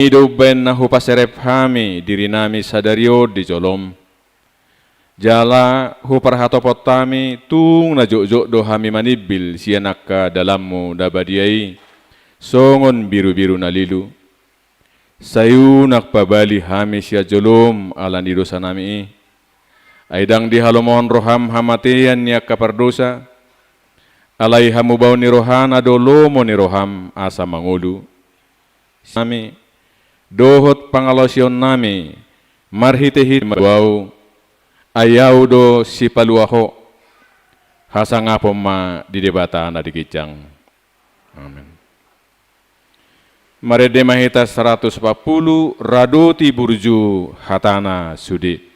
Hidup ben na hupaserep hami diri nami sadario di jolom. Jala huparhatopot tami tung na jok do hami manibil sianaka dalammu dabadiai. Songon biru-biru na lilu. Sayu nakpabali hami sia jolom ala ni dosa nami. Aidang di halomon roham hamatian niak kapardosa. Alai hamu bau ni rohana do lomo ni roham asa mangulu. Nami dohot pangalosyon nami marhitehit mawau ayaw do si paluaho hasangapom ma di debata na dikicang. Amen. Marede mahita 140 radoti burju hatana sudi.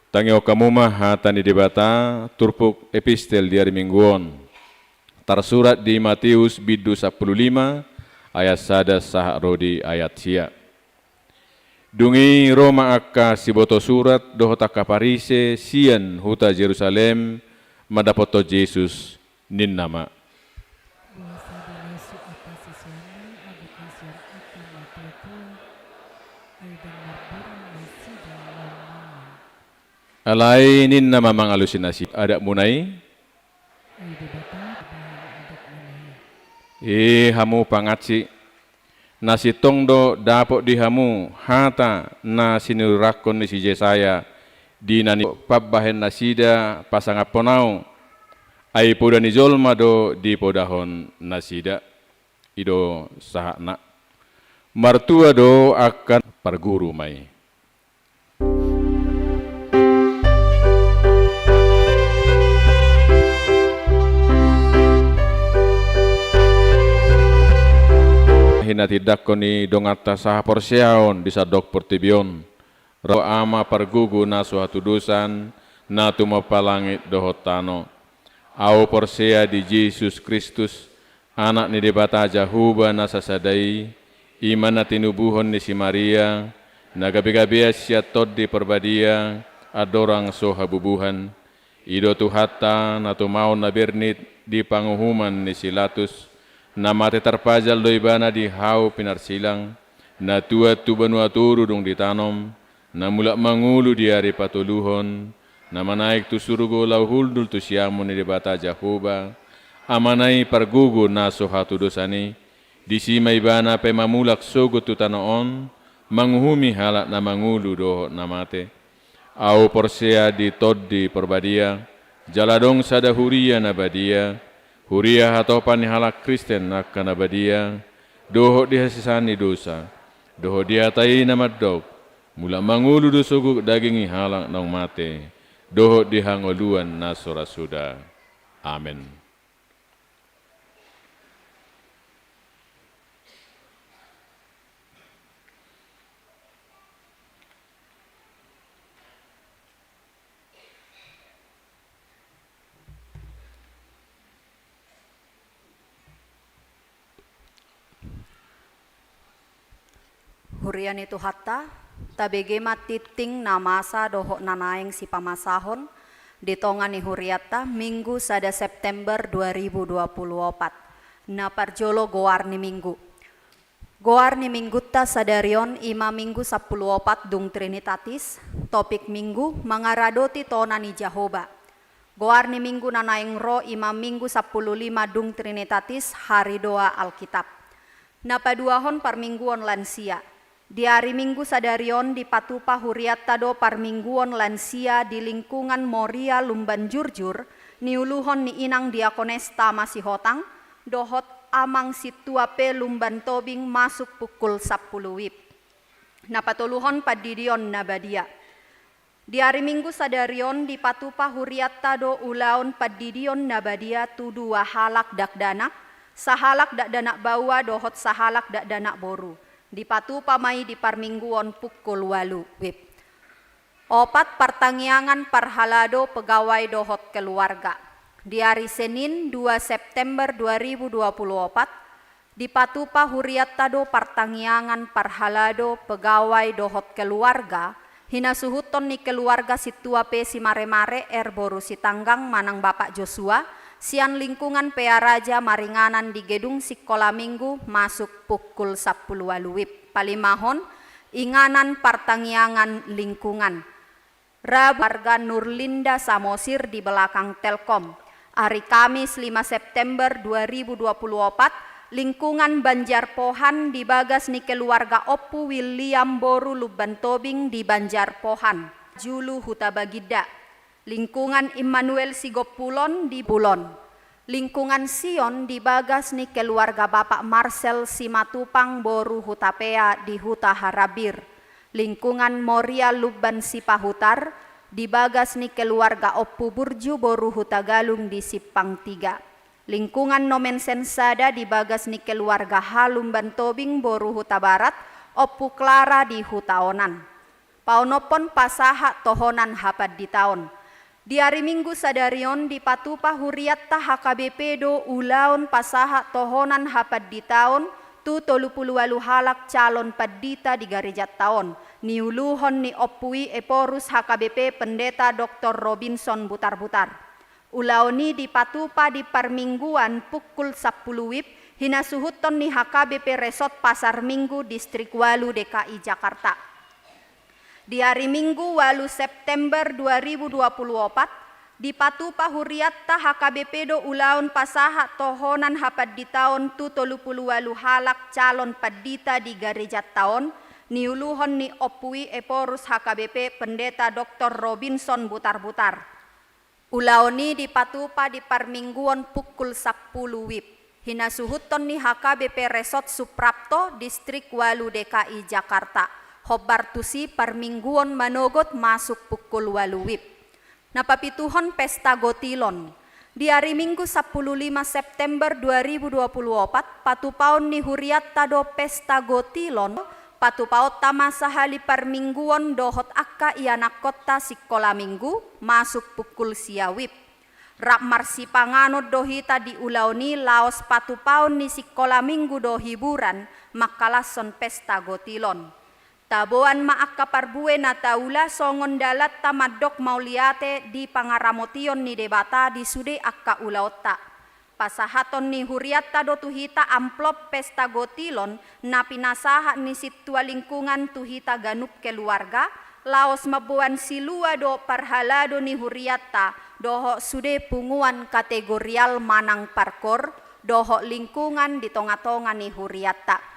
Tangyo kamuma hatani debata turpuk epistel di hari mingguon. Tersurat di Matius bidu 15 ayat sada sah rodi ayat sia. Dungi Roma akka siboto surat dohotaka parise sian huta Jerusalem madapoto Yesus nin nama. Alai nin nama mangalusinasi ada munai. Hamu pangatsi nasi tongdo dapok di hamu hata na sinurakon ni si Jesaya di nani pabbahen nasida pasangaponau ai poda ni jolma do di podahon nasida ido sahana martua do akan parguru mai. Hina tidak koni dongata saha porsiaon bisa dok portibion ro ama pargugu na suatu dosan na tuma palangit dohotano au porsia di Yesus Kristus anak ni debata jahuba na sasadai iman na tinubuhon ni si Maria na gabi-gabi sia tod di perbadia adorang soha bubuhan ido tuhata na tumau na bernit di panguhuman ni Silatus na mati terpajal doibana di hau pinarsilang, na tua tu benua turu dong ditanom, na mulak mangulu di hari patuluhon, na manaik tu surugo lau huldul tu siamu ni debata Jahoba, amanai pargugu na sohatu dosani, disimai bana pe mamulak sogo tu tanaon, manguhumi halak na mangulu doho na mate, au porsea di toddi perbadia, jaladong sada huria na badia, huria hatopan halak Kristen akan abadia, doho dihasisani dosa, doho diatai nama dog, mula mangulu dosogu dagingi halak nang mate, doho dihangoluan nasora suda. Amin. Hurian itu hatta, tabege matiting namasa doho nanaeng si pamasahon, ditongani huriata minggu sada September 2024. Na parjolo goarni minggu. Goarni minggu ta sadarion ima minggu 14 dung Trinitatis, topik minggu mangaradoti tonani Jahoba. Goarni minggu nanaeng ro ima minggu 15 dung Trinitatis hari doa Alkitab. Na paduahon parmingguon lansia. Di hari Minggu sadarion di patupa huriat tado parmingguon lansia di lingkungan Moria Lumban Jurjur, niuluhon ni inang diakonesta masih hotang, dohot amang situape Lumban Tobing masuk pukul 10 wib. Napatuluhon padidion nabadia. Di hari Minggu sadarion di patupa huriatta do ulaon padidion nabadia tu dua halak dakdanak, sahalak dakdanak bawa dohot sahalak dakdanak boru. Di patupa mai di parmingguon pukul 8 wib. Opat pertanggiangan parhalado pegawai dohot keluarga. Di hari Senin 2 September 2024, di patupa huriatta do pertanggiangan parhalado pegawai dohot keluarga, hina suhuton ni keluarga situa pe si mare-mare boru si tanggang manang Bapak Joshua, sian lingkungan Pea Raja maringanan di gedung Sekolah Minggu masuk pukul 10 wib. Palimahon, inganan pertanggiangan lingkungan. Rabu warga Nurlinda Samosir di belakang Telkom. Hari Kamis 5 September 2024, lingkungan Banjar Pohan dibagas ni keluarga Oppu William Boru Lubban Tobing di Banjar Pohan. Julu Huta Bagida. Lingkungan Immanuel Sigopulon di Bulon. Lingkungan Sion dibagas ni keluarga Bapak Marcel Simatupang Boru Hutapea di Huta Harabir. Lingkungan Moria Lubban Sipahutar dibagas ni keluarga Oppu Burju Boru Hutagalung di Sipang 3. Lingkungan Nomen Sensada dibagas ni keluarga Halumban Tobing Boru Huta Barat, Oppu Clara di Hutaonan. Paunopon pasaha tohonan hapad di tahun. Di hari Minggu sadarion di patupa huriatta HKBP do ulaon pasaha tohonan hapad di tahun tu 38 halak calon padita di garejat tahun. Niuluhon ni Oppui Eporus HKBP Pendeta Dr. Robinson Butar-Butar. Ulaoni di patupa di parmingguan pukul 10 wib hina suhuton ni HKBP Resort Pasar Minggu Distrik Walu DKI Jakarta. Di hari Minggu 8 September 2024 di patupa huriatta HKBP do ulaon pasaha tohonan hapad di tahun tu 38 halak calon padita di garejat tahun niuluhon ni Oppui Eporus HKBP Pendeta Dr. Robinson Butar-Butar. Ulaoni di patupa di parmingguan pukul 10 wib. Hina suhuton ni HKBP Resort Suprapto Distrik Walu DKI Jakarta. Hobar tusi parmingguan manogot masuk pukul 8 wib. Napapituhon pesta gotilon. Di hari Minggu 15 September 2024 patupaon ni huriatta do pesta gotilon. Patupaot tama sahali parmingguon dohot akka ianak kota Sekolah Minggu masuk pukul siawib. Rap marsi panganod dohita di ulaoni laos patupaon ni Sekolah Minggu do hiburan makalason pesta gotilon. Taboan maakka parbue na taula songon dalat tamadok mauliate di pangaramotion ni debata di sude akka ulaota. Pasahaton ni huriatta do tuhita amplop pesta gotilon na pinasaha ni situa lingkungan tuhita ganup keluarga laos mabuan silua do parhalado ni huriatta doho sude punguan kategorial manang parkor doho lingkungan di tonga-tonga ni huriatta.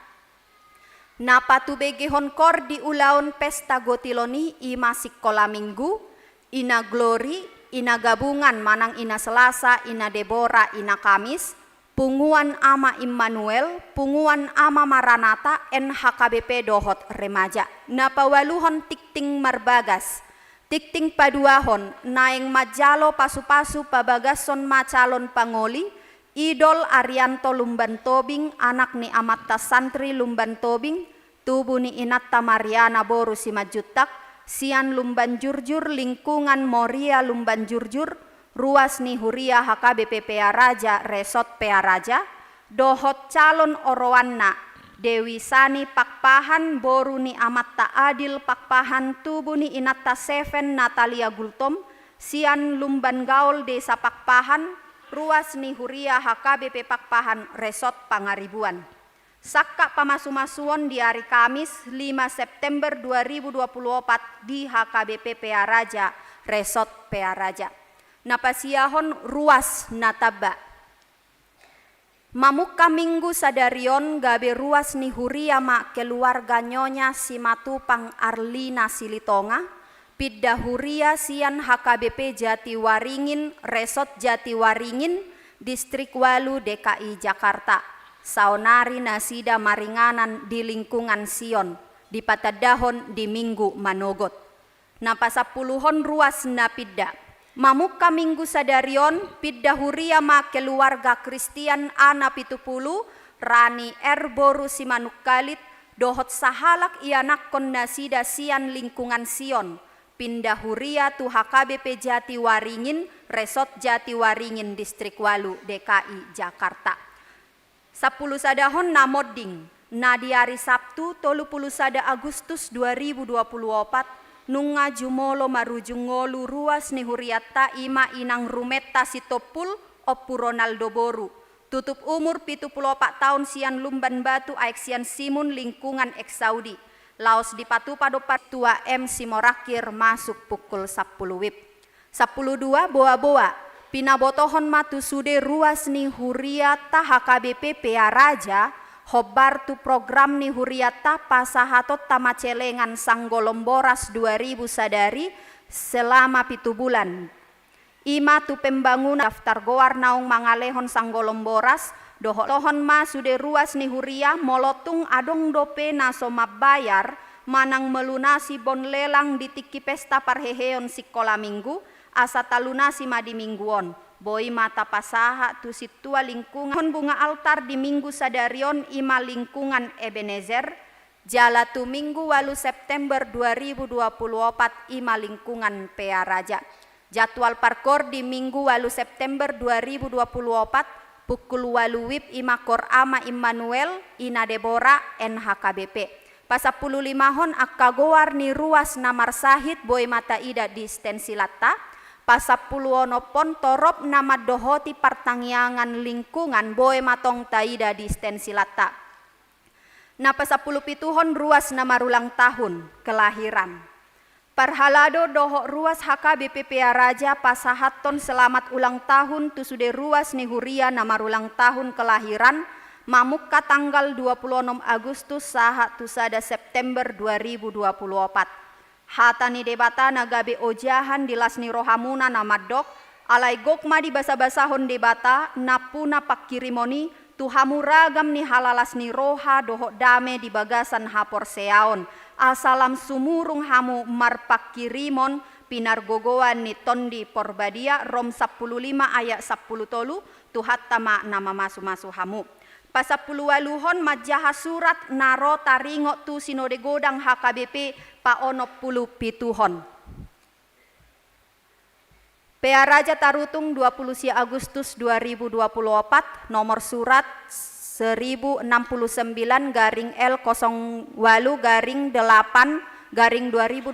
Napatubegehon kor di ulaon pesta gotiloni ima Sekolah Minggu, ina Glory, ina gabungan manang ina Selasa, ina Debora, ina Kamis, punguan ama Immanuel, punguan ama Maranata, NHKBP dohot remaja. Napawaluhon tikting marbagas, tikting paduahon, naeng majalo pasu-pasu pabagason macalon pangoli, Idol Arianto Lumban Tobing, anak ni Amatta Santri Lumban Tobing, tubuh ni Inatta Mariana Boru Simajutak, Sian Lumban Jurjur, lingkungan Moria Lumban Jurjur, ruas ni Huria HKBP Pea Raja, Resort Pea Raja, dohot calon orowanna, Dewi Sani Pakpahan, Boru ni Amatta Adil Pakpahan, tubuh ni Inatta Seven Natalia Gultom, Sian Lumban Gaul Desa Pakpahan, ruas ni Huria HKBP Pakpahan, Resort Pangaribuan. Sakka pamasu-masuon di hari Kamis 5 September 2024 di HKBP Pea Raja, Resort Pea Raja. Napasiahon ruas nataba. Mamuka Minggu sadarion gabe ruas ni huria ma keluarga nyonya Simatupang Arlina Silitonga, pidda huria sian HKBP Jatiwaringin, Resort Jatiwaringin, Distrik Walu DKI Jakarta. Saunari nasida maringanan di lingkungan Sion. di patadahon di minggu manogot. Napasapuluhon ruas na pidda. Mamuka minggu sadarion pidda huria ma keluarga Kristian ana 70 rani erboru simanukkalit dohot sahalak ianakkon nasida sian lingkungan Sion. Pindah huria tu HKBP Jatiwaringin, Resort Jatiwaringin Distrik Walu, DKI Jakarta. 10 sadahon namodding, na di hari Sabtu 31 Agustus 2024, nunga jumolo marujungolu ruas ni huriatta ima inang rumetta sitopul opu Ronaldo Boru. Tutup umur 74 tahun sian Lumban Batu aek sian Simun lingkungan ex Saudi. Laos di Patupa dopat tua M Simorakir masuk pukul 10 WIB. 10.2 boa-boa. Pinabotohon matu sude ruas ni huriata HKBP PA Raja. Hobar tu program ni huriata pasahatot tamacelengan Sanggolomboras 2000 sadari selama 7 bulan. Ima tu pembangunan daftar goar naung mangalehon Sanggolomboras. Dohon ma sude ruas ni huria molotung adong dope naso mabayar manang melunasi bon lelang di tiki pesta parheheon sikola minggu asa talunasi madi mingguon boi mata pasaha tu situa lingkungan bunga altar di minggu sadarion ima lingkungan Ebenezer jala tu minggu 8 September 2024 ima lingkungan PA Raja. Jadwal parkor di minggu 8 September 2024 pukul 8 WIB imakor ama Immanuel ina Debora NHKBP. Pasapuluh limahon akagoar ni ruas namar sahid boy mata ida di stensilata. Pasapuluh onopon torop nama dohoti pertangyangan lingkungan boy matong taida di stensilata. Na pasapuluh pituhon ruas nama ulang tahun kelahiran. Parhalado doho ruas HKBP PA Raja pasahaton selamat ulang tahun tu sude ruas ni huria nama ulang tahun kelahiran mamukka tanggal 26 Agustus saha tu sada September 2024. Hatani debata nagabe ojahan dilasni rohamuna nama dok alai gokma di basa-basahon debata napuna pakirimoni tuhamu ragam ni halalas ni roha doho dame di bagasan hapor seaon. Asalam sumurung hamu marpakirimon pinargogoan ni tondi porbadia rom 15 ayat 10 tolu tuhat tama nama masu-masu hamu. Pasapuluwaluhon majaha surat naro taringo tu sinode godang HKBP paonop puluh pituhon. PA Raja Tarutung 20 Agustus 2024 nomor surat 1069 garing L08 garing 2024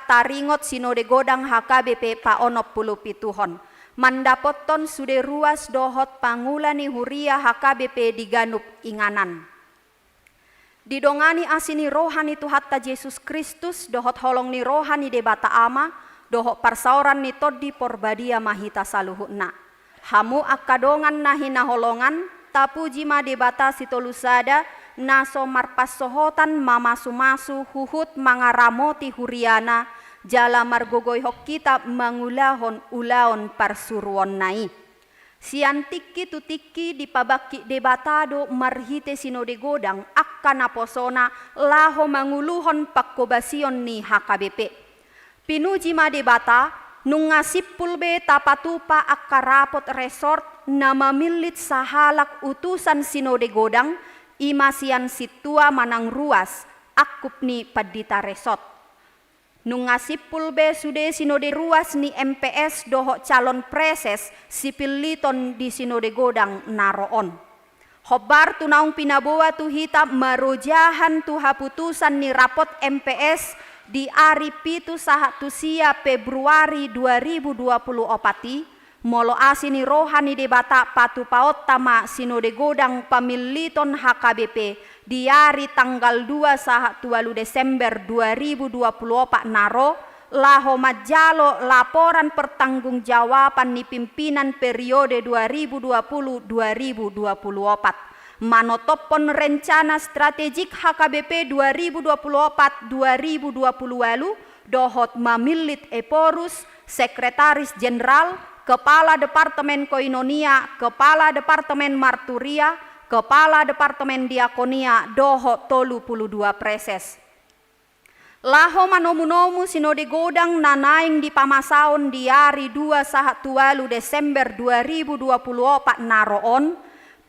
taringot sinode godang HKBP paonop puluh pituhon. Mandapoton sude ruas dohot pangulani huria HKBP di Ganup Inganan. Didongani asini rohani tu hatta Yesus Kristus dohot holong ni rohani debata ama dohot parsauran ni todi porbadia mahita saluhuna. Hamu akadongan nahina holongan tapu jima debata sitolusada naso marpasohotan mamasu-masu huhut mangaramoti huriana jala margogoy hok kita mangulahon ulaon parsuruon nai. Sian tiki tu tiki di pabaki debatado marhite sinode godang akka naposona laho manguluhon pakkobasion ni HKBP. Pinuji ma debata nungasip pulbe tapatupa akka rapot resort na mamilit sahalak utusan sinode godang imasian situa manang ruas akup ni padita resort. Nungasip pulbe sude sinode ruas ni MPS doho calon preses sipiliton di sinode godang naroon. Hobar tunaung pinabawa tu hita marojahan tu haputusan ni rapot MPS di ari pitu saha tusia Februari 2024 molo asini rohani debata patu paot tama sinode godang pamiliton HKBP di hari tanggal 2 saha 2 Desember 2024 naro laho majalo laporan pertanggungjawaban ni pimpinan periode 2020-2024 manotopon rencana strategik HKBP 2024-2020 dohot mamilit Eporus, Sekretaris Jenderal, Kepala Departemen Koinonia, Kepala Departemen Marturia, Kepala Departemen Diakonia, dohot 32 preses. Laho manomu-nomu sinode godang nanaing di pamasaon di hari 2 Desember 2024 naroon,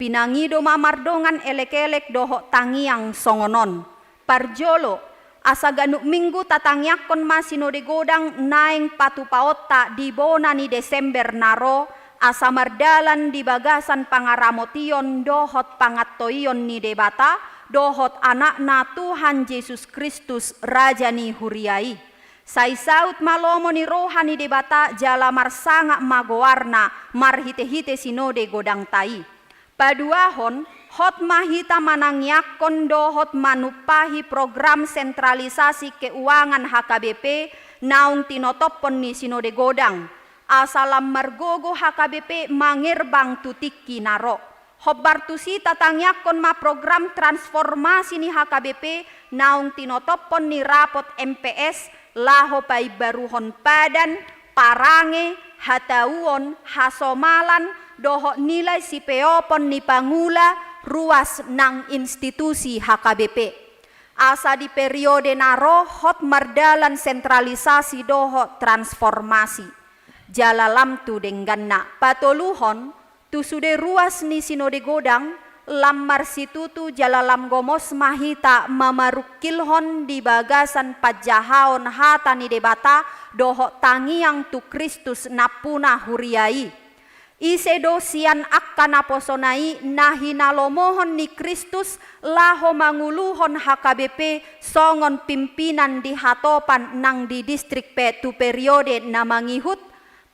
pinangido mamardongan elek-elek doho tangiang songonon. Parjolo, asa ganuk minggu tatangyakon ma sinode godang naing patupaotta di bonani Desember naro, asa mardalan di bagasan pangaramotion dohot pangattoion ni debata, dohot anakna Tuhan Yesus Kristus Raja ni huriai. Saisaut malomo ni rohani debata jala marsanga magowarna marhite-hite sinode godang tai. Paduahon, hot mahita manangyakon dohot manupahi program sentralisasi keuangan HKBP naung tinotopon ni sinode godang. Asalam margogo HKBP mangirbang tutikki naro. Hobbartusi tatangyakon ma program transformasi ni HKBP naung tinotopon ni rapot MPS laho pay baruhon padan, parange, hatauon, hasomalan, doho nilai sipeopon ni pangula ruas ng institusi HKBP. Asa di periode naro hot mardalan sentralisasi doho transformasi. Jalalam tu dengganna patoluhon tu sude ruas ni sinode godang lam marsitutu jalalam gomos mahita mamarukilhon di bagasan pajahaon hata ni debata doho tangiang tu Kristus napuna huriai. Isedo sian akkana posonai nahinalomohon ni Kristus laho manguluhon HKBP songon pimpinan di hatopan nang di distrik P tu periode na mangihut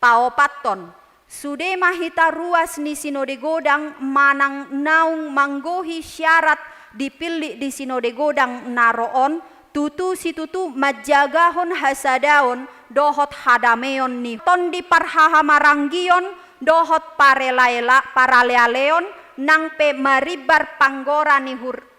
paopaton. Sude mahita ruas ni sinode godang manang naung manggohi syarat dipilih di sinode godang naroon tutu situtu majagahon hasadaon dohot hadameon ni ton di parhahamaranggion dohot paralealeon nang pe maribar panggora ni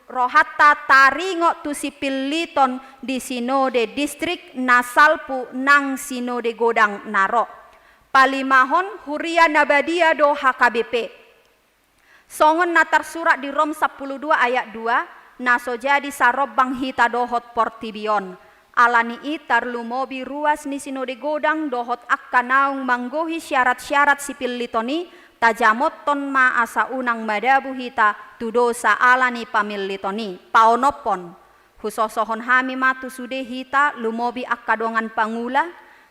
rohata taringo tu sipiliton di sinode distrik nasalpu nang sinode godang naro. Palimahon huria nabadia do HKBP. Songon na tersurat di Rom 12 ayat 2, naso jadi sarobang hita dohot portibion. Alani itar lumobi ruas ni sinode godang dohot akkanaung manggohi syarat-syarat sipil litoni, tajamot ton ma asa unang madabu hita tu dosa alani pamil litoni. Paonopon, husosohon hami matu sude hita lumobi akkadongan pangula,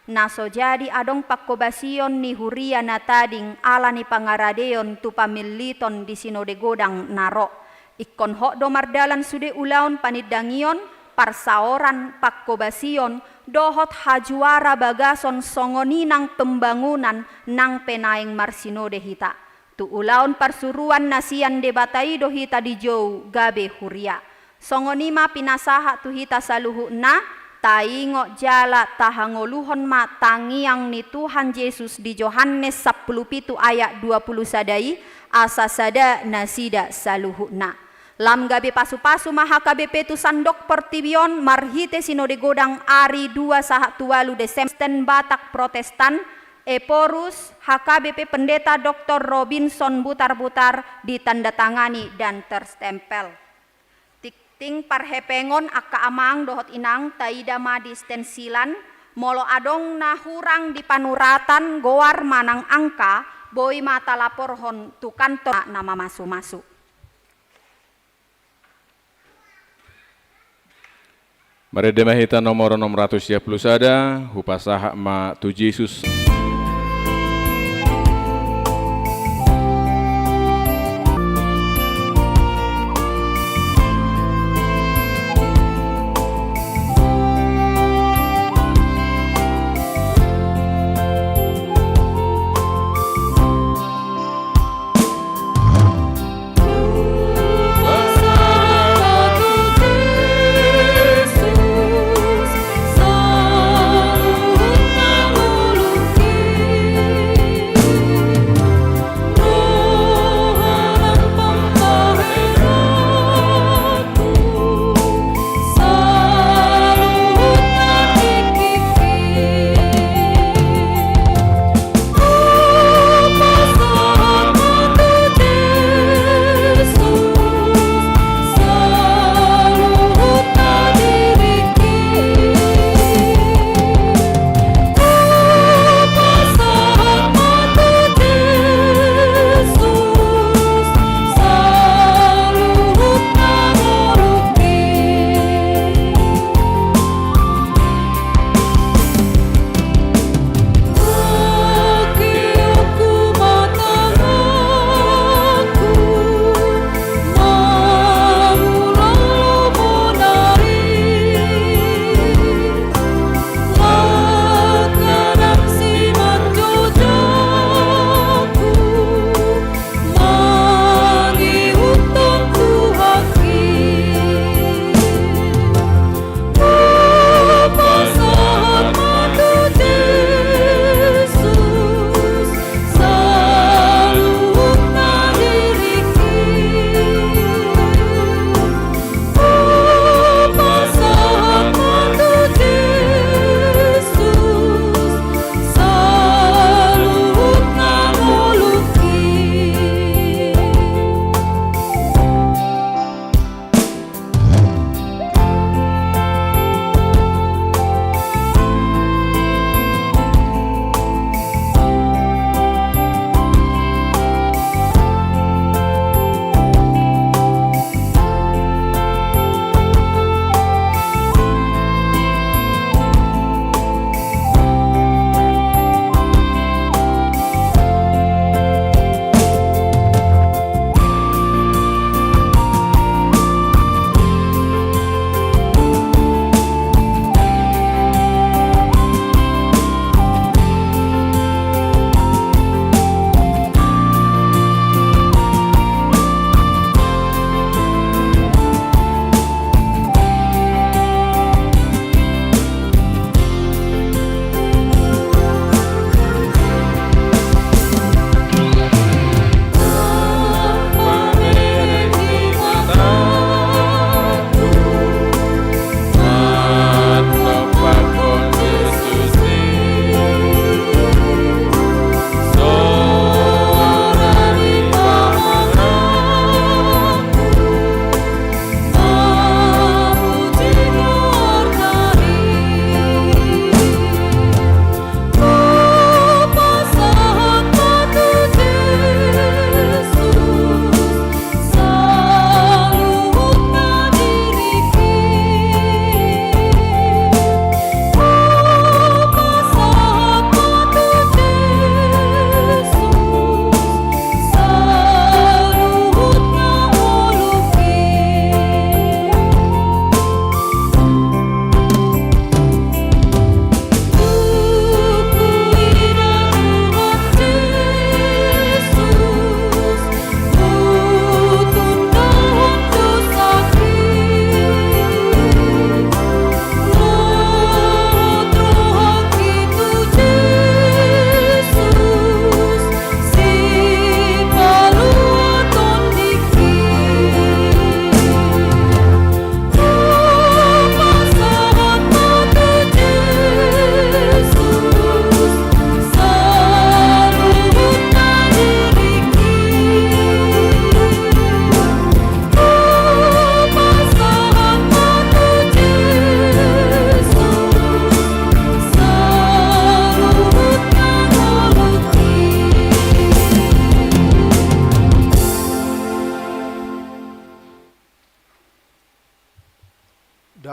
naso jadi adong pakkobasion ni huria na tading ala ni pangaradeon tu pamiliton di sinode godang naro. Ikon hok do mardalan sude ulaon panidangion parsaoran pakkobasion dohot hajuara bagason songoninang pembangunan nang penaing marsinode hita. Tu ulaon parsuruan nasian debatai do hita di jou gabe huria. Songonima pinasaha tu hita saluhu na taingo jala tahangoluhon ma tangiang ni Tuhan Yesus di Yohanes 17 ayat 20 sadai asa sada nasida saluhuna. Lam gabe pasu-pasu maha KBP tu sandok pertibion marhite sinode godang ari 2 Desember Batak Protestan Eporus HKBP Pendeta Dr. Robinson Butar-Butar ditandatangani dan terstempel. Ting parhepengon akka amang dohot inang taida madi stensilan molo adong nahurang di panuratan goar manang angka boy mata laporhon tu kantor nama masu-masu. Mari demahita nomor 630 sada hupasaha ma tu Yesus. Yesus, selalu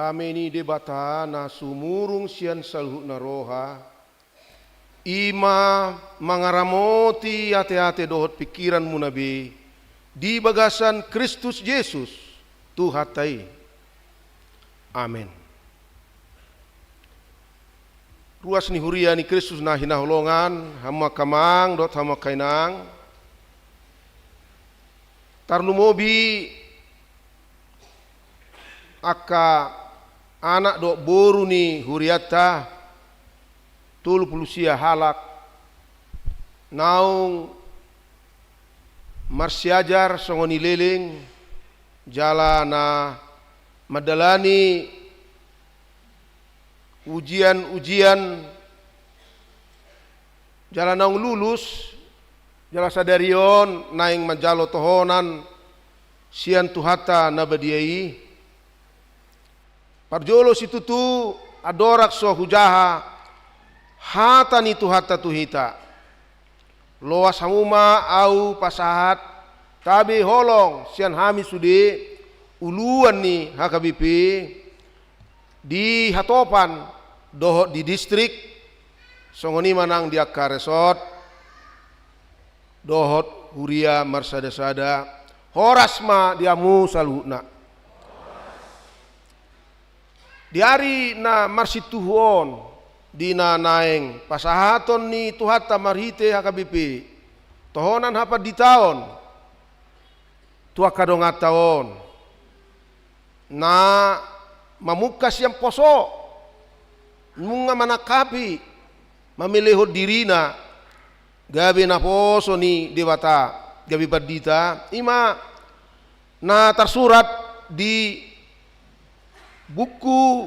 Kami ni debata na sumurung sian saluhut na roha. Ima mangaramoti ate-ate dohot pikiran munabi. Di bagasan Kristus Yesus Tuhatai. Amin. Ruas ni huria ni Kristus na hinaholongan. Hama kamang dot hama kainang. Tarnumobi aka anak do boru ni huriata 30 halak naung marsiajar songoni leling jala na madalani ujian jala naung lulus jala sadarion naing majalo tohonan sian tuhata nabadiai parjolo situtu adorak so hujaha hata ni tuhata tuhita loas hamuma au pasahat tabi holong sian hami sude uluan ni hakabipi di hatopan dohot di distrik songoni manang dia karesot dohot huria marsada-sada horasma diamu saluhna diari na marsituhon dina naeng pasahaton ni tuhata marhite hakabipi tohonan hapa di taon tua kadonga taon na mamukas yang poso munga manakapi mamilehot dirina gabi na poso ni dewata gabi pardita ima na tersurat di buku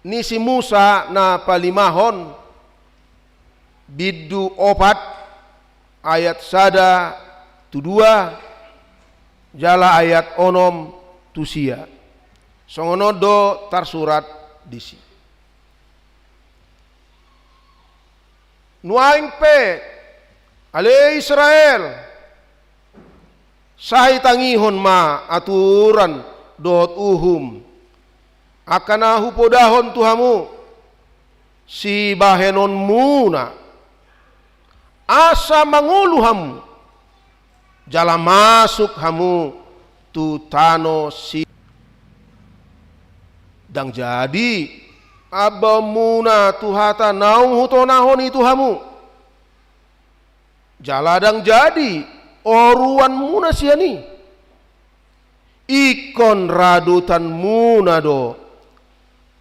ni si Musa na palimahon bidu opat ayat sada tu dua jala ayat onom tusia songonodo tarsurat disi nuaing pe ale Israel sahi tangihon ma aturan dot uhum akana hupodahon tuhamu si bahenon muna asa mangulu hamu jala masuk hamu tu tano si dang jadi abamuna tuhata naung hutonahon itu hamu jala dang jadi oruan muna siani ikon radutan muna do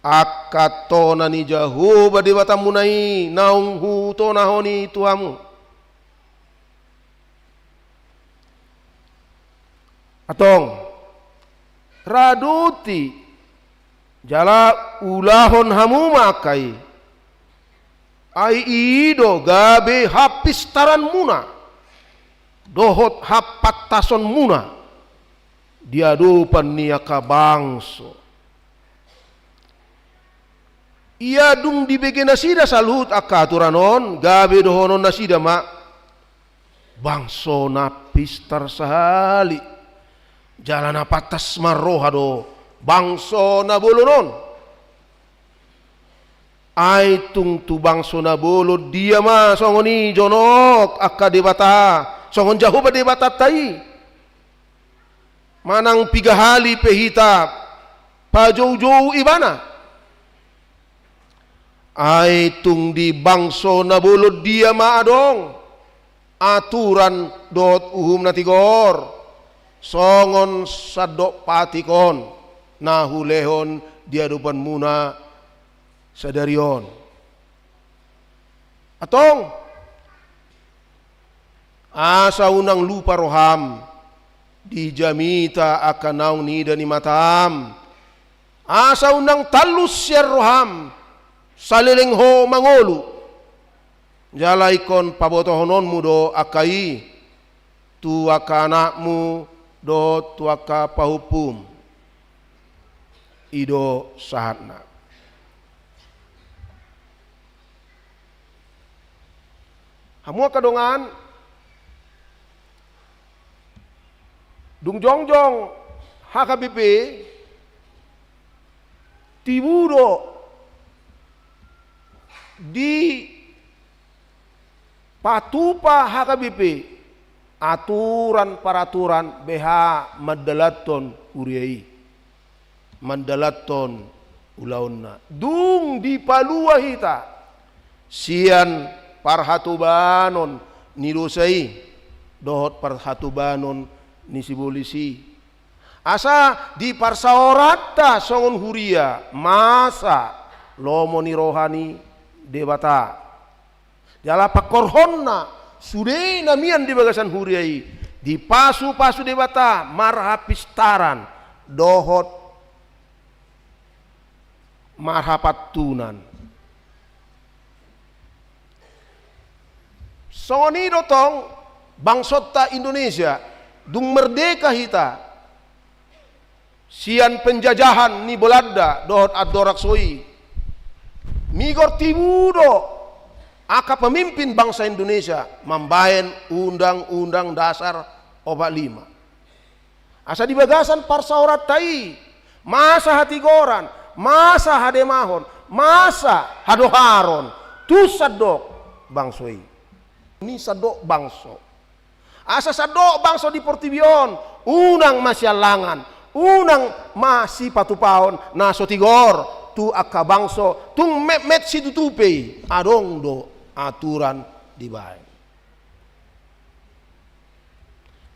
akatona ni Jahoba dewata munai naung hutonahoni tuhamu atong raduti jala ulahon hamu makai ai ido gabe hapis taran muna dohot hapat tason muna diadupan niaka bangso ia dung di bege nasida salut akaturanon gabe dohonon nasida ma bangso napis tarsahali jalan patas maroha do bangso na bolonon ai tung tu bangso na bolo dia ma songoni jonok akka debata songon Jahoba debata tai manang pigahali pehita pajou-jou ibana ai tung di bangso na bolo dia ma adong aturan dot uhum natigor songon sadok patikon nahulehon diadupan muna sadarion atong asa unang lupa roham di jamita akan naung nida ni matam asa unang talus siar roham saliling ho mangolu jalaikon pabotohonon mudo akai tuaka anakmu do tuaka pahupum ido sahatna hamua kadongan dung jongjong hakabipi tibudo di patupa HKBP aturan peraturan BH mandalaton uriai mandalaton ulauna dung di palua hita sian parhatubanon nilosai dohot parhatubanon ni sibolisi asa di parsaorata songon huria masa lomo ni rohani debata jala pakorhonna sude namian di bagasan huriai di pasu debata marhapistaran dohot marhapatunan songoni dotong bangsota Indonesia dung merdeka hita sian penjajahan ni Belanda dohot adoraksoi migor tibudo aka pemimpin bangsa Indonesia membaen undang-undang dasar 45 asa di bagasan parsaurat tai masa hati goran masa hademahon masa hadoharon tu sadok bangsoi ni sadok bangso asa sadok bangso di Portibion unang masyalangan unang masih patupahon na sotigor tu akka bangso tung met si tutupe adong do aturan di bae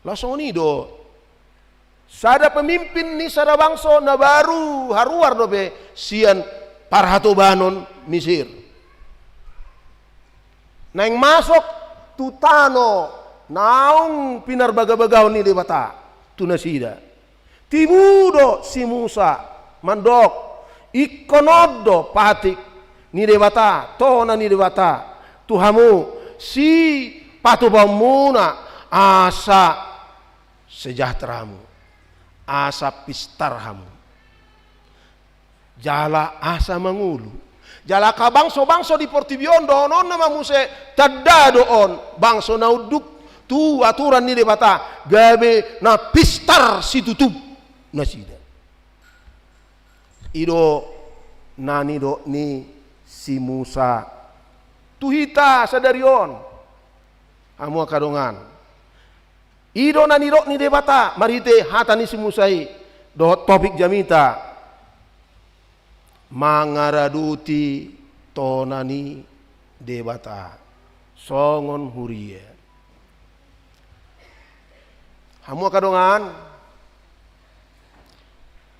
langsung ni do sada pemimpin ni sada bangso na baru haruar do be sian parhatobanon Mesir naing masok tutano naung pinarbaga-bagaw ni debata tunasida tibudo si Musa mandok ikonodo patik ni debata tona ni debata tuhamu si patubamuna asa sejahteramu asa pistarhamu jala asa mangulu jala ka bangso di Portibion donon nama muse tadado on bangso nauduk tu aturan ni debata gabe na pistar si tutup nasida ido nani do ni si Musa tuhita sadarion amu kadongan ido nani do ni debata marite hatani si Musai do topik jamita mangaraduti tonani debata songon huria amu kadongan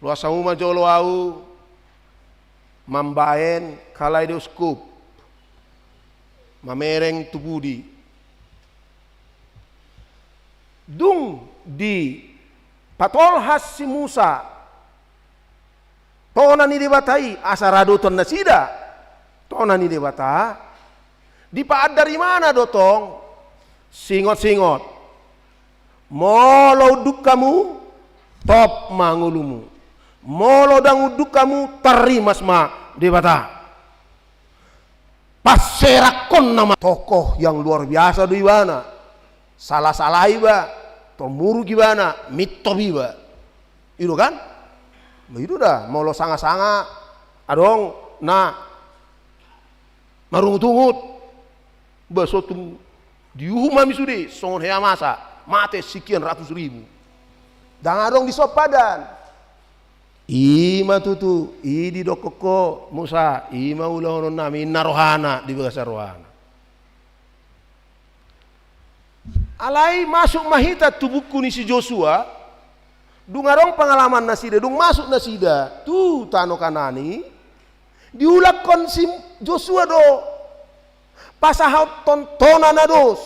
luasa uma jolo au mambaen kaleidoskop mamereng tubudi dung di patol has si Musa tona ni debatai asarado ton nasida tona ni debata di paad dari mana dotong singot molo duk kamu top mangulumu molo dang uduk kamu terimas ma debata paserakon nama tokoh yang luar biasa do ibana salah iba tomuru gimana mito biba itu kan itu dah molo sanga adong na marungut basotum diuhuma misudi songon hea masa mate sekian ratus ribu dan adong di sopadan ima tutu idi dokoko Musa ima ulah nami narohana di bahasa rohana alai masuk mahita tubuhku ni si Joshua dungarong pengalaman nasida dung masuk nasida tu tano kanani diulakon si Joshua do pasahau tontonan ados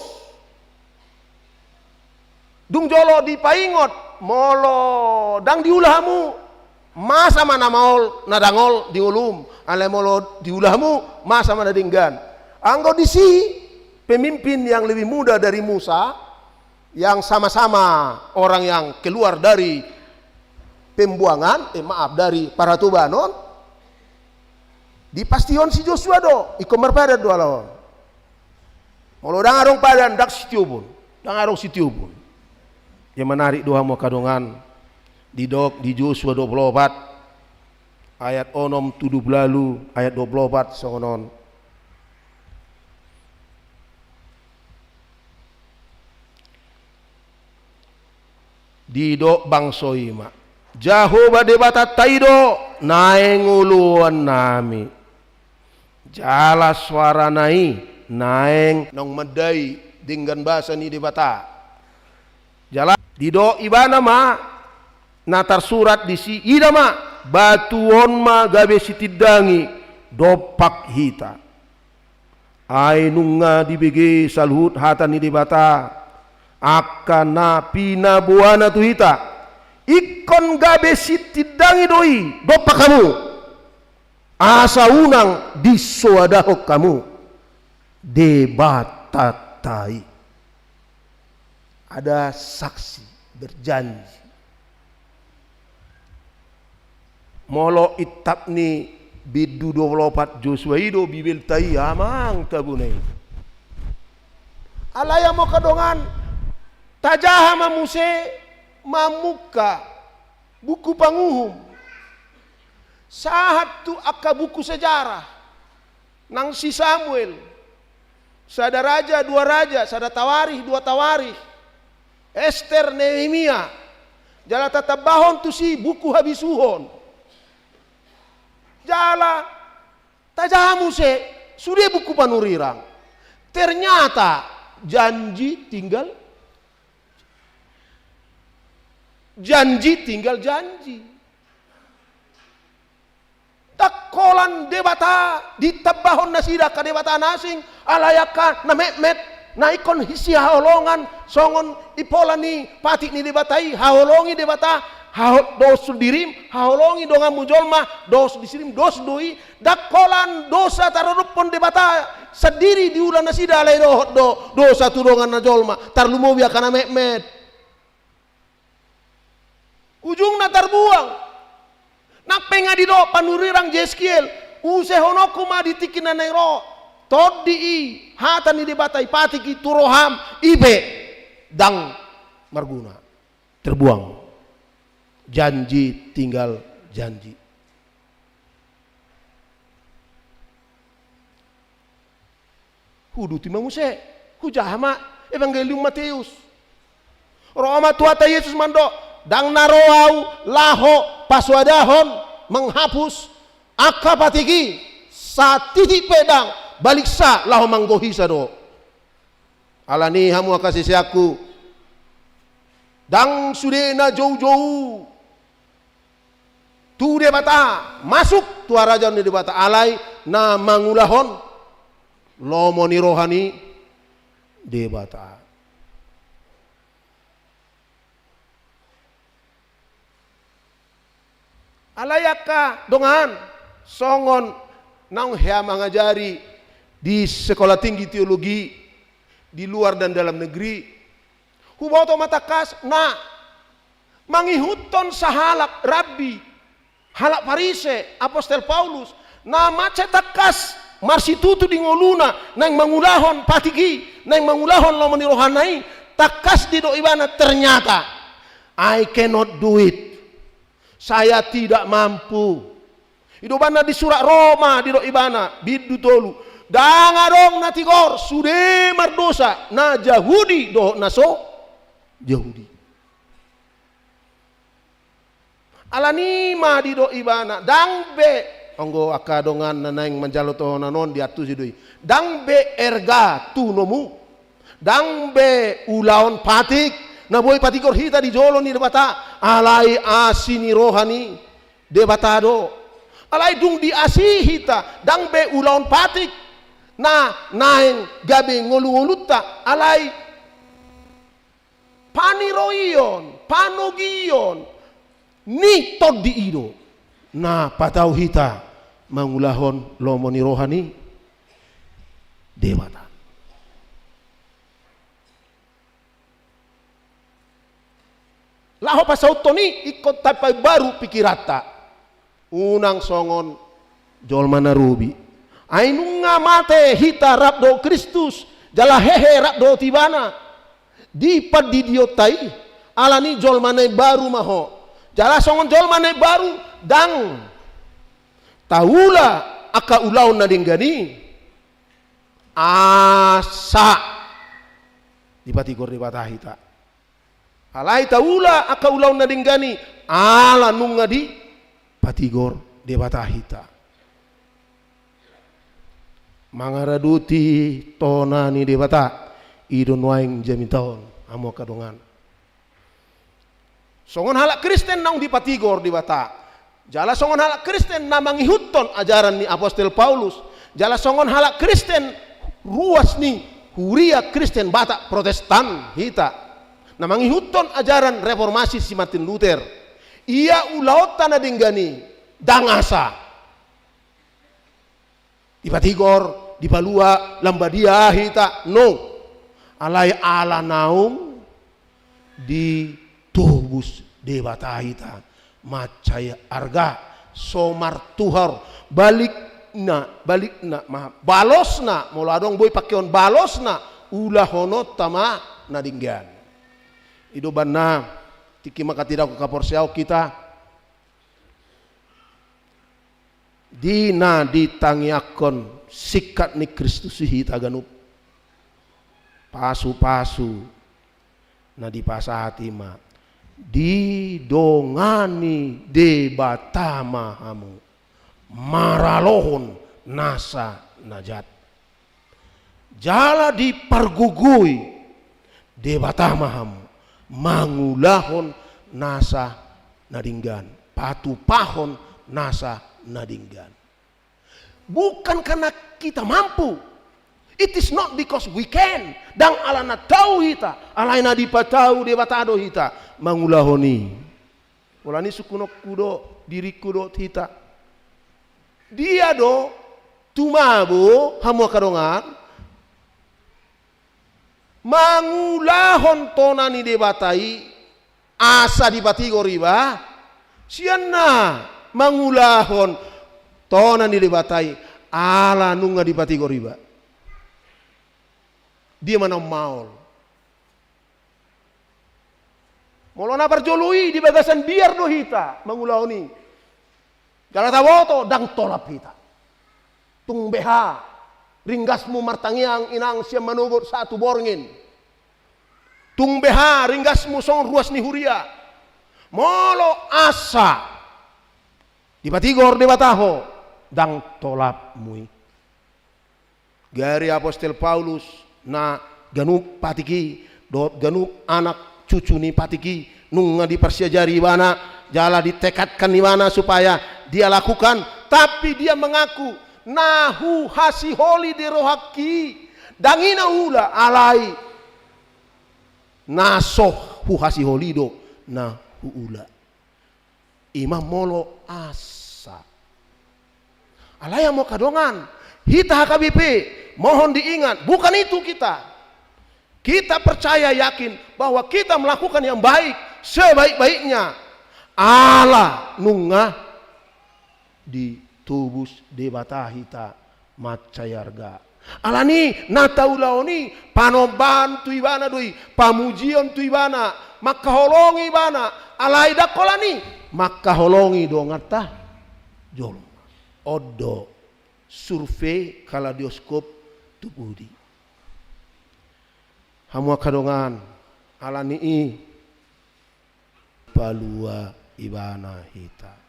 dung jolo di paingot molo dang diulahmu masa mana maul nadangol diulum ale molo diulahmu masa mana dinggan anggo disi pemimpin yang lebih muda dari Musa yang sama-sama orang yang keluar dari pembuangan dari Paratubanon di pastion si Joshua do ikomer pada dua lawan molo dangarong padan dak sitiubun dangarong sitiubun yang menarik doa mau kadongan di Joshua 24 ayat onom tuduh belalu ayat 24 songonon. Dido bangsoima Jahoba debata taido naenguluan nami jala suara nai naeng nong medai dengan bahasa ni debata jala dido ibana ma natar surat di si ida ma batuon ma gabe sitidangi dopak hita ai nunga dibege salhut hata ni debata akana pina buana tu hita ikon gabe sitidangi doi dopak kamu asa unang disoadahok kamu debatatai ada saksi berjanji molo itapni bidu 24 Joshua ido bibil tai amang tabunai alaya mo kadongan tajaha mamuse mamuka buku panguhum sahat tu aka buku sejarah nang si Samuel sada raja dua raja sada tawarih dua tawarih Esther Nehemia jala tatabahon tu si buku habisuhon jala tajahamu se sudah buku panurirang ternyata janji tinggal janji takolan debata ditabahon nasida ka debata nasing alayaka na met na ikon hisi haolongan songon ipolani patik ni debatai haolongi debata dos dirim haolongi dongan mujolma dos disirim dos doi dakolan dosa tarupon debata sendiri diulang nasida alay dosa tu dongan najolma tarlumo biakana met ujungna terbuang nak pengadido panurirang Jeskiel use honoku ma ditikin nanero todi hata ni debatai patiki turoham ibe dang marguna terbuang janji tinggal janji hudu timamuse hujahama Evangelium Matius Roma tuata Yesus mando dang naroau laho paswadahon menghapus akapatiki satiti pedang balik sa laho manggohisa do alani hamu akasih siaku dang sudena jauh-jauh tu debata masuk tu raja ni debata alai na mangulahon lomoni rohani debata alayaka dongan songon nang hea mengajari di sekolah tinggi teologi di luar dan dalam negeri huboto matakas na mangihuton sahalak rabbi halak parise apostel Paulus na macetakas marsitutu di ngoluna nang mangulahon patiki nang mangulahon lomoni rohanai takas di doibana ternyata I cannot do it. Saya tidak mampu. Itu bana di surat Roma di ibana bidu tolu. Dangarong na tigor sude mardosa na Yahudi do naso Yahudi. Alani ma di do ibana dangbe onggo akadongan nanang manjaloto nanon di atu sidui. Dangbe erga tunomu. Dangbe ulaon patik na boy patikor hita di jolo ni debata alai asini rohani debatado alai dung di asi hita dang be ulaon patik na naeng gabe ngolu-ngolutta alai paniroion panogion ni tod di ido na patau hita mangulahon lomoni rohani debata laho pasautoni ikot tapai baru pikirata unang songon jolma narubi ainunga mate hita rabdo Kristus jala hehe rabdo tibana di padidiotai alani jolma nai baru maho jala songon jolma nai baru dang taula aka ulau na dinggani asa di patigor di batahita. Alai taula aka ulau na dinggani ala nunga di patigor di batahita. Mangaraduti tona ni di bata idon waing jamintaon amo kadongan. Songon halak Kristen naung di patigor di bata. Jala songon halak Kristen na mangihutton ajaran ni Apostel Paulus. Jala songon halak Kristen ruas ni huria Kristen Batak Protestan hita. Na mangihutton ajaran reformasi si Martin Luther. Ia ulaota na dinggani dangasa. Di patigor, di palua, lambadia hita. No. Alai ala naung di tubus debata hita. Macaya arga somar tuhar balik na balos na moladong boy pakeon balos na ulah honot tama na dinggan ido banna tiki makatida ko kaporsiaw kita di na ditangiakon sikat ni Kristus hita ganup pasu-pasu na dipasahati ma di dongani debatama hamu maralohon nasa najat jala di pargugui debatamaham mangulahon nasa nadinggan patupahon nasa nadinggan bukan karena kita mampu, it is not because we can dang alana tahu hita alaina dipatau debatado hita mangulahoni ulani sukunok kudo diri kudo hita dia do tumabo hamu kadongan mangulahon tonani debatai asa dipatigor riba sianna mangulahon tonani debatai ala nunga dipatigor riba dia mana maul molona berjolui di bagasan biar do hita mangulahoni kalau tawoto dang tolap hita. Tung beha ringgasmu martangiang inang siam manugot satu borngin. Tung beha ringgasmu song ruas ni huria. Molo asa. Dipatigor di bataho dang tolap mui. Gari Apostel Paulus na ganup patiki dot ganup anak cucu ni patiki nunga dipersiajari wana jala ditekatkan di mana supaya dia lakukan, tapi dia mengaku nahu hasiholi di rohaki dangina ula alai nasoh hu hasiholi do nahu ula imam molo asa alaya mau kadongan hita HKBP mohon diingat bukan itu kita percaya yakin bahwa kita melakukan yang baik sebaik-baiknya ala nunga di tubus debata hita macayarga alani nataulaoni panoban tu ibana doi pamujion tu ibana makaholongi ibana alai dakolani makaholongi dongata jol odo survei kaladioskop tubudi hamua kadongan alani i palua ibana hita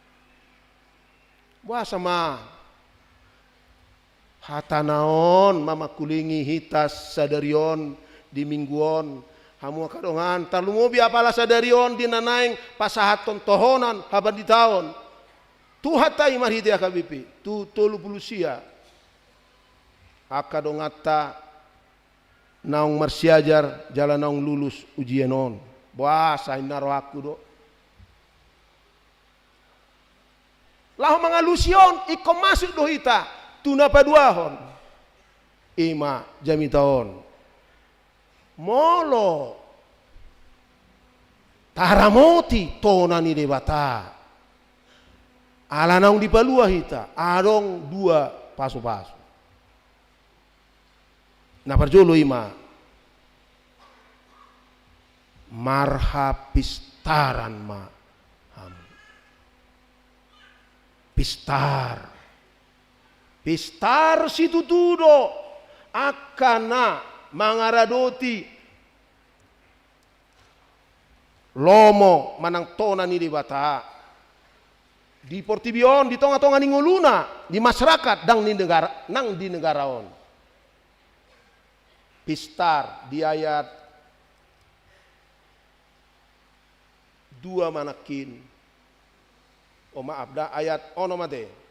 wah sama hatanaon mama kulingi hitas sadarion di mingguon hamu kadongan talumobi apalah sadarion dinanaing pasahaton tohonan haban di tahun tu hatai marhiti AKBP tu tolu pulusia akadongata naung marsiajar jalan naung lulus ujienon wah sainaro aku do lahu mangalusion iko masuk dohita tuna paduahon ima jamitaon molo taramoti tonani debata ala naung dipalua hita adong dua pasu-pasu na parjolo ima marha pistaran ma pistar Pistar situ tudo akana mangaradoti lomo manang tona ni di bata. Di Portibion, di tonga-tonga ni nguluna, di masyarakat dang di negaraon. Pistar di ayat 2 manakin. Oh maaf, dah ayat ono mate.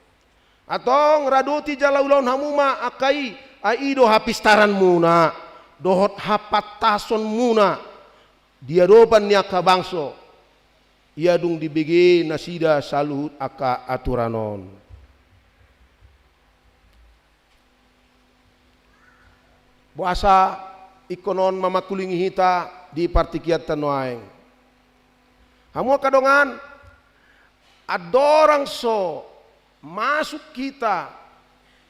Atong radoti jalaulaun hamuma akai aido hapistaran muna, dohot hapatason muna. Dia dopan niaka bangso. Ia dung dibege nasida saluhut aka aturanon. Buasa ikonon mamakulingi hita di partikiat tanuaeng. Hamu kadongan adorang so masuk kita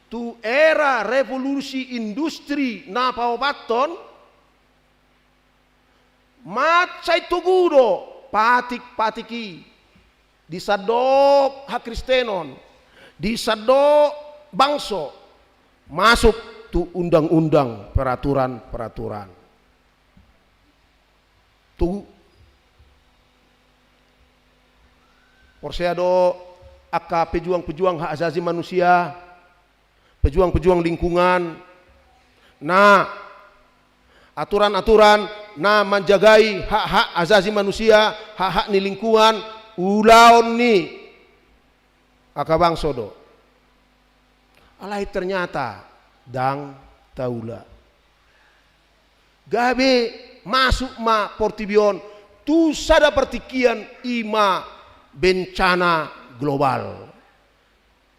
tu era revolusi industri na paobaton macai tugudo patik-patiki di sadok hak Kristenon, di sadok bangso masuk tu undang-undang peraturan-peraturan. Tu porseado aka pejuang-pejuang hak asasi manusia, pejuang-pejuang lingkungan. Nah, aturan-aturan na menjagai hak-hak asasi manusia, hak-hak ni lingkungan, ulaon ni akabang sodo. Alai ternyata dang taula. Gabe masuk ma Portibion tu sada pertikian ima bencana global.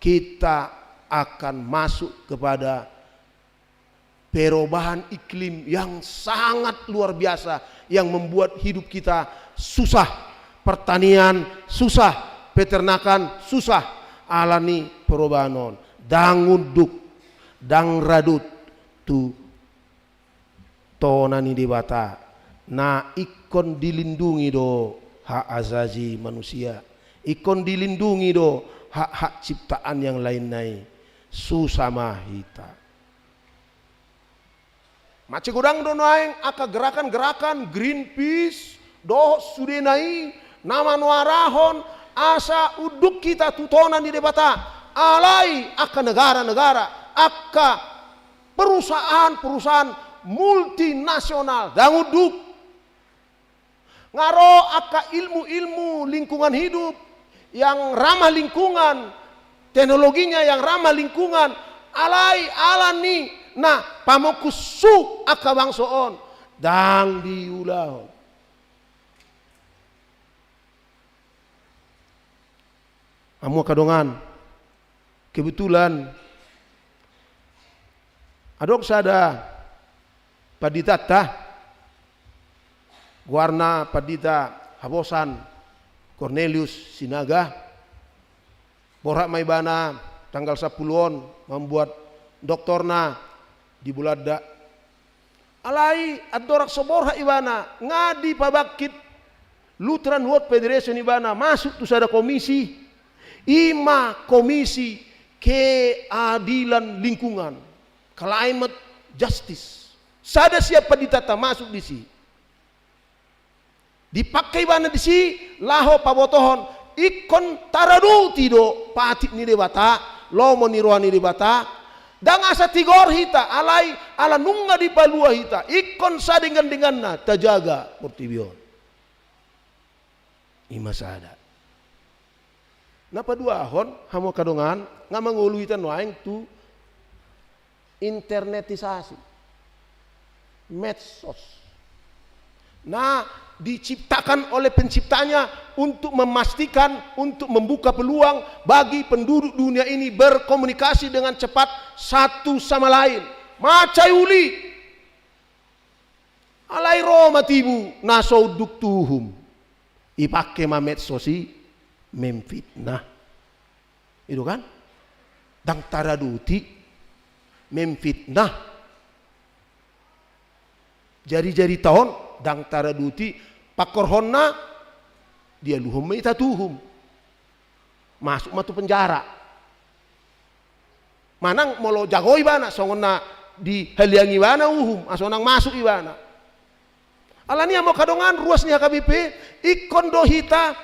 Kita akan masuk kepada perubahan iklim yang sangat luar biasa yang membuat hidup kita susah, pertanian susah, peternakan susah, alani perubahan dang unduk dang radut tu tonani debata na ikon dilindungi do hak asasi manusia, ikon dilindungi do hak-hak ciptaan yang lain-lain susah mahita. Macam godang donaeng aka gerakan-gerakan Greenpeace doh sudenai nama nuarahon asa uduk kita tutonan di debata alai aka negara-negara aka perusahaan-perusahaan multinasional dan uduk ngaro aka ilmu-ilmu lingkungan hidup yang ramah lingkungan, teknologinya yang ramah lingkungan alai alani. Nah, pamokusu aka bangsoon dang diulah. Amu kadongan kebetulan adok sada padita tah warna padita habosan Cornelius Sinaga borak maibana tanggal 10-on membuat doktorna di bulada alai adorak soborha ibana ngadi pabakit Lutheran World Federation ibana masuk tu sada komisi ima komisi keadilan lingkungan climate justice sada siapa ditata masuk di si dipakai ibana di si laho pabotohon ikon taradu tido patik ni debata lomo ni rohani debata dang asa tigor hita alai ala nunga di palua hita ikon sa dengan na tajaga Portibion ima sada napa dua hon hamo kadongan nga manguluitan waeng tu internetisasi medsos nah diciptakan oleh penciptanya untuk memastikan, untuk membuka peluang bagi penduduk dunia ini berkomunikasi dengan cepat satu sama lain. Macai uli alai roma tibu nasauduk tuhum ipake mamet sosi memfitnah itu kan dang taraduti memfitnah jari-jari tahun dang taraduti pakorhonna dia luhum meita tuhum masuk matu penjara Manang molo jago ibana songona di haliang ibana asonang masuk ibana. Alania mo kadongan ruasnya KBP ikon dohita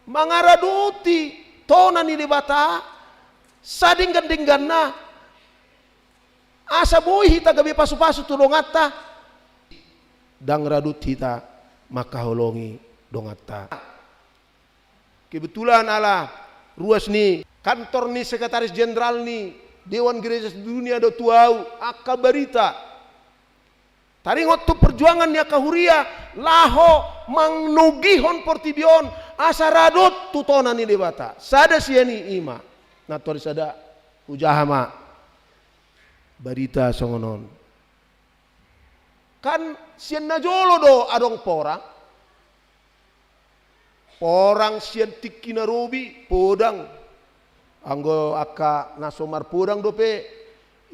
mangaraduti tona ni debata sadinggan dingganna asa boy hita gabi pasu-pasu tulongata dang radut hita maka holongi dongata. Kebetulan ala ruas ni kantor ni sekretaris jenderal ni Dewan Gereja Dunia do tuau akabarita taringot tu perjuangan ni akahuria laho mangnugihon portibion asa radut tutona ni debata sada siani ima natori sada ujahama barita songonon kan sian najolo do adong porang sian tiki narobi podang anggo aka nasomar podang dope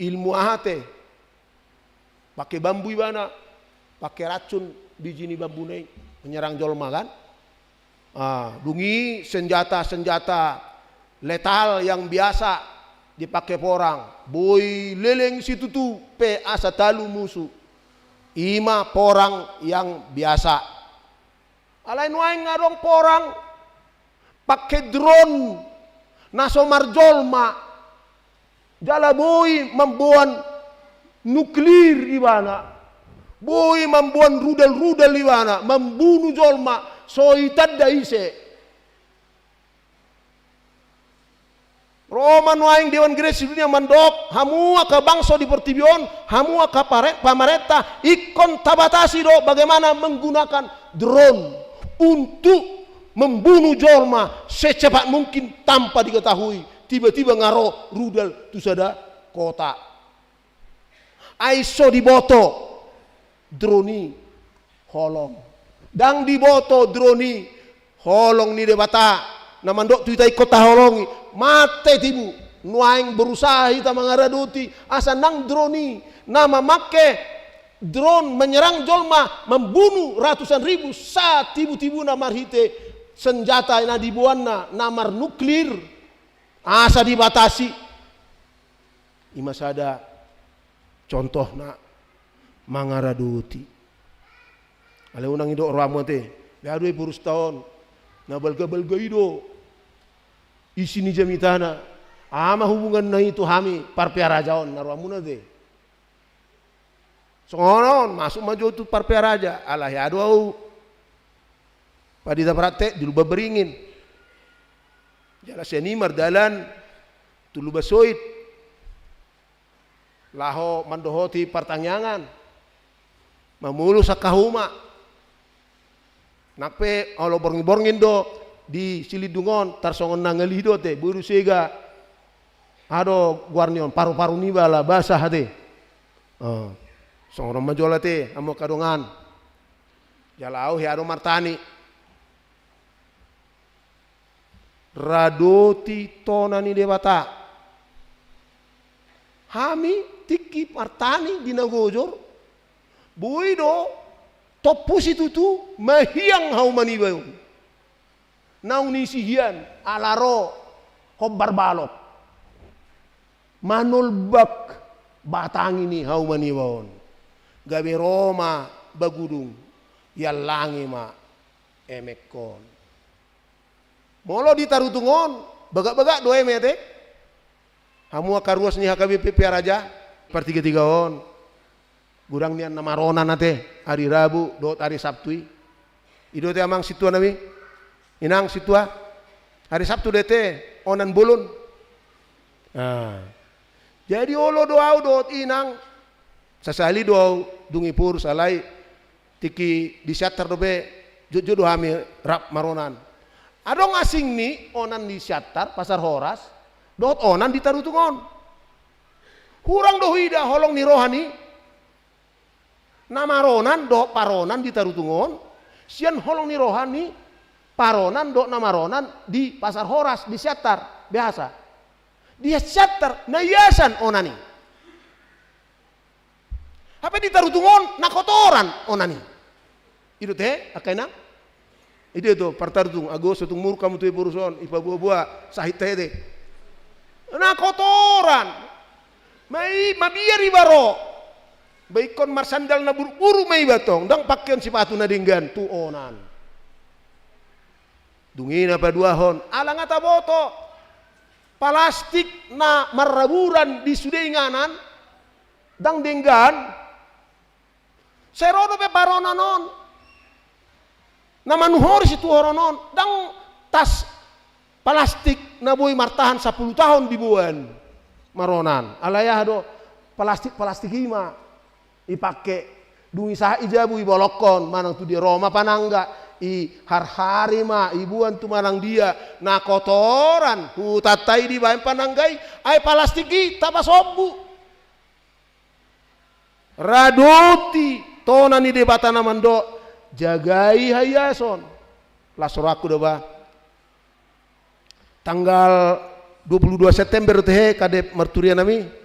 ilmu ahate pakai bambu ibana pakai racun bijini bambu nai menyerang jolma kan dungi senjata letal yang biasa dipakai porang boy leleng situ tu pe asa talu musuh ima porang yang biasa alain waing ngadong porang pakai drone nasomar jolma jala boy membuat nuklir ibana boy membuat rudal ibana membunuh jolma soitad daise Roman waing Dewan Gereja Dunia mandok hamua ka bangsa di Portibion hamua ka pamarentah ikon tabatasi do bagaimana menggunakan drone untuk membunuh jolma secepat mungkin tanpa diketahui tiba-tiba ngaro rudal tu sada kota aiso diboto droni holong dang diboto droni holong ni debata namandok tu itai kota holongi mate tibu nuaing berusaha ita mangaraduti asa nang droni nama make drone menyerang jolma membunuh ratusan ribu saat tibu-tibu namar hite senjata na dibuanna namar nuklir asa dibatasi ima sada contoh na mangaraduti ale unang ido ramo te biadoi purus tahun na balga ido isi ni jamitana ama hubungan na itu hami parpia rajaon na ramuna te songonon masuk maju tu parpia raja alah ya ado padita prate di luba beringin jala seni mardalan tu luba soit laho mandohoti pertanyaan mamulu sakahuma nakpe olo borngin do di silidungon tarsongon nangalido te buru sega ado guarnion paru-paru ni bala basah hate songoron majola te amo kadongan jalau he ado martani radoti tonani debata hami tiki partani di nagojor buido topus itu tu mahiang hau manibayo naung ni sihian alaro kobar balot manulbak batang ini hau manibawon gabe Roma bagudung yalangi ma emekon molo ditarutungon bagak-bagak do emete hamu akaruas ni HKBP Raja pertiga-tiga on gurang nian nama rona nate hari Rabu dot hari Sabtu ido te amang situa nami inang situa hari Sabtu dete onan bulun jadi olo doau dot inang sasali doau dungi pur salai tiki di syatar dobe jodoh hami rap maronan adong asing ni onan di syatar pasar Horas dot onan ditarutungon kurang dohida holong ni rohani nama ronan do paronan ditarutungon sian holong ni rohani paronan do nama ronan di pasar Horas di syatar biasa dia syatar na yasan onani apa ditarutungon na kotoran onani itu teh akaina itu partarutung agos tung mur kamu tu puruson ipa buah-buah sahit teh Na kotoran. Mai mabiari baro. Baikon marsandal na buru-buru mai batong. Dang pakaian sepatu na dinggan tuonan. Dungina paduahon. Alang ata boto. Plastik na maraburan di sudenganan. Dang dinggan. Serono pe barona non. Na manuhor si tuhoronon. Dang tas plastik na boy martahan 10 tahun di buan maronan. Alayah do plastik ima ipake dungi sah ijabu ibolokon manang tu di Roma panangga i har-hari ma ibuan tu manang dia na kotoran hutatai di bayan pananggai ay plastiki tapa sobu radoti tona ni debata namando jagai hayason lasuraku do ba tanggal 22 September teh kadep merturia nami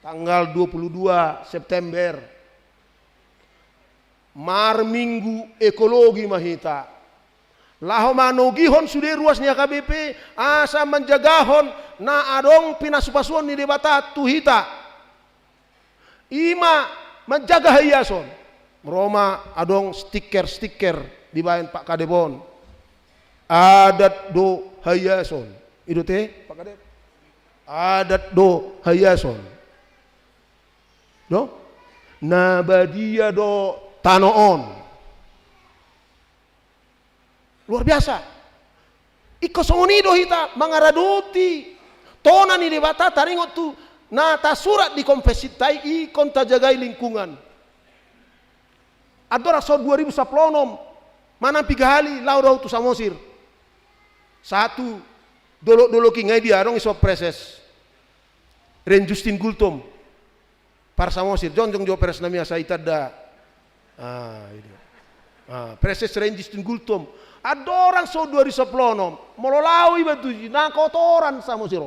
tanggal 22 September mar minggu ekologi mahita laho manogihon sudah ruasnya KBP asa menjagahon na adong pinasupasuan ni debata tuhita ima menjaga hayason Roma adong stiker di bayan Pak Kadebon adat do hayason itu teh Pak Kadep adat do hayason do nabadia do tanoon luar biasa ikosongoni do hita mangaradoti tona ni debata taringot tu na ta surat di konfesitai ikon ta jagai lingkungan adora so 2010 mana 3 kali laurau tu samosir satu dolo kingai dia rong iso preses Ren Justin Gultom par samosir jonjong jo pres namia saitada ini preses Ren Justin Gultom adorang so 2010 mololawi batuji na kotoran samosir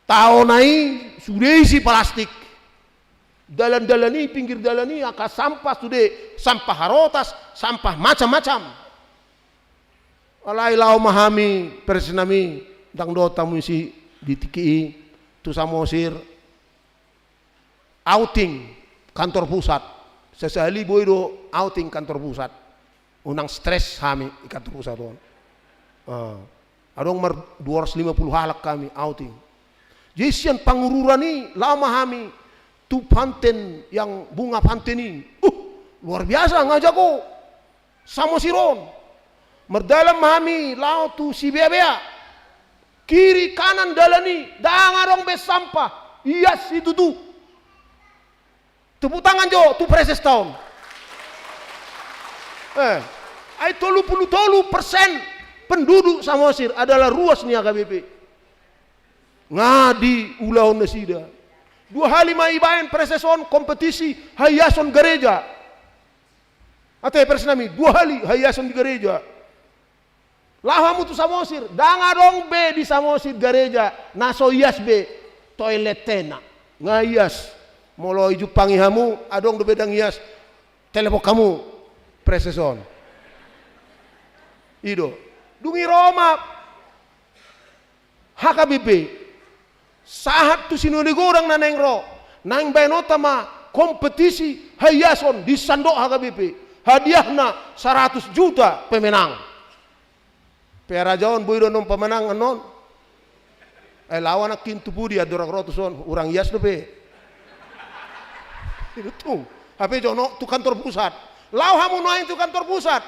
tahun nai sudah isi plastik dalan-dalani pinggir dalani aka sampah sudah sampah harotas sampah macam-macam alai lau mahami persenami dang do tamu isi ditiki tu samosir outing kantor pusat sesali boy do outing kantor pusat unang stres kami di kantor pusat don adong mar 250 halak kami outing jesian pangururani lau mahami tu panten yang bunga panten ini luar biasa ngajago samosiron merdalam mami lau tu si bea kiri kanan dalani dangarong be sampah iya si tutu tepuk tangan jo tu preses tahun ay 33% penduduk Samosir adalah ruas nih KBP ngadi ulau nasida 2 hari mai bayan preseson kompetisi hayason gereja ate persenami 2 hari hayason di gereja lahamu tu Samosir dangadong be di Samosir gereja naso ias be toilet tena ngayas moloi jupangi hamu adong do bedang ias telepon kamu preseson ido dungi Roma HKBP sahat tu sinunigurang na nengro nang benota ma kompetisi hayason di sandok HKBP hadiahna 100 juta pemenang perajaon boy non pemenang non lawan nak kintu budi adorang rotuson urang yas do be itu tung HP jono tu kantor pusat lau hamu noain tu kantor pusat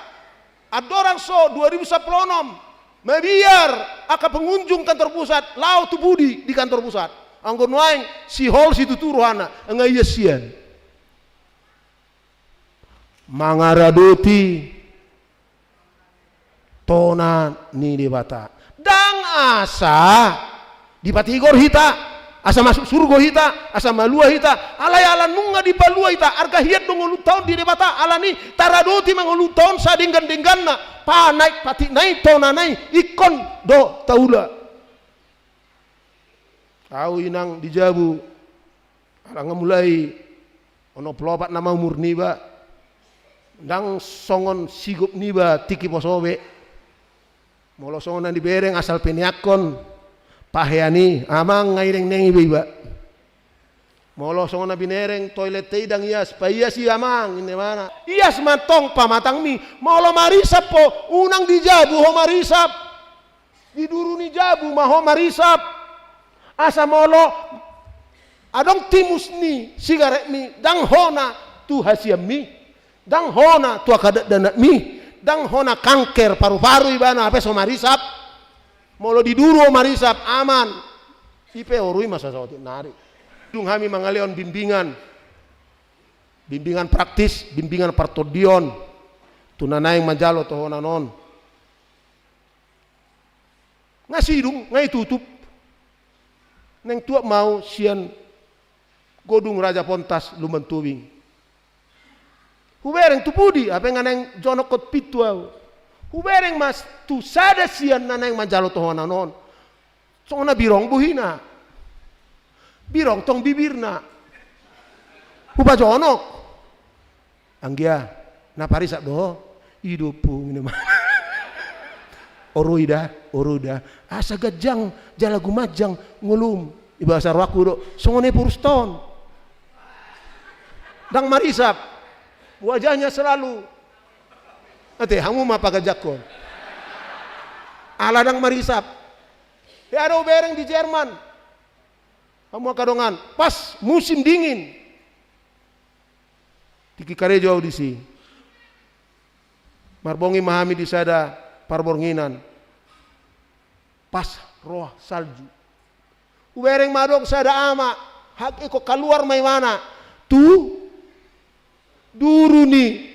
adorang so 2010 biar aka pengunjung kantor pusat lau tu budi di kantor pusat anggo noain si hol si tuturuhana engai yesian mangaradoti tona ni debata dang asa di patigor hita asa masuk surga hita asa malua hita alay ala nunga di palua hita arga hiat dong ulu tahun di debata ala ni taradoti mangulu tahun sadinggan dingganna pa naik pati naik tona naik ikon do taula au inang dijabu ala mulai ono pelopat nama murni ba dang songon sigup niba tiki posobe Molo sona di bereng asal peniakon paheani amang ngaireng nengi biba. Molo sona binereng toilet teidang ias pa ias si amang ini mana. Ias matong pamatang mi. Molo marisap po unang dijabu ho marisap. Diduru ni jabu maho marisap. Asa molo adong timus ni sigaret mi dang hona tu hasiam mi. Dang hona tu akadat danat mi. Dang hona kanker paru-paru ibana apa so marisap. Molo diduru marisap aman. Ipe orui masa sawatin nari. Dung kami mangaleon bimbingan. Bimbingan praktis, bimbingan partodion. Tunanay majalo tohona non. Ngasidung, ngai tutup. Neng tua mau sian godung Raja Pontas lumentuwing. Hubereng tu pudi, apa yang neng jonokot pitu au. Hubereng mas tu sada sian naneng manjalo tohona non. Songna birong buhina. Birong tong bibirna. Huba jonok. Anggia, naparisak do. Hidup pung ini mah. Oruida. Asa gajang jalagu majang ngulum. Ibahasa raku do. Songone puruston. Dang marisap. Wajahnya selalu ate hamu mapa gajakon aladang marisap ya ada bereng di Jerman hamu kadongan pas musim dingin tiki karejo audisi marbongi mahami di sada parbornginan pas roh salju ubereng madok sada ama hak iko keluar mai mana tu duru ni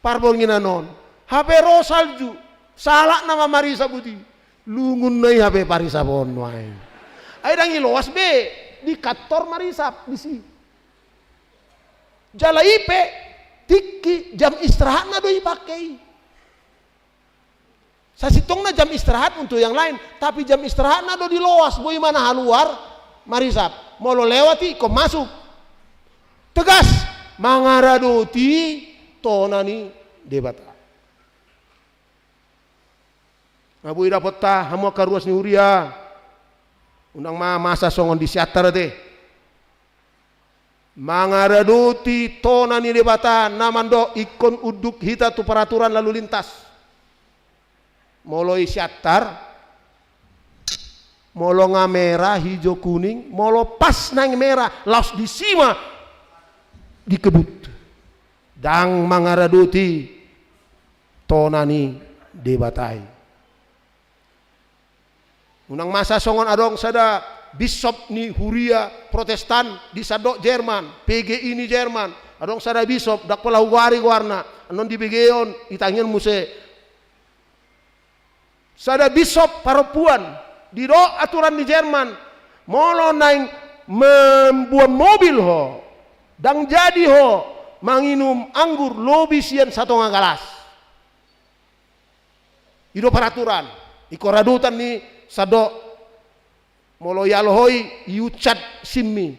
parbongina non HP ro salju salah nama marisa buti lungun nai HP parisa bon wae ai dangi loas be di kantor marisap di si jala ipe tiki jam istirahat na doi pakai sasitong na jam istirahat untuk yang lain tapi jam istirahat na do di loas boy mana haluar marisap mau lo lewati kok masuk tegas mangaradoti tonani debata. Ngabui dapat ta hamu karuas ni uria. Undang masa songon di siatar te. Mangaradoti tonani debata namando ikon uduk hita tu peraturan lalu lintas. Moloi siatar. Molo merah hijau kuning, molo pas nang merah laos disima dikebut dang mangaradoti tonani debatai unang masa songon adong sada bisop ni huria protestan di sadok Jerman PGI ni Jerman adong sada bisop dak pola wari warna anon di begeon itangin muse sada bisop paropuan di do aturan di Jerman molo naing membuat mobil ho dang jadi ho manginum anggur lobi sian satu ngagas. Ido peraturan. Iko radutan ni sado molo yalohoi iucat simmi.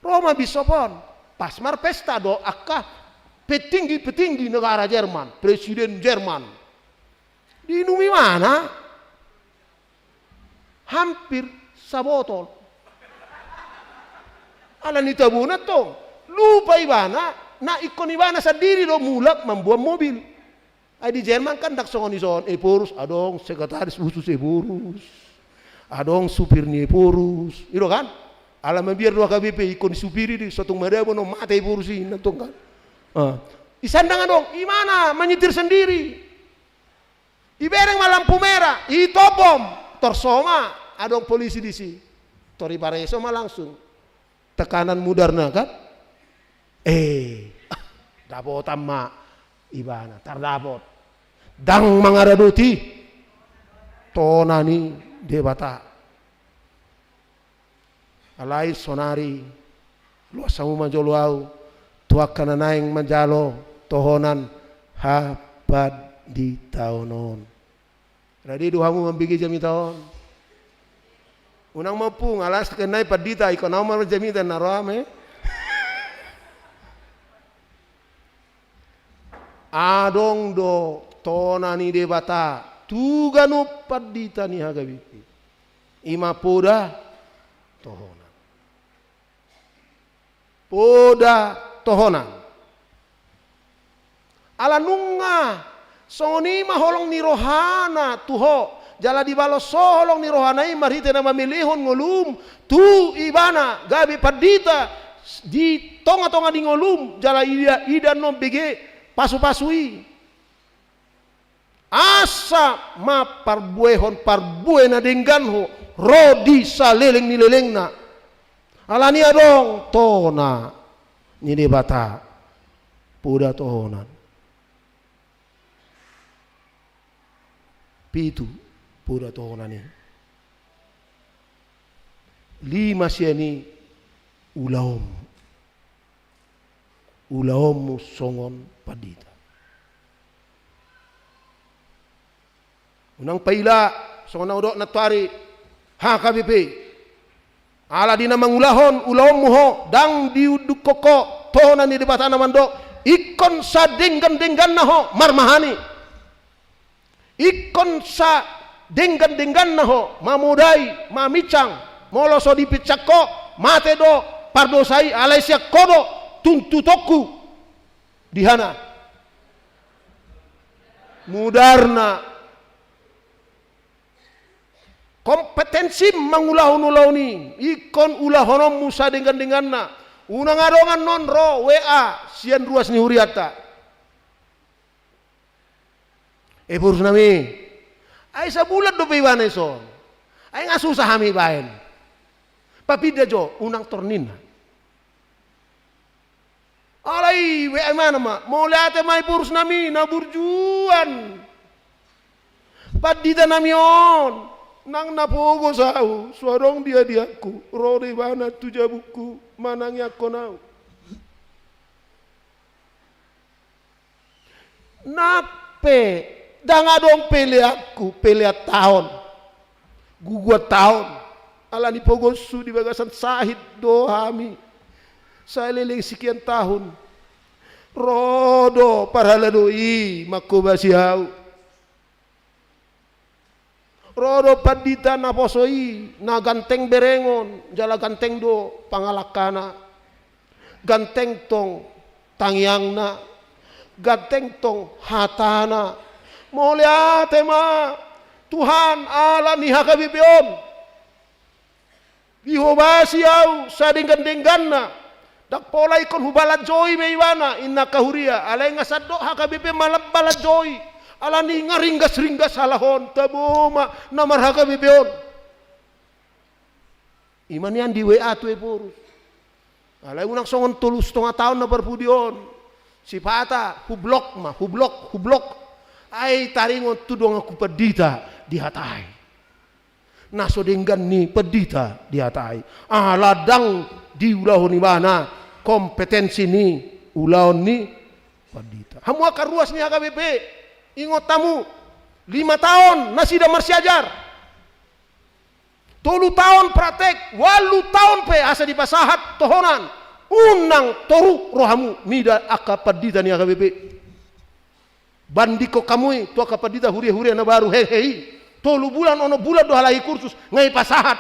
Roma bisopon pas mar pesta do akka petinggi negara Jerman, presiden Jerman. Di numi mana? Hampir sabotol. Ala ni tabuna to lupa ibana na ikon ibana sendiri do mulak membuat mobil ai di Jerman kan dak songon ison porus adong sekretaris khusus porus adong supir ni porus itu kan ala membiar dua KBP ikon supiri di satu madabo no mate porus ini nantong kan isandangan dong imana menyetir sendiri ibereng lampu merah itopom torsoma adong polisi di si tori pareso mah langsung tekanan mudarna kan dapot amma ibana tardapot dang mangaradoti tonani debata alai sonari luasamu manjolo au tuakana naing manjalo tohonan hapad di taonon radi duhamu mambigi jami taon unang mapung alas kenai padita iko na umar jamita narame adong do tonani debata tuganu padita ni hagabipi ima poda tohonan. Poda tohonan. Ala nunga soni maholong ni rohana tuho jala di balo soholong ni rohana marhite na mamilihon ngolum tu ibana gabi padita di tonga-tonga di ngolum jala ida no bege pasu-pasui asa ma parbuehon parbue na dengganho rodi saleleng ni lelengna alani adong tona ni debata puda tohonan pitu puda tohonan ni lima siani ulaom songon padita unang paila songon udok natwari HKBP ala dina mangulahon ulaom muho dang diuduk koko tohonan ni debata namando ikon sa denggan naho marmahani ikon sa denggan naho mamudai mamicang moloso dipicako mate do pardosai alaisia kodo tuntutoku dihana mudarna kompetensi mangulahun-ulahuni ikon ulahonom musa dengan-denganna unang adongan non ro WA sian ruas ni huriata purus nami ay sa bulan do peiwane son ay nga susah hami baen papida jo unang tornin alay WA mana ma mau lihat may purus nami na burjuan padida nami on nang napogo sau suarong diaku rode bana tujabuku manangnya konau nape dangadong pele tahun guguat tahun ala ni pogosu di bagasan sahid dohami saya leleng sekian tahun rodo parhala doi makobasiau rodo padita na posoi na ganteng berengon jala ganteng do pangalakana ganteng tong tangyangna ganteng tong hatana molia tema Tuhan ala ni hakabibion dihobasi au sa denggan-dengganna dak pola ikon hubalat joy meiwana inna kahuria alay nga saddo hakabibi malab balat joy ala ni nga ringgas halahon tabuma namar hakabibion iman yan di WA tu purus alay unang songon tulus tonga taon na barpudion si pata hublok ay taringon tudong aku pedita di hatai naso denggan ni pedita di hatai ladang di ulahon ni mana kompetensi ni ulahon ni pedita hamu akar ruas ni HKBP ingot tamu 5 tahun nasi damar siajar 10 tahun praktek 8 tahun pe asa di pasahat tohonan unang toru rohamu mida akapedita ni HKBP bandiko kamui tu akapedita huria na baru hei 3 bulan ono bulan do halai kursus ngai pasahat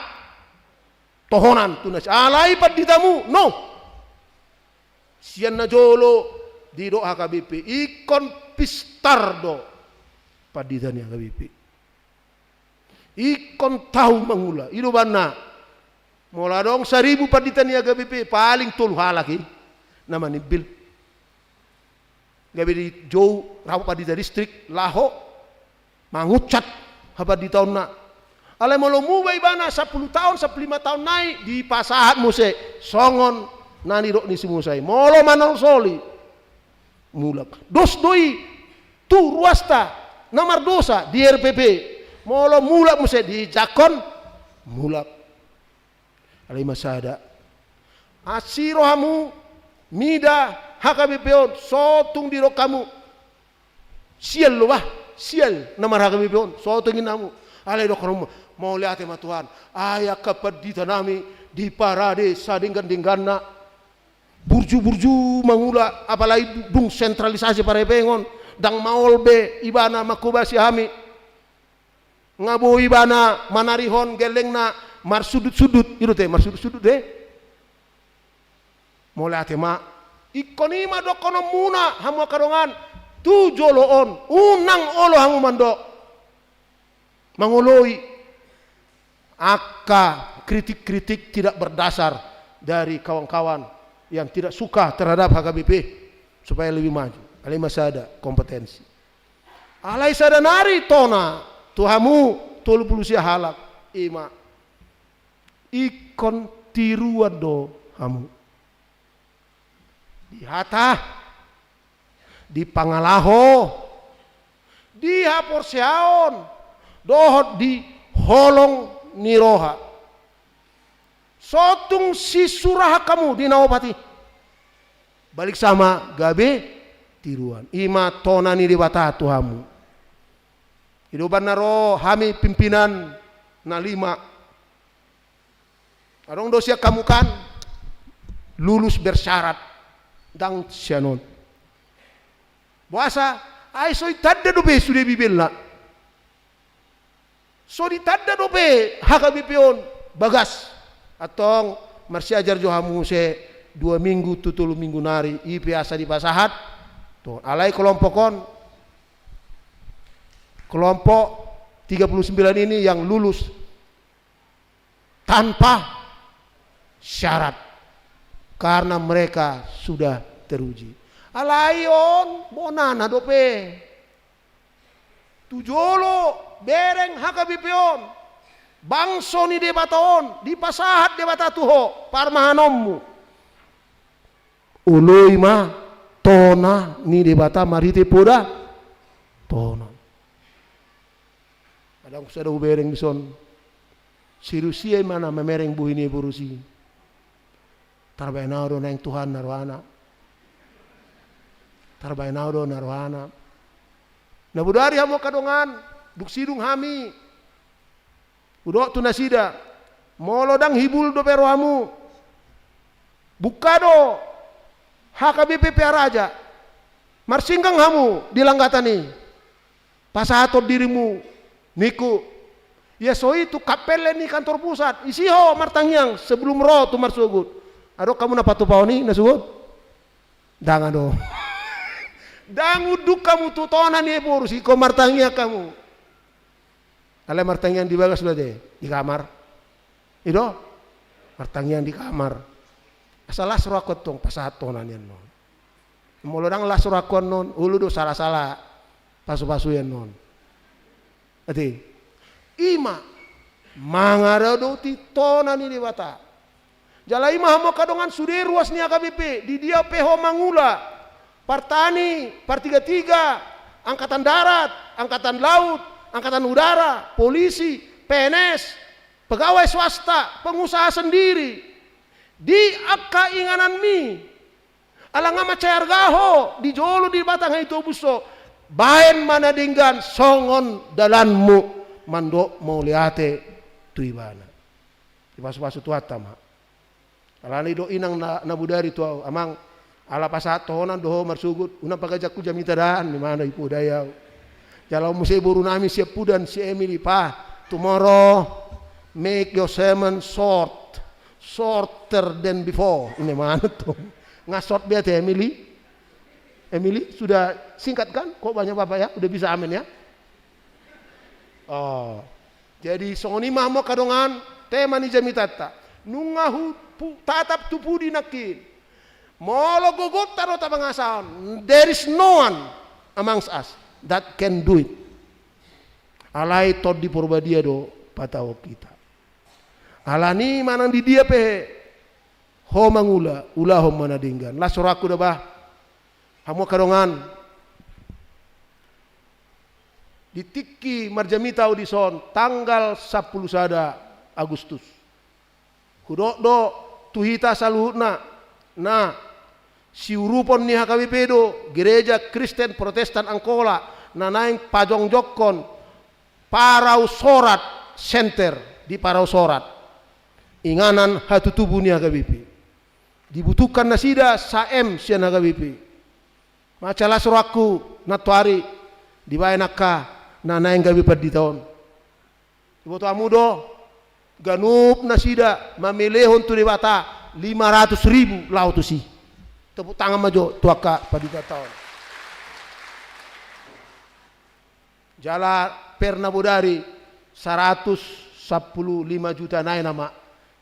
tohonan tunas alai peditamu no sian na jolo di do HKBP ikon pistardo paditani HKBP ikon tahu mangula ido bana mola dong 1000 paditani HKBP paling tolu halaki namani bil gabe di jauh rawa padita distrik laho mangucat haba di tahun na alai molo mubai bana 10 tahun 15 tahun naik di pasahat muse songon nani rok ni semusai molo manol soli mulak dos doi tu ruasta namar dosa di RPP molo mulak muse di jakon mulak alai masada asirohamu mida HKBP sotung di kamu sial lo bah sial namar HKBP sotungin namu alai dok rumah mau lihat ma Tuhan ayak kapedita nami di parade sadenggan-dengganna burju mangula apalagi dung sentralisasi para pengon dang maol be ibana makubasi hami ngaboi bana manarihon geleng na mar sudut-sudut itu teh mar sudut-sudut deh mulai ate ma ikoni ma dokono muna hamu kadongan tu joloon unang olo hamu mando mangoloi aka kritik-kritik tidak berdasar dari kawan-kawan yang tidak suka terhadap HKBP supaya lebih maju alai masada kompetensi alai sadanari tona tuhamu tolu pulusia halak ima ikon tiruan do hamu di hata di pangalaho di haporseaon dohot di holong niroha sotung si surah kamu di naopati balik sama gabe tiruan ima tonani di bata tuhamu hidupan naro hami pimpinan na 5 arong dosia kamu kan lulus bersyarat dang sianon buasa ay so itadda dobe sude bibella so ditadda dobe HKBP on bagas atong marsi ajar johamu se 2 minggu tutulu minggu nari i biasa di pasahat to alai kelompok 39 ini yang lulus tanpa syarat karena mereka sudah teruji. Alayon bonana dope tujolo bereng HKBP-on bangso ni debataon di pasahat debata tuho parmahanommu uloi ma tona ni debata marite poda tona kadang sudah bereng bison sirusia mana memereng buhini burusi tarbainado nang Tuhan narwana tarbainado narwana na budari hamo kadongan duk sidung hami udok tunasida molodang hibul do pero hamu bukado HKBP Raja marsinggang hamu di langgatani pasahator dirimu niku ya so itu kapel ni kantor pusat isiho martangyang sebelum roh tu marsugut ado kamu napa tu paoni nasugut dangan do danguduk kamu tu tona ni borusi ko martangnya kamu ale martangnya di bagas sudah deh di kamar itu martangnya di kamar asal surakot tong pasahat tona ni non molodang la surakon non ulu do salah-salah pasu-pasu yan non ati ima mangarado ti tona ni dewata jala ima hamo kadongan sude ruas ni HKBP di dia peho mangula partani par 33 angkatan darat angkatan laut angkatan udara polisi PNS pegawai swasta pengusaha sendiri di akka inganan mi alanga macayar gaho di jolo di batang itu buso baen mana dinggan songon dalanmu mando mau liate tuibana di pasu-pasu tuata ma alani do inang na budari tu amang ala pasat tohonan doho marsugut unang pagajakku jamita daan di mana ipu dayaw jalau musi buru nami siap pudan si Emily pa tomorrow make your sermon shorter than before ini mana tuh ngasort biasa Emily sudah singkat kan kok banyak bapak ya udah bisa amin ya oh jadi songoni mahmo kadongan tema ni jamitata nungahu tatap tupu dinakin molo gogot taro tabangasan there is no one amongst us that can do it alai tod di purbadia do patao kita alani manang di dia pe ho mangula ulah ho manadinggan la suraku da bah hamo kadongan ditiki marjamita audison tanggal 10 sada Agustus hudok do tuhita saluhna na si urupon ni HKBP do gereja Kristen Protestan Angkola na naing pajong jokkon Parau Sorat Center di Parau Sorat inganan hatu tubuh ni HKBP dibutuhkan nasida saem sian HKBP macalah suraku natuari di bayanaka na naing gabi di tahun Ibu amudo ganup nasida mamilehon tu debata 500.000 lau tu si. Tepuk tangan majo tuaka pada tahun. Jala perna bodari 115 juta naik nama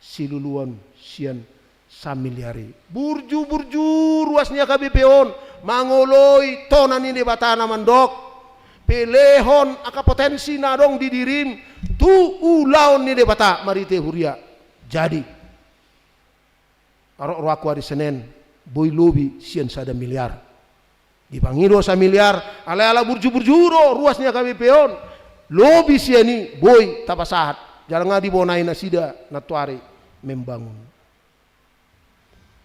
siluluan sian samiliari. Burju ruasnya KBP-on mangoloi tonan ini batana mandok. Pelehon aka potensi nadong didirim tu ulaun ni debata marite huria. Jadi arok ruaku hari Senin boy lobi sian sada miliar. Di pangido sa miliar ala burju-burjuro ruasnya KBP-on. Lobi siani boy tapasahat. Jalan ngadi bonai nasida natuari membangun.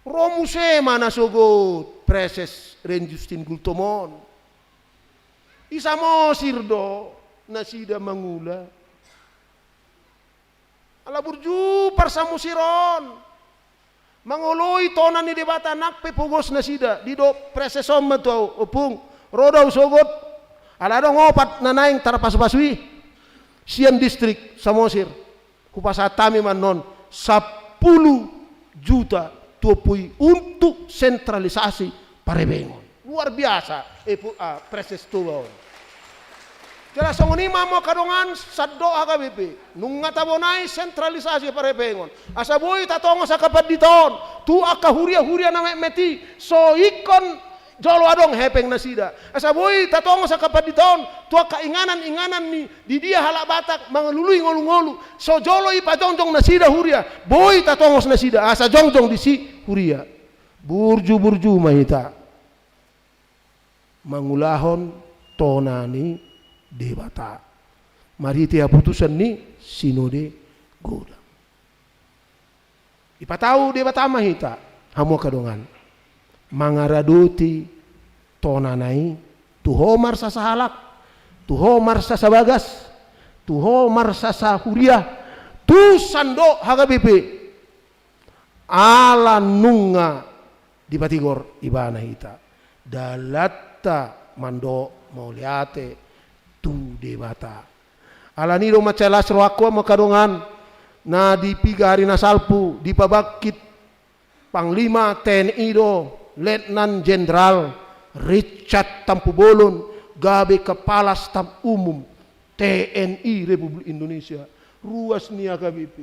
Romuse mana sogot preses Ren Justin Gultomon. Isa mosir do nasida mangula. Ala burju parsamusiron. Mangoloi tonan ni debata nak pepogos nasida di do presesom meto opung roda usogot ala dong opat nanaing tarpas-paswi sian distrik samosir kupasatami manon 10 juta tuapui untuk sentralisasi parebengon luar biasa preses tuwa. Jelas songoni mamo kadongan saddo HKBP nunga tabonai sentralisasi parebengon asa boy tatongo sakapat diton tu aka huria na meti so ikon jolo adong hepeng nasida asa boy tatongo sakapat diton tu aka inganan ni di dia halak batak mangalului ngolu-ngolu so jolo ipa jongjong nasida huria boy tatongo nasida asa jongjong di si huria burju mahita mangulahon tonani debata marite putusan ni sinode goda ipatau debata mahita hamo kadongan mangaradoti tonanai tuho marsa sahalak tuho marsa sabagas tuho marsa sahuria tu sando HKBP ala nunga di Batigor ibana hita dalatta mando mauliate tu debata ala nido macelas roako makadongan na di piga hari nasalpu di pabakit Panglima TNI do Letnan Jenderal Richard Tampubolon gabe kepala staf umum TNI Republik Indonesia ruas nia KBP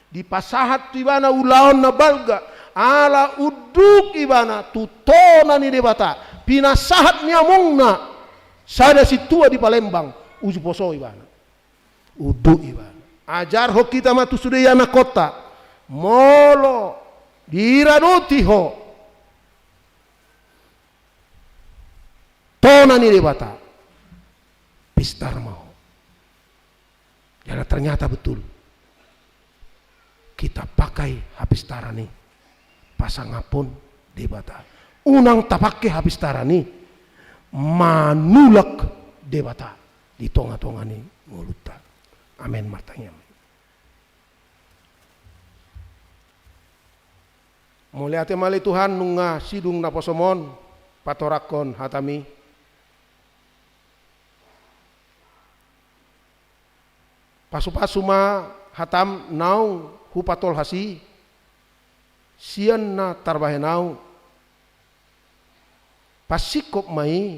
di pasahat ibana ulaon na balga ala uduk ibana tutona ni debata pinasahat ni amongna sada situa di Palembang uju poso ibana udu ibana ajar ho kita matu sudayana kota molo diradoti ho tona ni debata pistar mau jadi ternyata betul kita pakai habis tarani pasangapun debata unang tapake habis tarani manulak debata di tonga-tonga ni nguluta amin matanya muliate mali Tuhan nunga sidung naposomon patorakon hatami pasu-pasuma hatam nau hupatol hasi sian na tarbahenau pasikop mai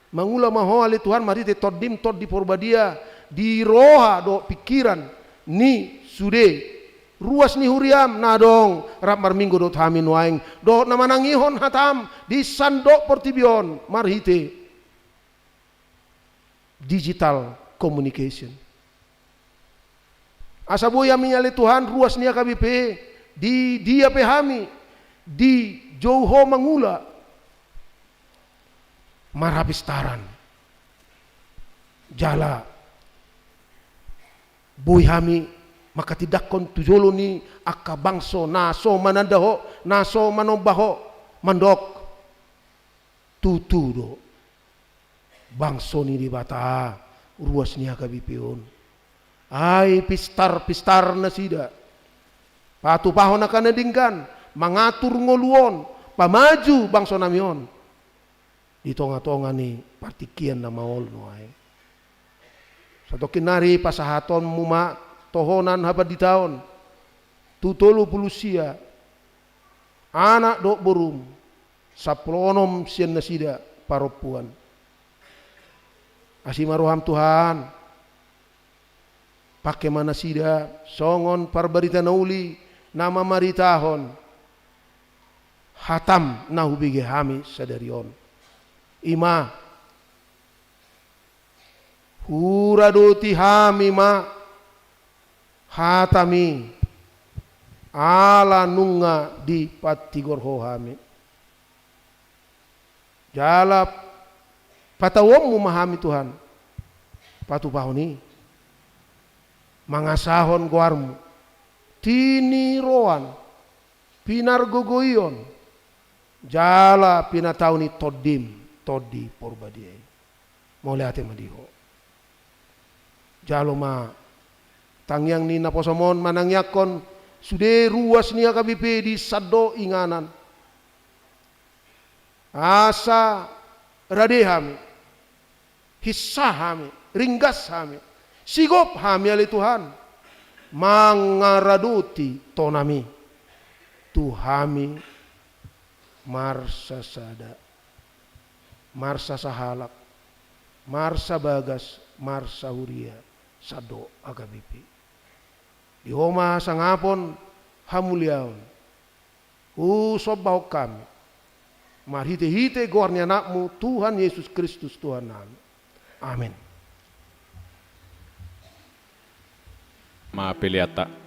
mangula maho ali Tuhan mari te todim tod di porbadia di roha do pikiran ni sude ruas ni huriam nadong rap marminggo do hamin waing do namanangihon hatam di sandok portibion marhite digital communication asabu yang menyali Tuhan ruas ni KBP di dia pehami di Johor mangula marapistaran jala boy hami maka tidak kon tujolo ni aka bangso naso manandaho naso manombaho mandok tutudo bangso ni di bata ruas ni HKBP-on ay pistar nasida patu pahon akan nadinggan mangatur ngoluon pamaju bangso namion di tonga-tonga ni partikian na maol no ay Satu kinari pasahaton muma tohonan haba di tahun. Tutolu pulusia. Anak dok borum. Saplonom sian nasida paropuan. Asimaroham Tuhan. Pakai mana sida. Songon parbarita nauli. Nama maritahon. Hatam nahubige hami sadarion. Ima. Huradoti hami ma hatami ala nunga di patigor hami jala patawom memahami Tuhan patu pahoni mangasahon goarmu tiniroan pinar gogoion jala pinatauni todi porbadiai mulai hati madiho jalo ma tangyang ni naposomon manangyakon sude ruas niya kabipe di sado inganan asa radehami hissahami ringgasami sigop hami ali Tuhan mangaraduti tonami tuhami marsa sada marsa sahalak marsa bagas marsa huria sado agabipi di homa sangapon hamuliaon sobaw kami marhite-hite gornya anakmu Tuhan Yesus Kristus Tuhan kami amin. Maapiliata.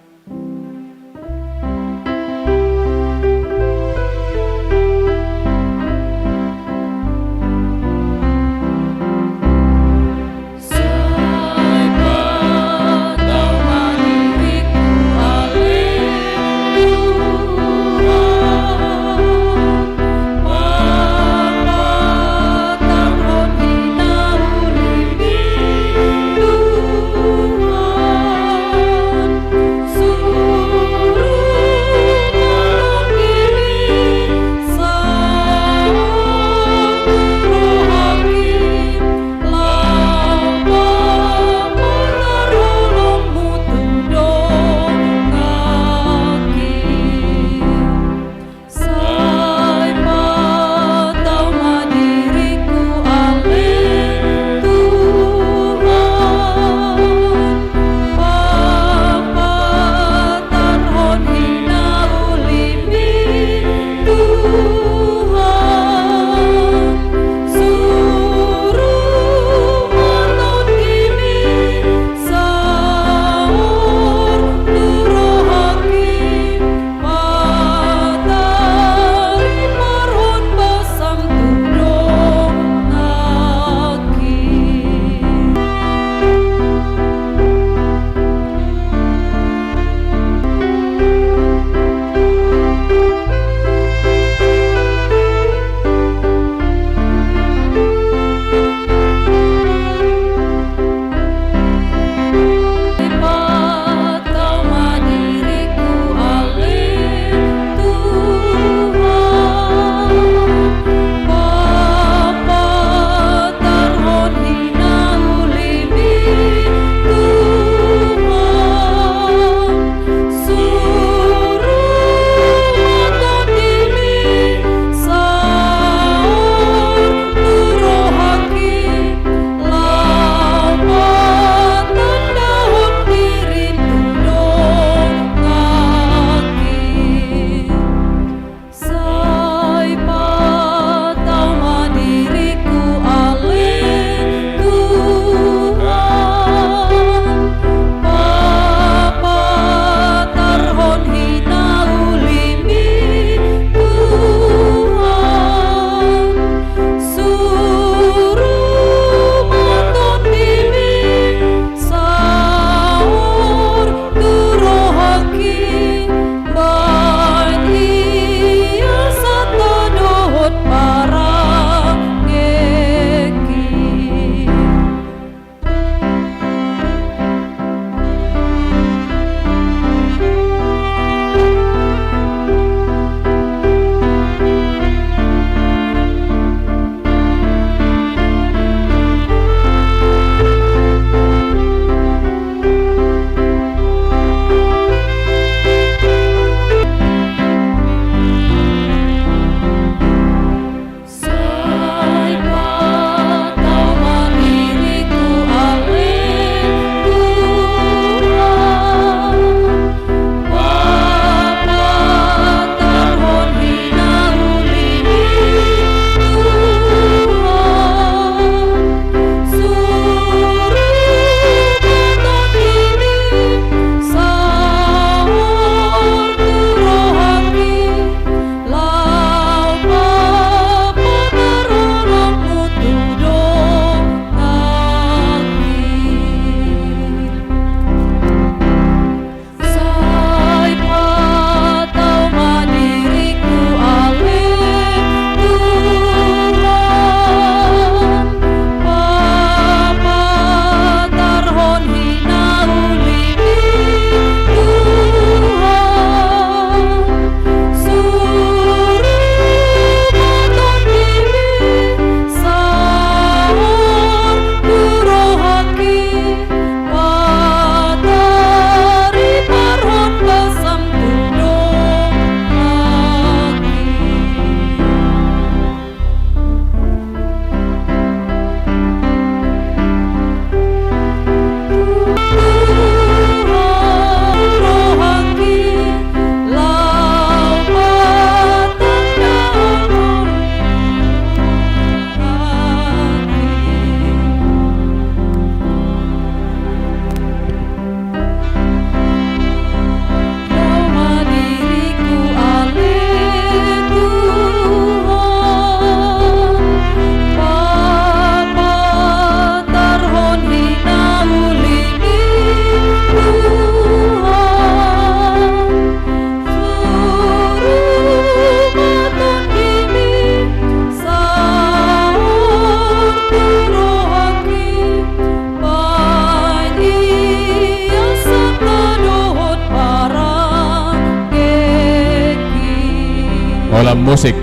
Olam musik.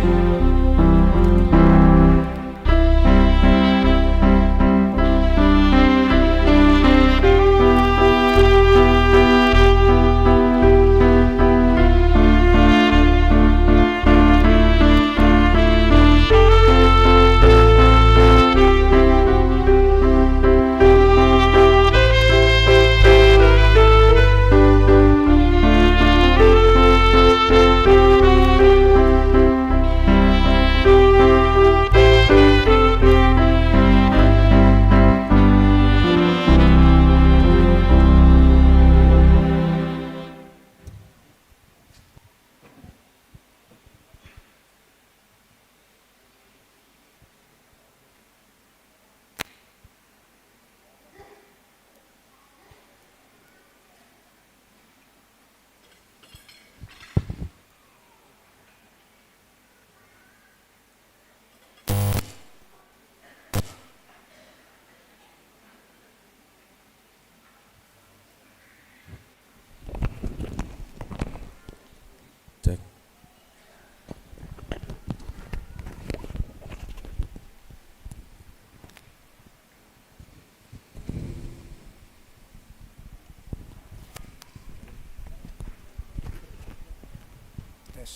Cek.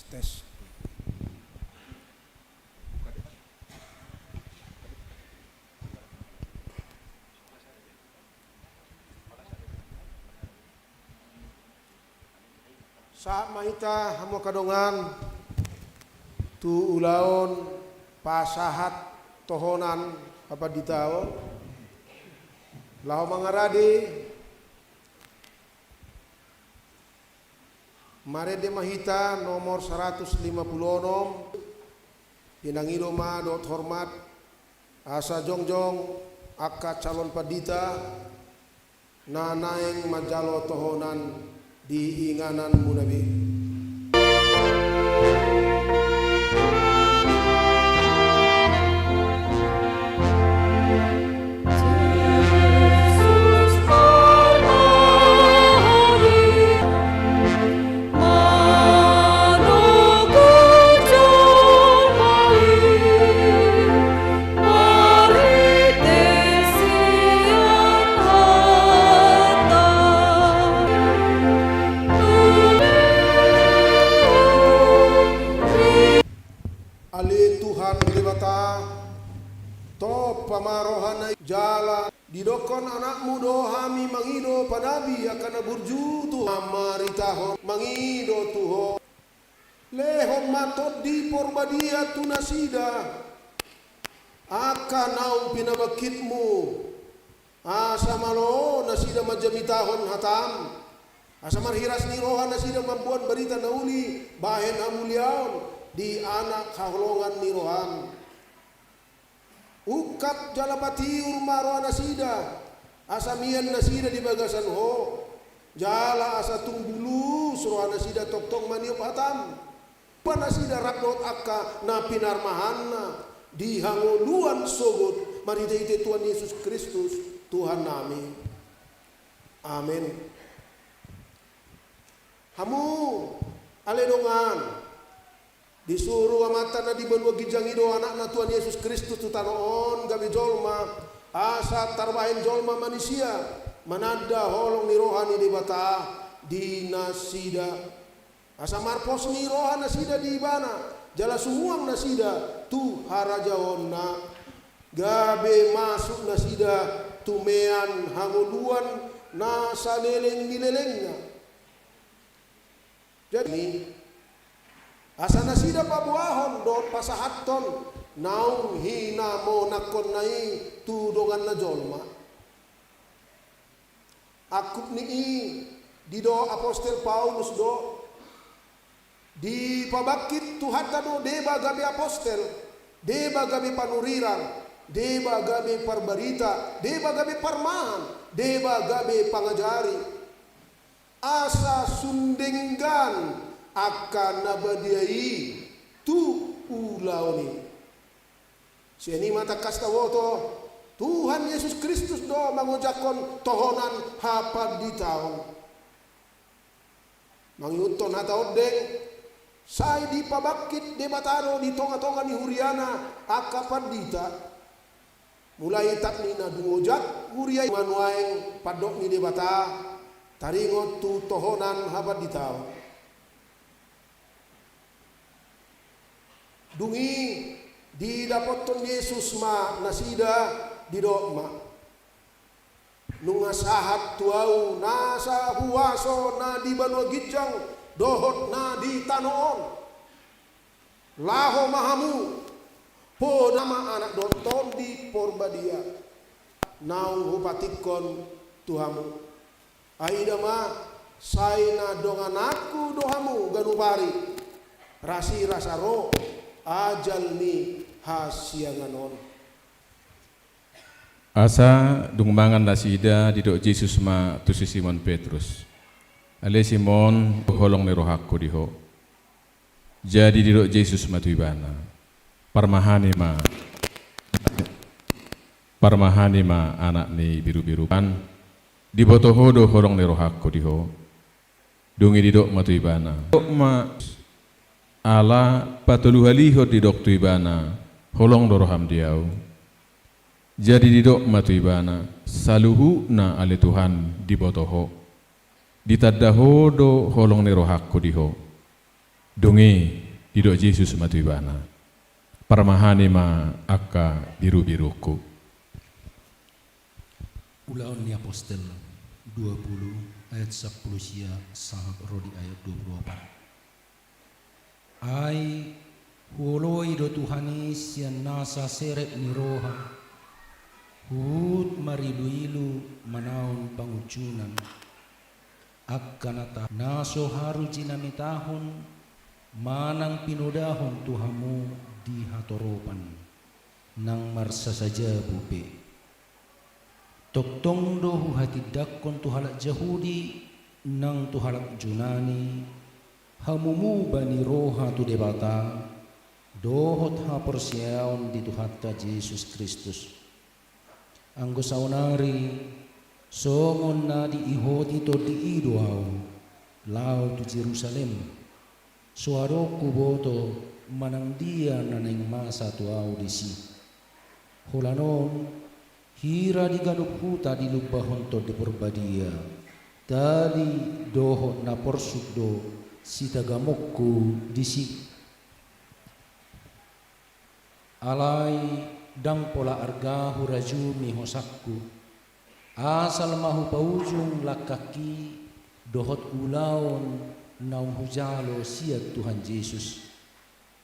Tes. Saat mahita hamo kadongan tu ulaon pasahat tohonan apa ditao lao mangaradi mare de mahita nomor 156 pinangido ma dot hormat asa jongjong akka calon padita na naeng majalo tohonan di inganan munabi. Ali Tuhan Dewata to pamarohan jala didokon anakmu dohami mangido panabi akan burju tu amaritaho mangido tuho lehom matot di porbadia tunasida akan naum pinabakitmu asa malo nasida majamitahon hatam asa marhiras ni rohan nasida mambuan berita nauli bahen amuliaon di anak kaholongan ni rohan ukap jalapati urmaro nasida asamian nasida di bagasan ho jala asa tungbulu suruh nasida tok maniop hatam panasida rakdot akka na pinarmahanna di hangoluan sogot marite Tuhan Yesus Kristus Tuhan nami amin. Hamu aledongan disuruh amatan na di benua gijangido anak na Tuhan Yesus Kristus tutanoon gabi jolma asa tarbahin jolma manusia manada holong ni rohani di bata di nasida asa marpos ni rohan nasida di bana jala sumuang nasida tu harajahonna gabe masuk nasida tumean hanguluan na saleleng nilelengnya jadi asa nasida pabuahon dot pasahaton naung hina mo nakon nai tudongan na jolma akup ni di do apostel Paulus do di pabakit tuhata do deba gabi apostel deba gabi panurirang deba gabi parbarita deba gabi parmahan deba gabi pangajari asa sundenggan akan nabadiai tu ulaoni siani mata kastawoto Tuhan Yesus Kristus do mangujakon tohonan hapad di tahun mangiuton hata odeng Sai di pabakit de bataro di tonga-tonga ni Huriana akapan dita. Mulai tak ni na dungojak Huria manuaeng padok ni de bata taringot tu tohonan habat ditau. Dungi di dapoton Yesus ma nasida di dokma. Nunga sahat tuau nasa huwaso na di banua gijang dohot na di tanoon. Laho mahamu po nama anak donton di porbadia. Naung hupatikon tuhamu. Aida ma sai na donganatku dohamu ganupari. Rasi rasa roh ajal ni hasianganon. Asa dungmangan nasida di dok Yesus ma tu si Simon Petrus. Ale Simon holong ni rohakku diho. Jadi di dok Yesus ma tu ibana. Parmahani ma anak ni biru-biruan. Di botoho do holong ni rohakku diho. Dungi di dok ma tu ibana. Dok ma ala patuluhaliho di dok tu ibana. Holong do roham diau. Jadi didok matu ibana saluhu na ale Tuhan di botoho ditadaho do holong ni rohakku diho dungi didok Yesus matu ibana parmahani ma akka biru-biruku. Ulaon ni Apostel 20 ayat 10 sia sahab rodi ayat 24. Ai huoloi do Tuhani sian nasa seret ni roha hut marilu-ilu manaon pangucunan akkanata naso haruji nami tahun manang pinodahon tuhamu di hatoropan nang marsa saja bupe toktong dohu hati dakon tuhalak Jahudi nang tuhalak Junani hamumu bani roha tu debata dohot haporsiaon di tuhatta Yesus Kristus. Anggo saunari songon na di ihoti to di idoau lau tu Jerusalem suaroku boto manang dia naneng masa tu audisi holanon hira di ganup huta di lubahon to di porbadia tali dohot na porsukdo sitagamokku disi alai dang pola arga hurajumi hosakku asal mahu paujung lakaki dohot ulaon naung hujalo siat Tuhan Yesus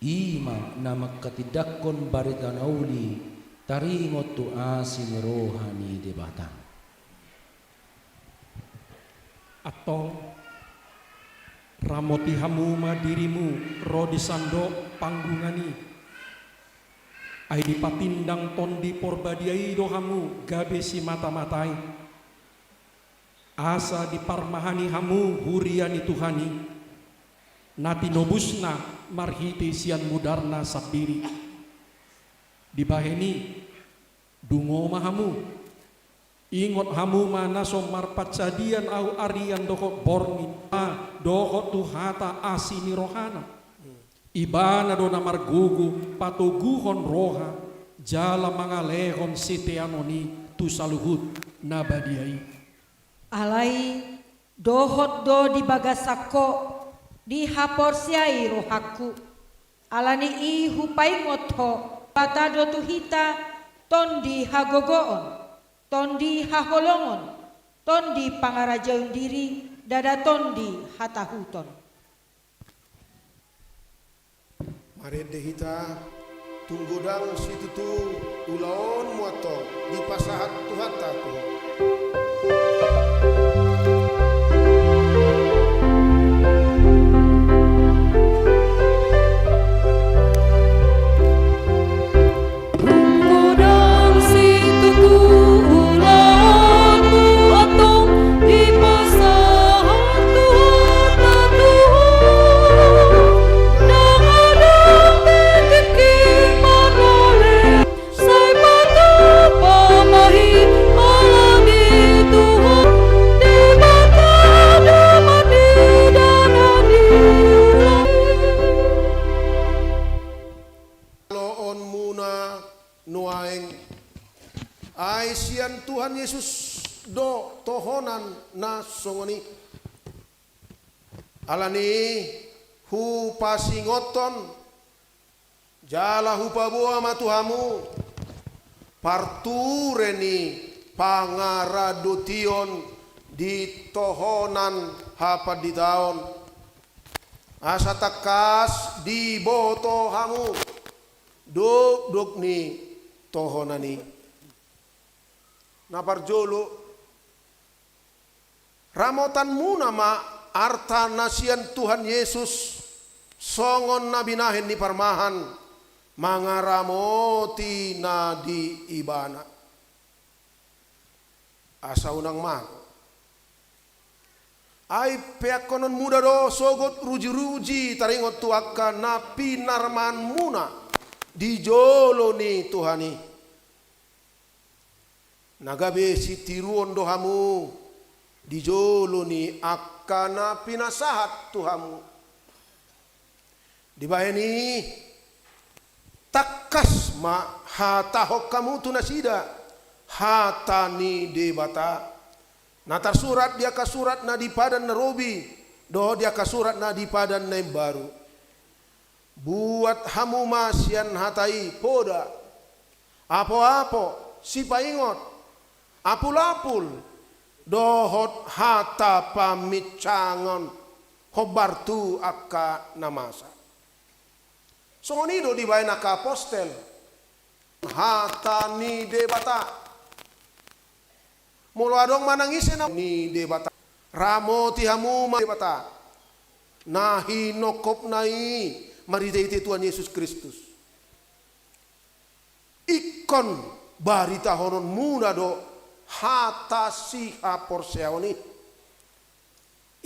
ima nama katidakon barita nauli taringot tu asin rohani debata atau ramoti hamuma dirimu rodi sandok panggungani ai dipatindang tondi porbadiai dohamu gabe si mata-matai asa diparmahani hamu huriani Tuhani nati nobusna marhiti sian mudarna sabdiri dibaheni dungo mahamu ingot hamu manaso marpacadian au arian dohot borni dohot tuhata asini rohana ibana do namar gugu patuguhon roha jala mangalehon siteanoni tu saluhut nabadiai alai dohot do di bagasako di haporsiai rohaku alani i hupai ngotho patado tuhita tondi hagogoon tondi haholongon tondi pangarajaun diri dada tondi hatahuton. Mari dehita tunggudang situ tu ulaon muato di pasahat tuhata tu. Sai mata pamahi alami nuaeng ai sian Tuhan Yesus do tohonan na songoni alani hu pasingoton jala hu paboa matuhamu partureni pangaradotion di tohonan hapa di taon asa takas di boto hamu duk ni tohonani naparjolo ramotan muna ma arta nasian Tuhan Yesus songon nabinahin ni parmahan mangaramoti na di ibana asa unang mako ay peakonon muda do sogot ruji-ruji taringot tuaka na pinarman muna di jolo ni Tuhani nagabe si tiruon dohamu di jolo ni akana pinasahat Tuhamu di baheni takas ma hatahok kamu tunasida hatani debata na tersurat dia kasurat na di padan na robi doh dia kasurat na di padan na baru buat hamu masian hatai poda apo-apo si paingot apul-apul dohot hata pamicangon hobartu akka namasa songonido di bayan aka apostel hata ni debata mulu adong manangisen ni debata ramo tihamu ma debata nahi nokop nai maridete Tuhan Yesus Kristus ikon barita honon muna do hata si aporseoni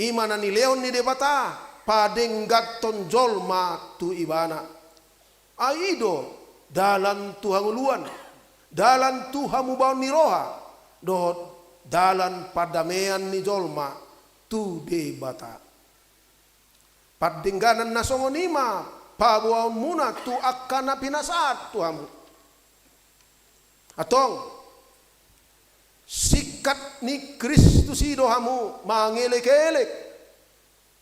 imana ni leon ni debata padenggat tonjol ma tu ibana aido dalan tuhanguluan dalan tuhamu baon ni roha do dalan padamean ni jolma tu debata padengganan nasongonima pabuaun muna tu akana pinasaat tuhamu atong sikat ni Kristus idohamu mangelek-elek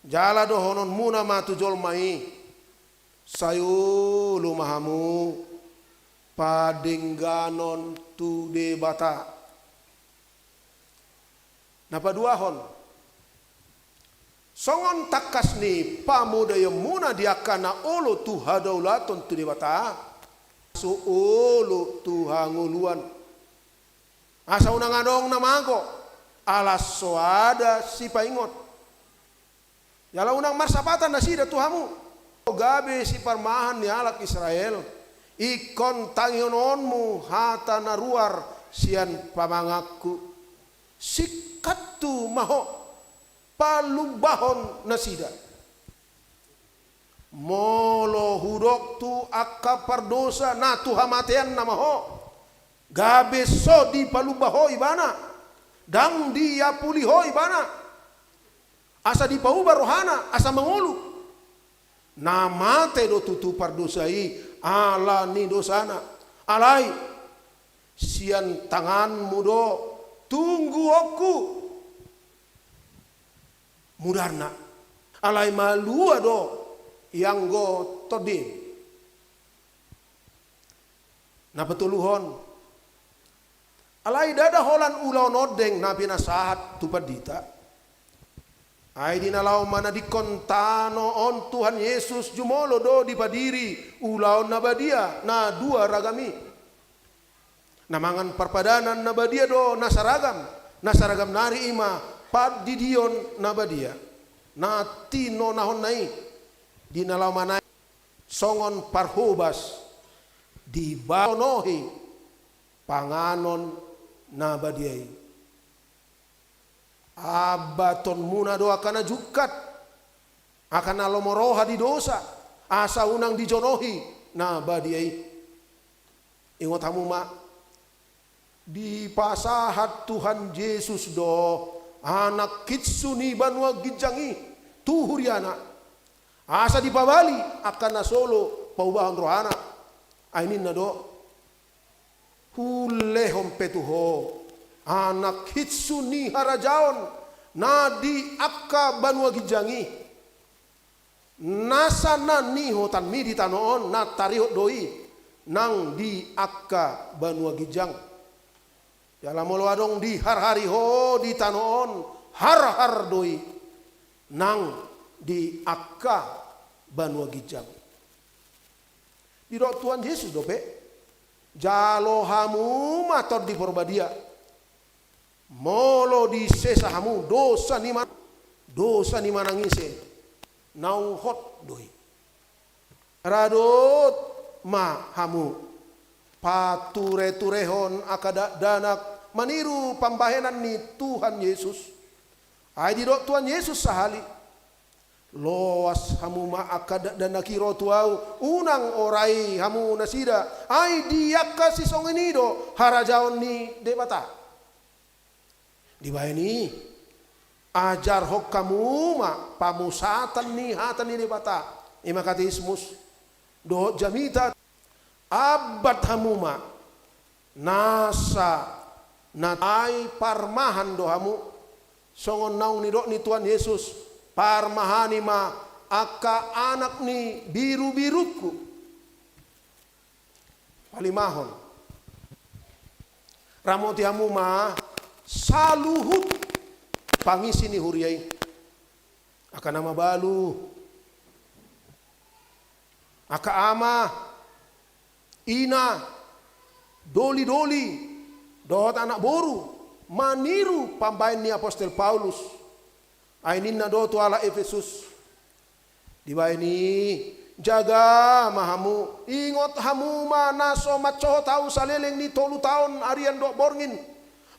jala dohonon muna matu jolmai sayu lumahamu padengganon tu debata napaduahon songon takas ni pamudayo muna diakana olo tu hadaulaton tu debata so olo tu hanguluan asa unang adong namago alas so ada si paingot yala unang marsapatan na sida tuhamu gabe si parmahan ni alak Israel ikon tangiononmu hata naruar sian pamangakku sikatu maho palubahon nasida molo hudok tu akka pardosa na tu hamatean na maho gabe so di palubaho ibana dang dia puliho ibana asa di pauba rohana asa mangulu na mate do tutu pardosai ala ni dosana alai sian tanganmu do tunggu aku mudarna alai malua do yang go todin na petuluhon alai dada holan ulau nodeng na pinasahat tupadita ai dinalau mana dikontano on Tuhan Yesus jumolo do dipadiri ulau nabadia na dua ragami namangan perpadanan nabadia do nasaragam nari ima pad didion nabadia na tino nahon nai dinalau mana songon parhobas di baonohi panganon nabadiai abaton muna do akana jukat akana lomoroha di dosa asa unang dijonohi nabadiai ingot hamu ma di pasahat Tuhan Yesus do anak kitsuni banua gijangi tuhuriana asa di pabali akan nasolo paubahan rohana ainin na do hulehom petuho anak hitsuni harajaon nadi akka banua gijangi nasa nani hotan mi di tanoon na tariho doi nang di akka banua gijang yala molwadong di har-hari ho di tanoon har-har doi nang di akka banua gijang di dok Tuhan Yesus dope jalo hamu mator di porbadia molo di sesa hamu dosa ni manangise nau hot doi radot ma hamu pature-turehon akada danak maniru pambahenan ni Tuhan Yesus ai di dok Tuhan Yesus sahali loas hamu ma akada danakiro tuau unang orai hamu nasida ai diakka sisongenido harajaon ni debata dibayani ajar hok kamu ma pamusatan ni hatan ni debata imakatismus do jamita abad hamu ma nasa natai parmahan do hamu songon naung ni dok ni Tuhan Yesus parmahani ma aka anak ni biru-biruku palimahon ramoti hamu ma saluhut pangisi ni huriai aka nama balu aka ama ina doli-doli dohot anak boru maniru pambain ni Apostel Paulus ainin na do tu ala Efesus dibaini jaga mahamu ingot hamu mana so maco tau saleleng ni 3 tahun arian do borngin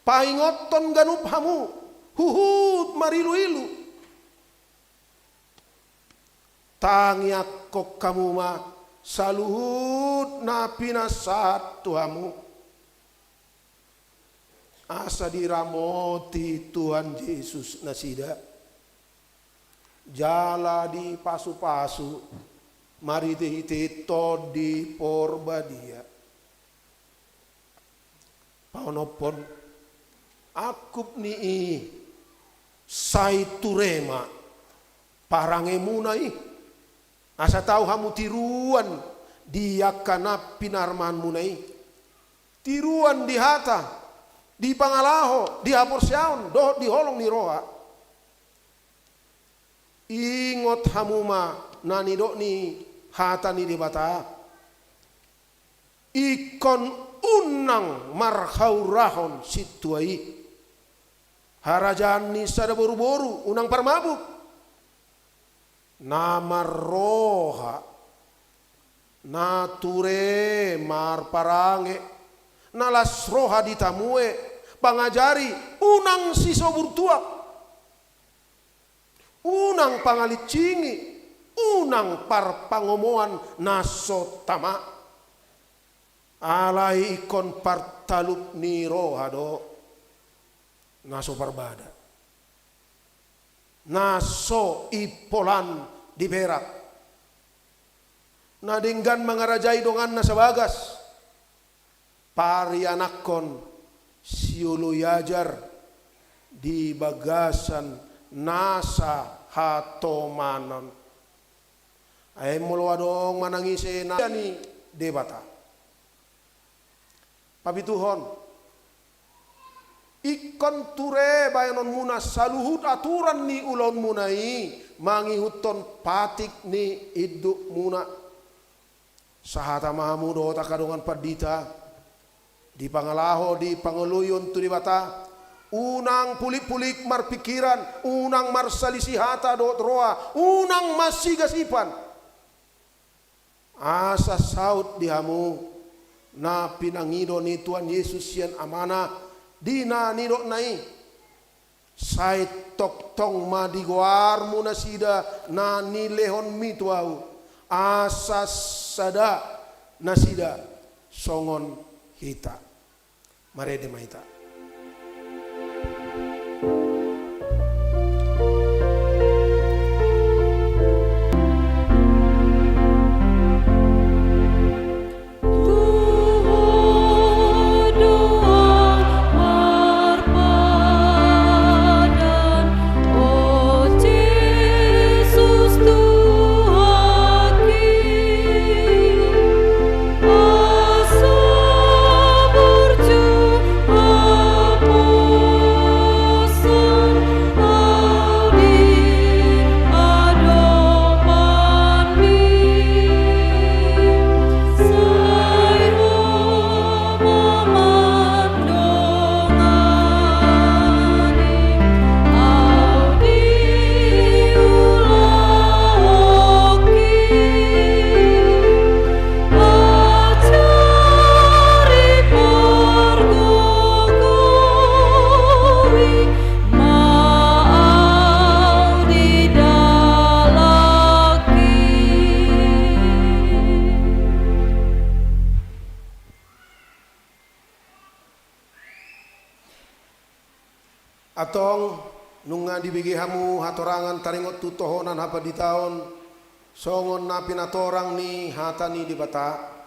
paingot ton ganup hamu huhut marilu-ilu tangiak kok kamu ma saluhut na pinasat tuhamu asa diramoti Tuhan Yesus nasida jala di pasu-pasu mari dihiti to di porbadia paonopon akup ni sai turema parange munai asa tahu hamu tiruan dia kana pinarman munai tiruan di hata di pangalaho di haporsiaon do di holong ni roa ingot hamuma nani dok ni hata ni debata ikon unang marhaurahon situai harajan ni sada boru-boru unang parmabuk nama roha nature mar parange nalas roha ditamue pangajari unang siso burtuak unang pangalicingi unang parpangomoan naso tama alai ikon partalup ni roha do naso parbada naso ipolan di perak nadinggan mangarajai dongan nasa bagas parianakon siulu yajar di bagasan nasa hatomanon ay mulwadong manangise na ni debata pabituhon ikon ture bayanon muna saluhut aturan ni ulon munai mangihuton patik ni iduk muna sahata mahamu do takadongan padita di pangalaho di pangeluyon tu debata unang pulik-pulik marpikiran unang marsalisi-hata do roa unang masigasipan asa saut dihamu na pinangido ni Tuhan Yesus yan amana di na nidok nai sai tok tong madiguar muna sida na nilehon mituau asa sada nasida songon hita marede maita Tuhan Atong nunga dibigi hamu hatorangan taringot tutohonan hapa di taon songon na pinatorang ni hatani di bata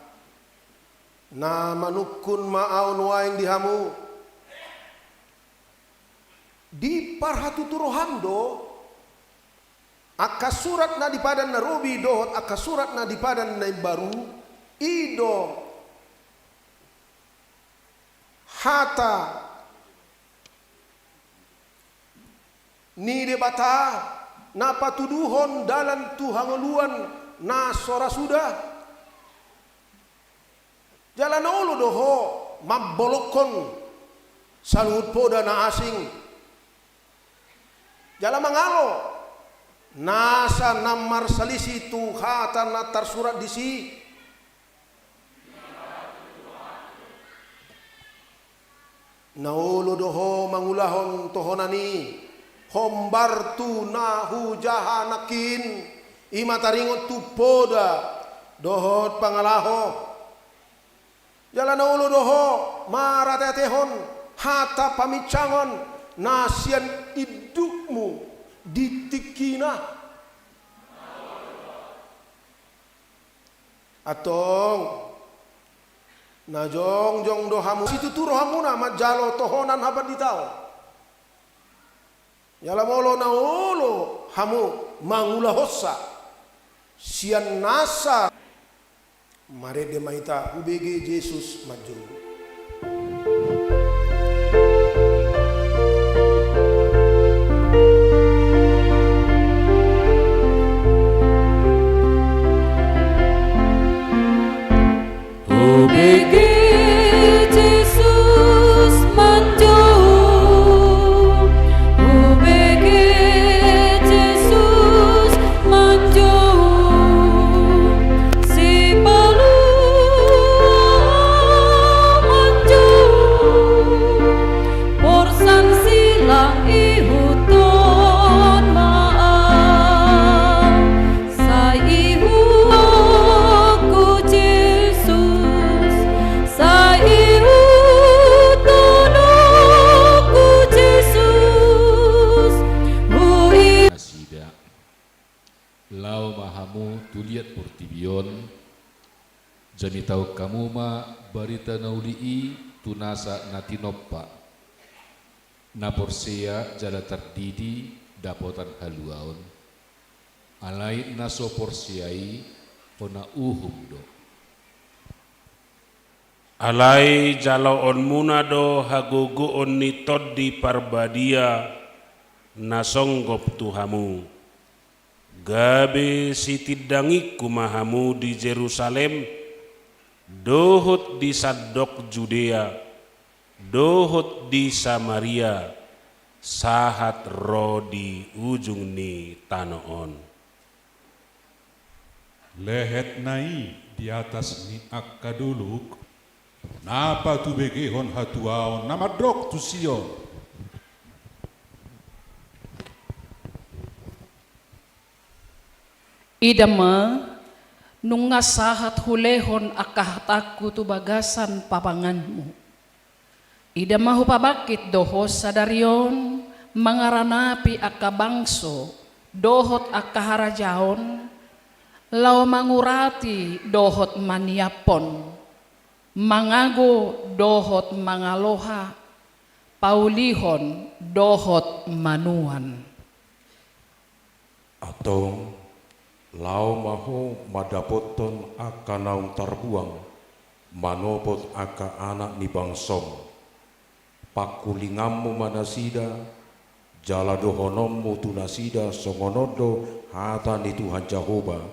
na manukun maaon waing di hamu di parhatuturo do akka surat na di padan na rubi dohot akka surat na di padan na baru ido hata ni debata na patuduhon dalam tuhanguluan na sora sudah jalan ulu doho mabolokon salut poda na asing jalan mangalo nasa namar salisi tuhatan na tersurat di si na ulu doho mangulahon tohonani hombartu nahu jahanakin imataringot tu poda dohot pangalaho jalan ulu doho maratetehon hata pamicangon nasian idukmu ditikina atong najong jong dohamu situ tu rohamuna majalo tohonan habat ditao yala molo na olo hamu mangula hossa sian nasa mare de maita ubege Jesus maju tuliat portibion jami tau kamu ma barita naulii tunasa natinoppa na porsea jala terdidi dapotan haluaon alai naso porsiai ona uhum do alai jalo on munado hagogo on ni toddi parbadia nasonggop tuhamu gabe sitidangi kumahamu di Jerusalem dohot di Sadok Judea dohot di Samaria sahat ro di ujung ni tanoon lehet nai di atas ni akaduluk napa tu begehon hatuaon nama drok tu sion idama nung ngasahat hulehon akahataku tu bagasan papanganmu. Idama hupabakit dohos sadarion mangaranapi akabangso dohot akaharajaon lau mangurati dohot maniapon mangago dohot mangaloha paulihon dohot manuan atong lau maho madapoton aka naung tarbuang manopot aka anak ni bangsom pakulingammu manasida jala dohonommu tunasida songonodo hata ni Tuhan Jehovah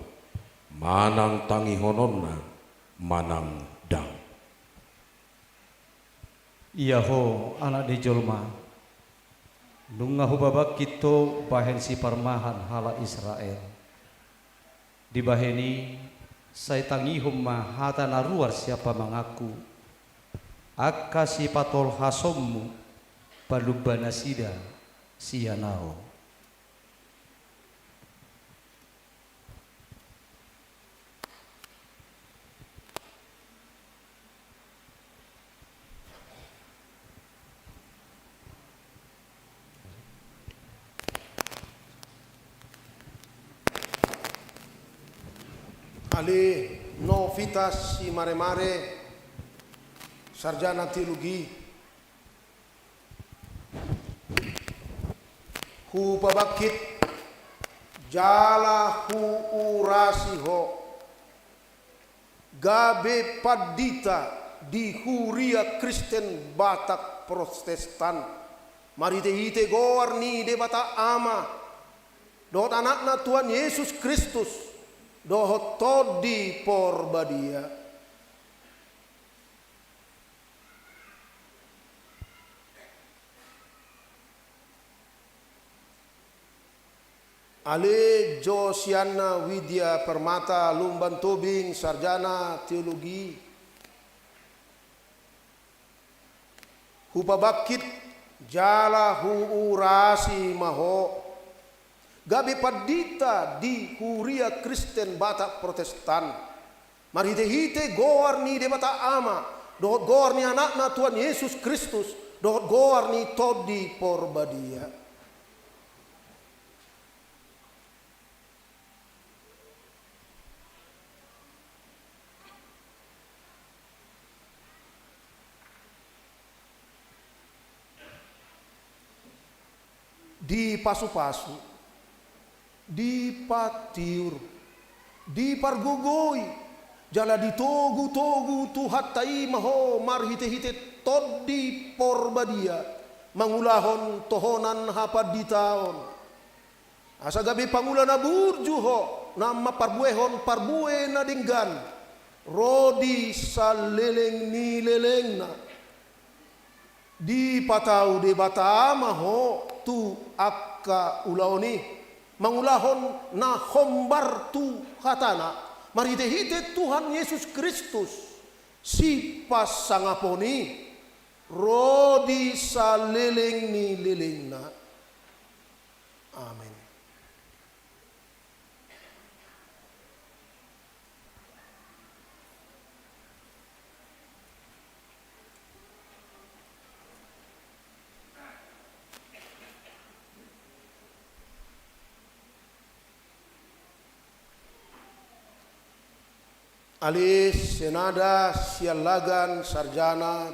manang tangi hononna manang dang Iyaho anak di jolma nunga hubabak kito bahen si parmahan hala Israel dibaheni saya tangihum hata naruar siapa mengaku akka si patol hasommu palubana sida sianao Ali Novitas si Mare-Mare, sarjana teologi. Hu pabakit jala hu urasiho gabe padita di Huria Kristen Batak Protestan marite hite gorni de bata ama dohot anakna Tuhan Yesus Kristus dohot todi porbadia. Ale Josiana Widya Permata Lumban Tobing, sarjana teologi. Hupabakit jala hu urasi maho gabi padita di Huria Kristen Batak Protestan marite hite goar ni de bata ama dohot goar ni anakna Tuhan Yesus Kristus dohot goar ni todi porbadia. Di pasu-pasu, di patiur, di pargugoi, jala di togu-togu tu hatai maho marhite-hite todi porbadia, mangulahon tohonan hapad di tahun. Asa gabi pangula na burjuho, nama parbuehon parbue na dinggan, rodi saleleng ni leleng na. Di patau de bata maho tu akka ulaoni mangulahon na hombar tu hatana marite hite Tuhan Yesus Kristus si pasangaponi rodi saleleng ni lelengna. Amin. Ali Senada Sialagan sarjana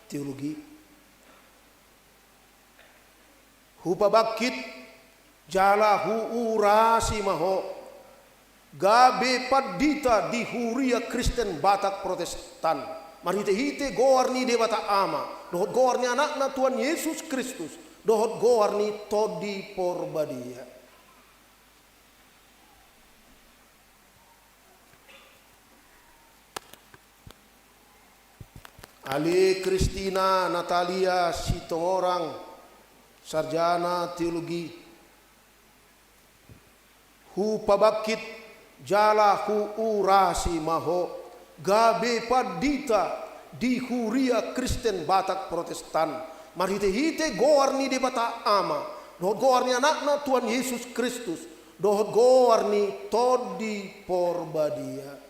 teologi. Hupabakit jala hu urasi maho gabe padita di Huria Kristen Batak Protestan marite hite goarni de bata ama dohot goarni anakna Tuhan Yesus Kristus dohot goarni todi porbadia. Ali Kristina Natalia Sitorang, sarjana teologi. Hu pabakit jala hu urasi maho gabe padita di Huria Kristen Batak Protestan marhite hite goarni de bata ama dohot goarni anakna Tuhan Yesus Kristus dohot goarni todi porbadia.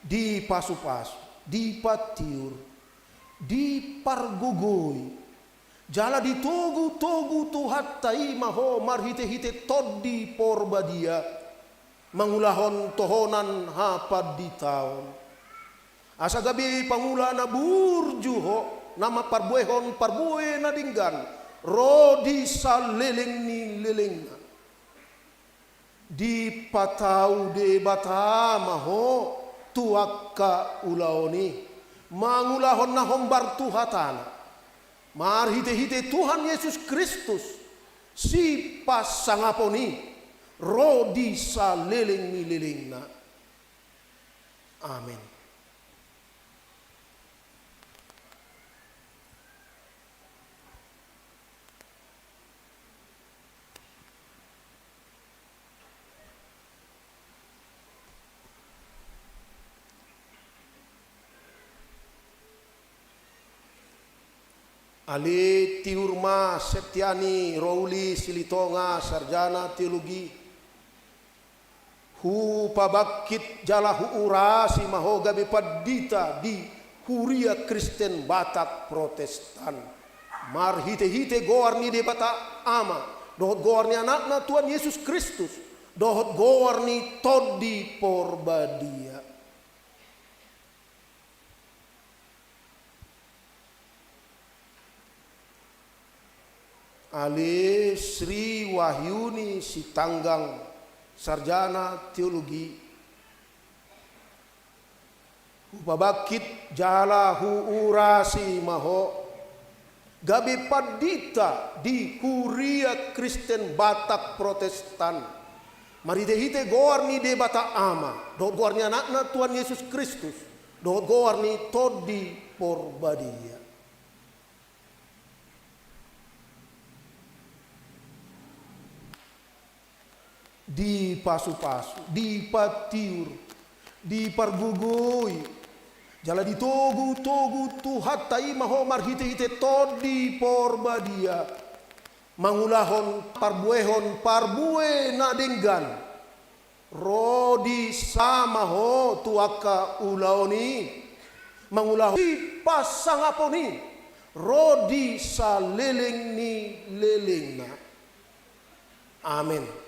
Di pasu-pasu, di patiur, di pargugoi, jala di togu-togu tu hatai maho marhite-hite todi porbadia, mangulahon tohonan hapad di tahun. Asa gabi pangula na burjuho, nama parbuehon parbue na dinggan, rodi saleleng ni leleng. Di patau de bata maho tuakka ulaoni mangulahon na hombar tuhatana marhite-hite Tuhan Yesus Kristus si pasangaponi rodi saleleng ni lelengna. Amin. Ali Tiurma Septiani Rouli Silitonga sarjana teologi. hu pabakit jalahu urasi maho gabe padita di Huria Kristen Batak Protestan. Mar hite-hite goar ni de bata ama. Dohot goar ni anakna Tuhan Yesus Kristus. Dohot goar ni todi porbadia. Ale Sri Wahyuni Sitanggang, sarjana teologi. Babakit jala hu urasi maho gabe padita di Huria Kristen Batak Protestan. Mari dehite goar ni de bata ama, do goar ni anakna Tuhan Yesus Kristus, do goar ni todi porbadia. Di pasu-pasu, di patiur, di pargugui, jala di togu tu hatai maho marhite-hite todi porbadia, mangulahon parbue nadenggan, rodi samaho tuaka ulaoni, mangulahon di pasangaponi, rodi sa leleng ni lelengna. Amin.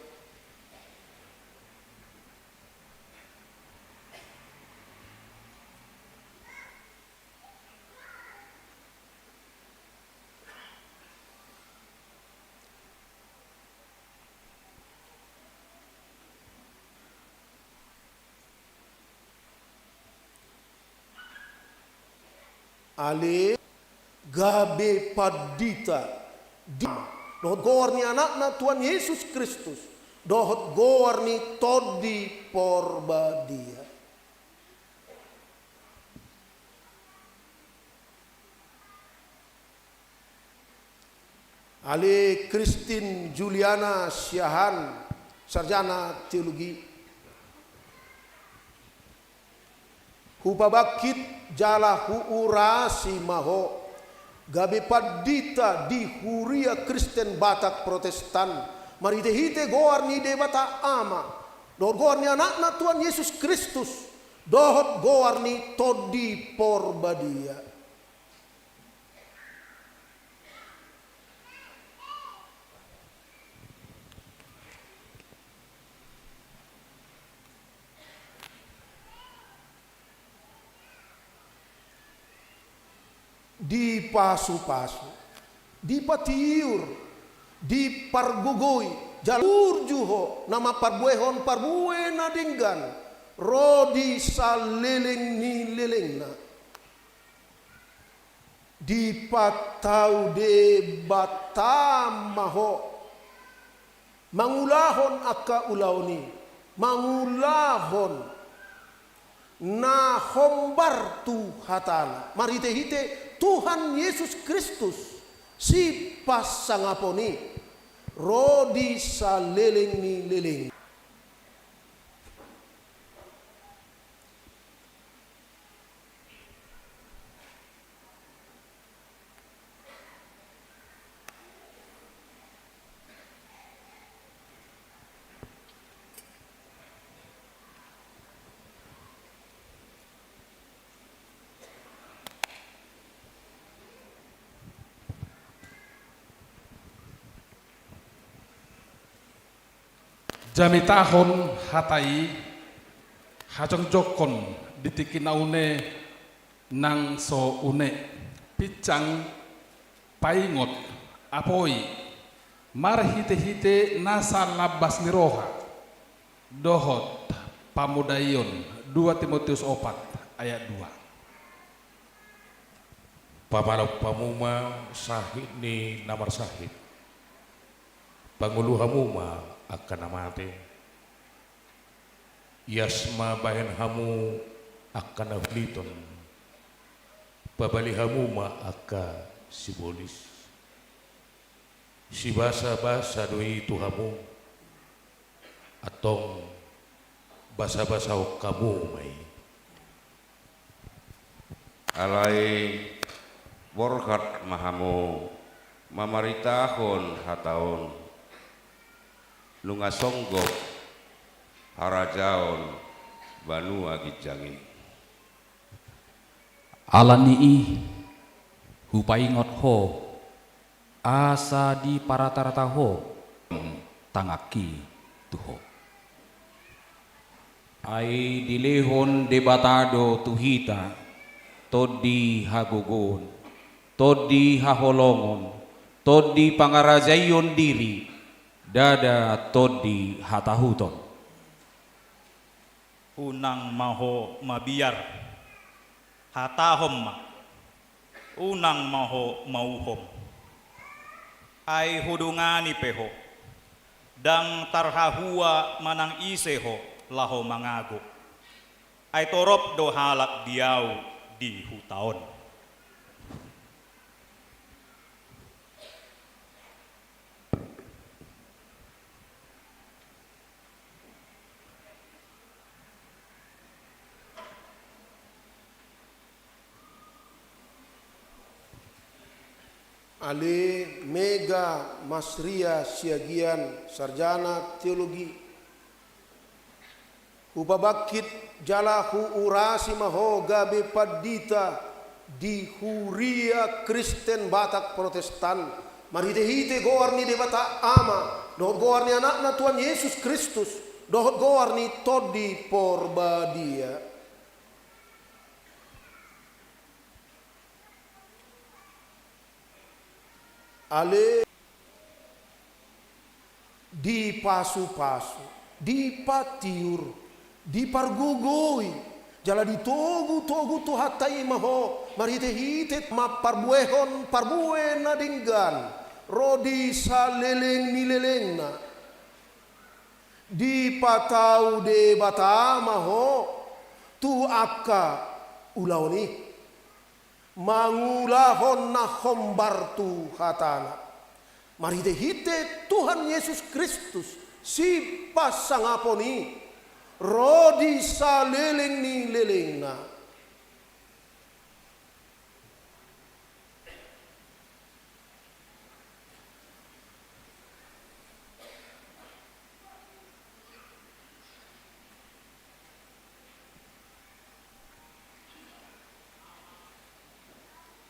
Ale gabe padita di dohot goar ni anakna Tuhan Yesus Kristus, dohot goar ni todi porbadia. Ale Christine Juliana Syahan, sarjana teologi. Hupabakit jala hu urasi maho gabe padita di Huria Kristen Batak Protestan. Mari hite goar ni de bata ama, dohot goar ni anakna Tuhan Yesus Kristus, dohot goar ni todi porbadia. Di pasu-pasu, di patiur, di pargugui, jalur juho, nama parbuehon parbue nadinggan, rodi saleleng ni lelengna. Di patau de batamaho, mangulahon aka ulauni, mangulahon na hombar tu hatana. Mari hite Tuhan Yesus Kristus si pasangaponi rodi saleleng ni leleng. Jami tahun hatai hajong jokon ditikinaune nang so une picang paingot apoi mar hite-hite nasa labas niroha dohot pamudayon 2 Timotius 4 ayat 2. Pamalap pamuma sahid ni namar sahid, pangulu hamuma akan amate, yasma bahen hamu akan avliton, babali hamuma aka sibolis, si basa-basa doi tuhamu, atong basa-basa kamu may. Alai borkat mahamu mamaritahon hataon lunga songgok harajaon Banua Gijangi. Alani hupaingot ho asa di paratarata ho tangaki tuho. Ai dilehon debatado tuhita todi hagogon todi haholongon todi pangarajayon diri dada todi hatahuton. Unang maho mabiar hatahom ma unang maho mauhom ai hudungani peho dang tarhahua manang iseho laho mangago ai torop do halak diau di hutaon. Ale Mega Masria Siagian Sarjana Teologi Hubabakit Jalahu Urasi Maho Gabe Padita di Huria Kristen Batak Protestan marhite-hite goarni debata ama dohot goarni anakna Tuhan Yesus Kristus dohot goarni todi porbadia. Ale di pasu-pasu, di patiur, di pargugoi, jala di togu-togu tu hatai maho, marhite-hite ma parbuehon parbue na dinggan, rodi saleleng nilelengna, di patau de bata maho, tu akka ulaoni. Mangulahon na hombar tu hatana. Marhite-hite Tuhan Yesus Kristus si pasangaponi rodi saleleng ni lelengna.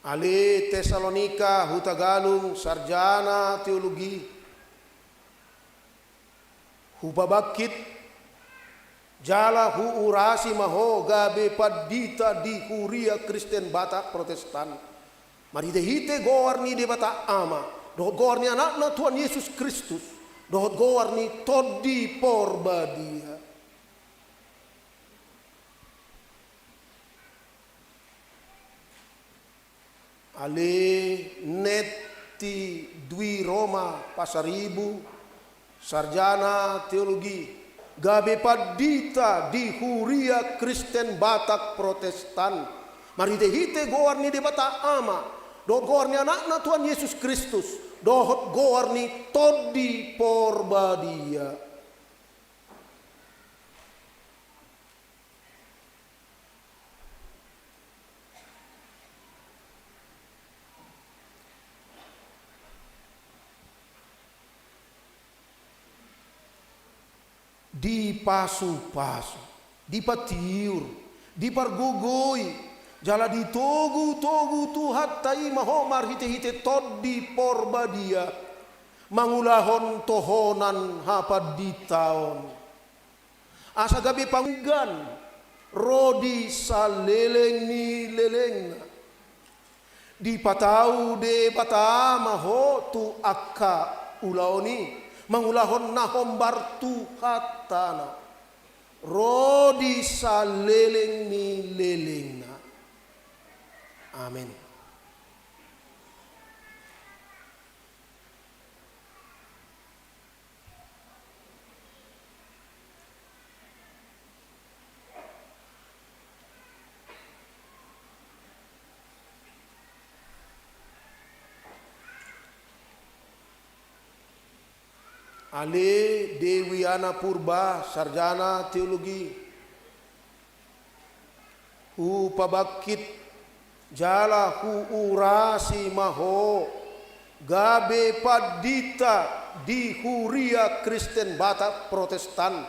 Ale Tesalonika Hutagalung Sarjana Teologi Hubabakit Jala hu urasi maho gabe padita di Huria Kristen Batak Protestan marhite-hite goarni de bata ama dohot goarni anakna Tuhan Yesus Kristus dohot goarni todi porbadia. Ale Neti Dwi Roma Pasaribu Sarjana Teologi Gabe Padita di Huria Kristen Batak Protestan marhite-hite goarni de bata ama dohot goarni anakna Tuhan Yesus Kristus dohot goarni todi porbadia. Di pasu-pasu, di patiur, di pargugoi, jala di togu-togu tu hatai maho marhite-hite todi porbadia, mangulahon tohonan hapad di taon. Asa gabi panggan, rodi saleleng ni lelengna. Di patau de bata maho tu akka ulaoni. Mangulahon nahom bartu hatana rodi saleleng ni lelengna. Amin. Ale Dewiana Purba Sarjana Teologi Hu Pabakit Jala hu urasi maho Gabe Padita di Huria Kristen Batak Protestan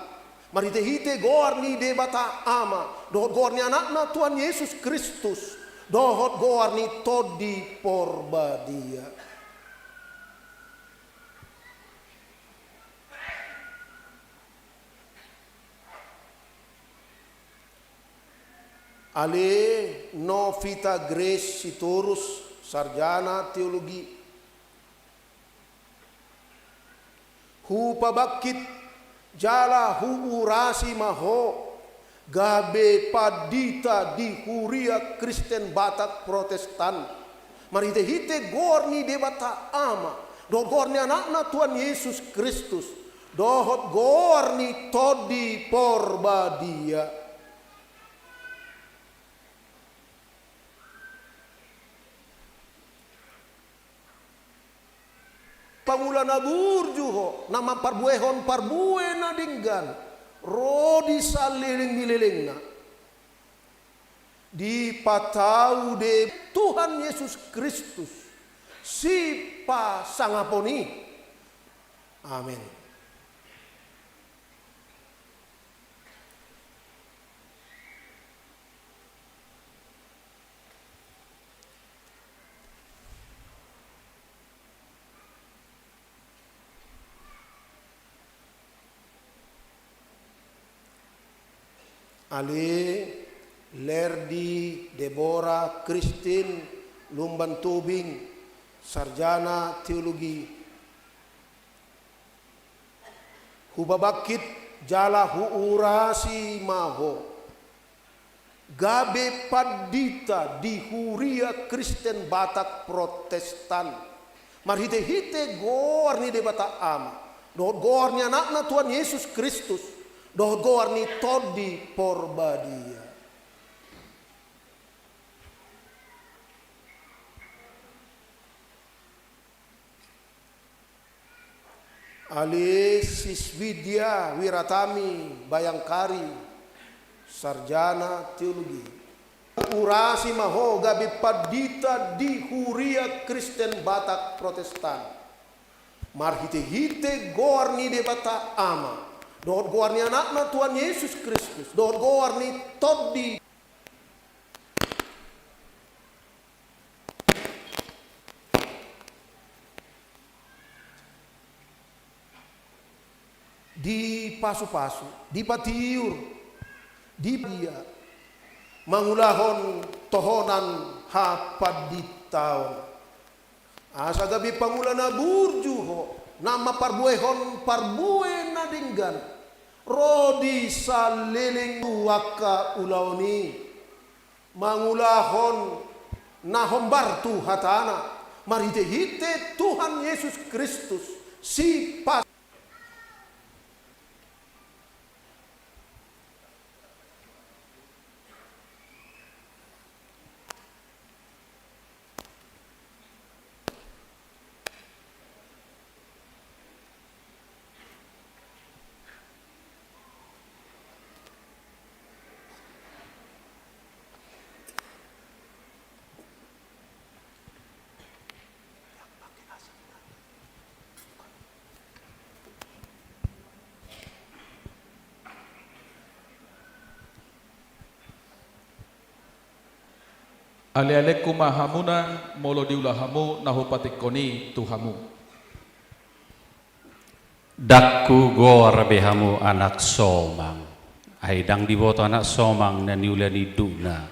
Mari hite goar ni debata ama, dohot goar ni anakna Tuhan Yesus Kristus, dohot goar ni todi porbadia. Ale Novita Grace Sitorus, sarjana teologi. Hu pabakit jala hu urasi maho gabe padita di Huria Kristen Batak Protestan. Mari hite gor ni debata ama, do gor ni anakna Tuhan Yesus Kristus, dohot gor ni todi porbadia. Pangula na burjuho na mamparbuehon parbue na dinggan rodi saliling nililing na di patau de Tuhan Yesus Kristus si pasangaponi. Amin. Ali Lerdi Deborah Christine Lumban Tubing, sarjana teologi. Hubabakit jala huurasi maho gabe padita di Huria Kristen Batak Protestan. Marhite hite gor ni debata ama, dohot gor ni anakna Tuhan Yesus Kristus, dohot gor ni todi porbadia. Ali Siswidya Wiratami Bayangkari, sarjana teologi. Urasi maho gabi padita di Huria Kristen Batak Protestan. Marhite-hite gor ni debata ama, dohot gor ni anakna Tuhan Yesus Kristus, dohot gor ni todi di pasu-pasu, di patiur, di dia, mangulahon tohonan hapaditaon. Asa gabi pangula na burjuho, nama parbuehon parbue na dinggan, rodi saliling waka ulaoni, mangulahon nahombartu hatana, marite-hite Tuhan Yesus Kristus, si pas Ale-aleku mahamuna molo diulahamu nahupatikoni tuhamu. Dakku gor behamu anak somang, aidang diboto anak somang na niulani duna.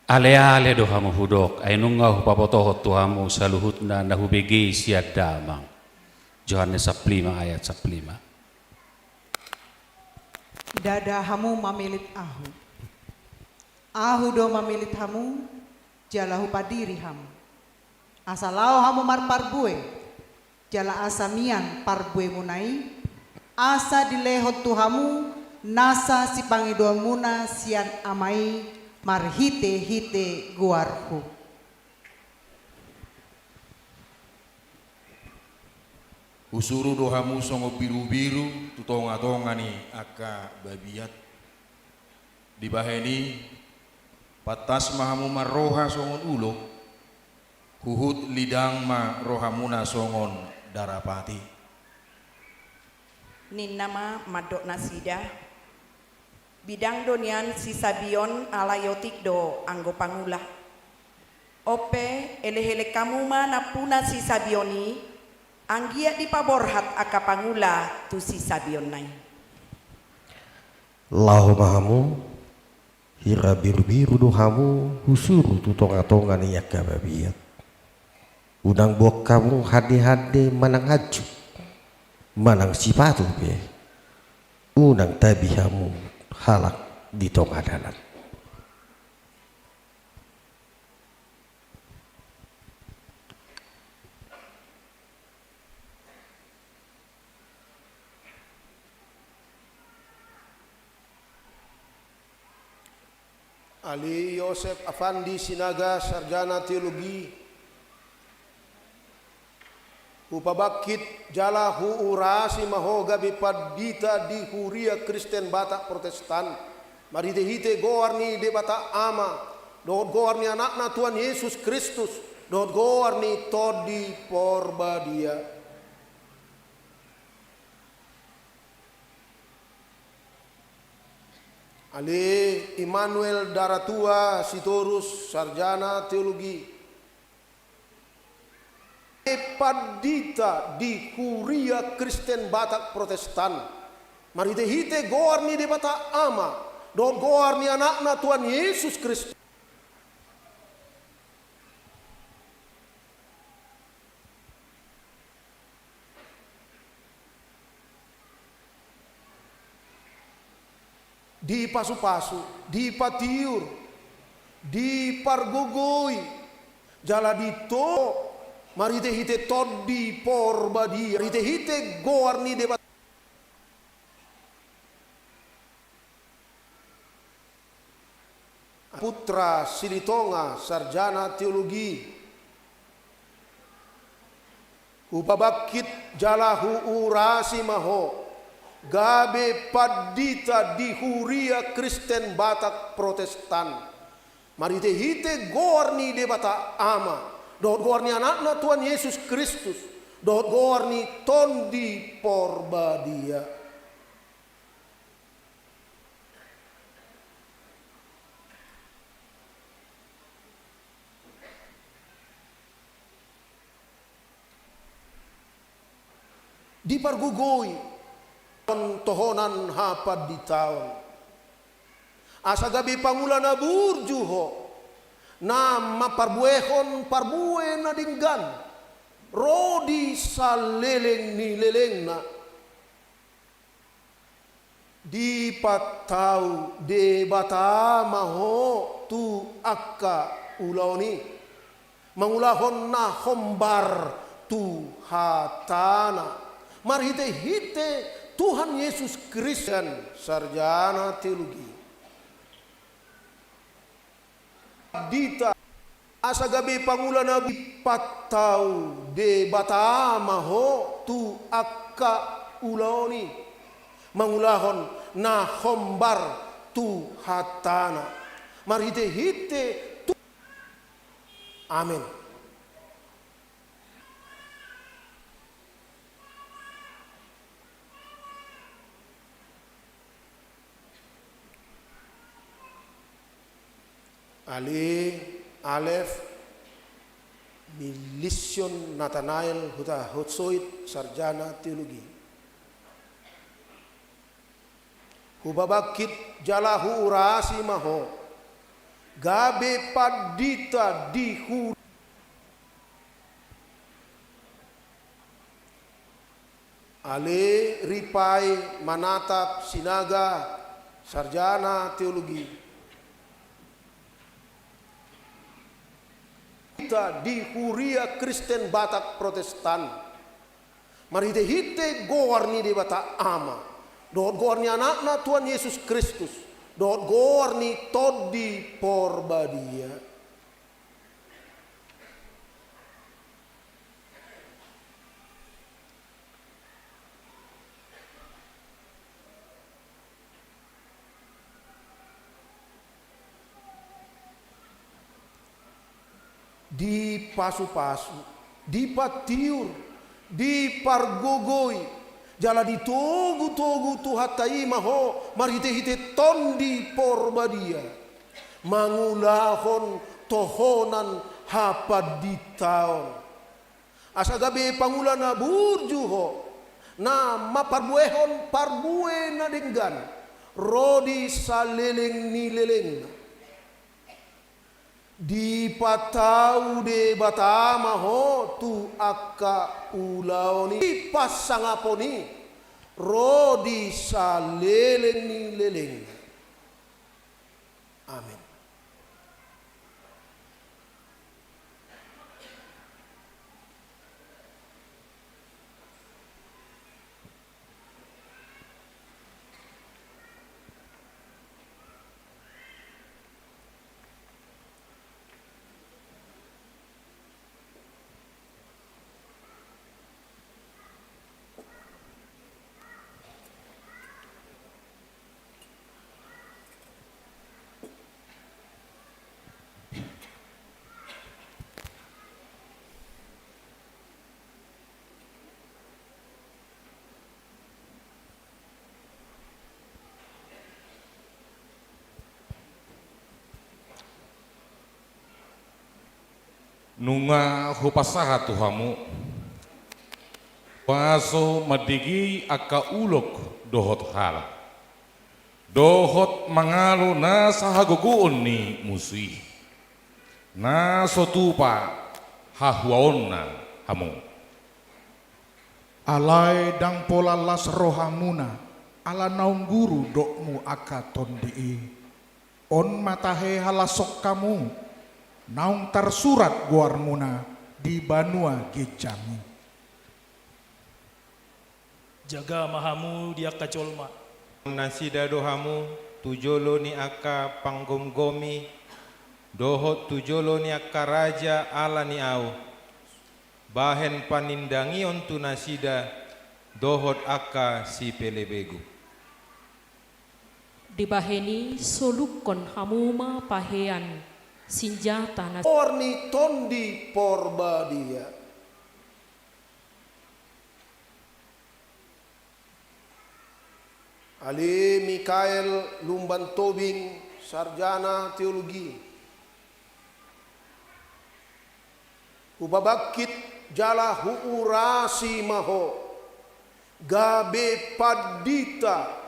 Ale-ale dohamu hudok, ainunga hupapotohot tuhamu saluhutna nahubegi siad damang. Yohanes 5 ayat 5. Dada hamu mamilit ahu. Ahu do mamilit hamu, jalahu padiri hamu. Asalau hamu mar parbue, jala asamian parbue munai. Asa dilehot tuhamu, nasa si pangidoan muna sian amai marhite-hite guarhu. Usuru dohamu songo biru-biru, tutonga-tonga ni aka babiat. Dibaheni patas mahamu marroha songon ulo, huhut lidang ma rohamuna songon darapati. Ninnama madok nasida. Bidang donian si sabion alayotik do anggo pangula. Ope elehele kamuma napuna si sabioni anggia di paborhat aka pangula tu si sabion nai. Lahu mahamu hira biru-biru dohamu husuru tu tonga-tonga ni yakababiat. Unang buak kamu hade-hade manang haju manang sipatu be. Unang tabihamu halak di tonga dalam. Ali Yosef Afandi Sinaga, sarjana teologi. Upabakit jala huurasi mahoga bipadita di Huria Kristen Batak Protestan. Mari hite goarni de Batak ama, dot goarni anakna Tuhan Yesus Kristus, dot goarni todi porbadia. Ali Immanuel Daratua Sitorus, sarjana teologi. Epadita di Huria Kristen Batak Protestan. Mari hite goarni de Batak ama, don goarni anakna Tuhan Yesus Kristus. Di pasu-pasu, di patiur, di pargogoi, jala di to, mari hite todi porbadia, mari hite goarni de Putra Silitonga, sarjana teologi. Upabakit jalahu urasi maho, gabe padita di Huria Kristen Batak Protestan. Mari hite goarni de Batak ama, dot goarni anakna Tuhan Yesus Kristus, dot goarni tondi porbadia. Di pargugoi tohonan hapad di taon. Asa gabi pangula na burjuho na maparbuehon parbue na dinggan. Rodi sa leleng ni leleng na. Di patau de bata maho tu akka ulaoni. Mangulahon na hombar tu hatana. Mari hite Tuhan Yesus Kristus, sarjana teologi. Dita asa gabi pangula na patau de bata maho tu akka ulaoni. Mangulahon na hombar tu hatana. Mari hite tu. Amin. Ali Alef Milision Nathanael Huta Hotsoit, sarjana teologi. Hubabakit jalahu urasi maho, gabe padita di hu. Ale Ripai Manatap Sinaga, sarjana teologi. Di Huria Kristen Batak Protestan. Mari hite goarni de Batak ama, dot goarni anakna Tuhan Yesus Kristus, dot goarni todi porbadia. Di pasu-pasu, di patiur, di pargogoi, jala ditogu-togu tu hatai maho marhite-hite tondi porbadia mangulahon tohonan hapad di taon asagabe pangula na burjuho na maparbuehon parbue na denggan rodi saleleng ni leleng di patau de batama ho tu akka ulaoni di pasangaponi rodi saleleng ni leleng. Amin. Nunga hupasaha tuhamu paso madigi aka ulok dohot hal dohot mangalu na sahaguguon ni musui na sotupa hahuaon na hamu alai dang pola las rohamuna ala naung guru dokmu aka tondi on matahe halasok kamu naung tersurat guarmuna di Banua Gejami. Jaga mahamu dia kacolma. Nasida dohamu tujolo ni aka panggomgomi dohot tujolo ni aka raja ala ni au bahen panindangion tu nasida dohot aka si pelebegu. Dibaheni solukon hamuma pahean senjata nas orni tondi porbadia Ali Mikael Lumban Tobing sarjana teologi ubabakit jala huurasi maho gabe padita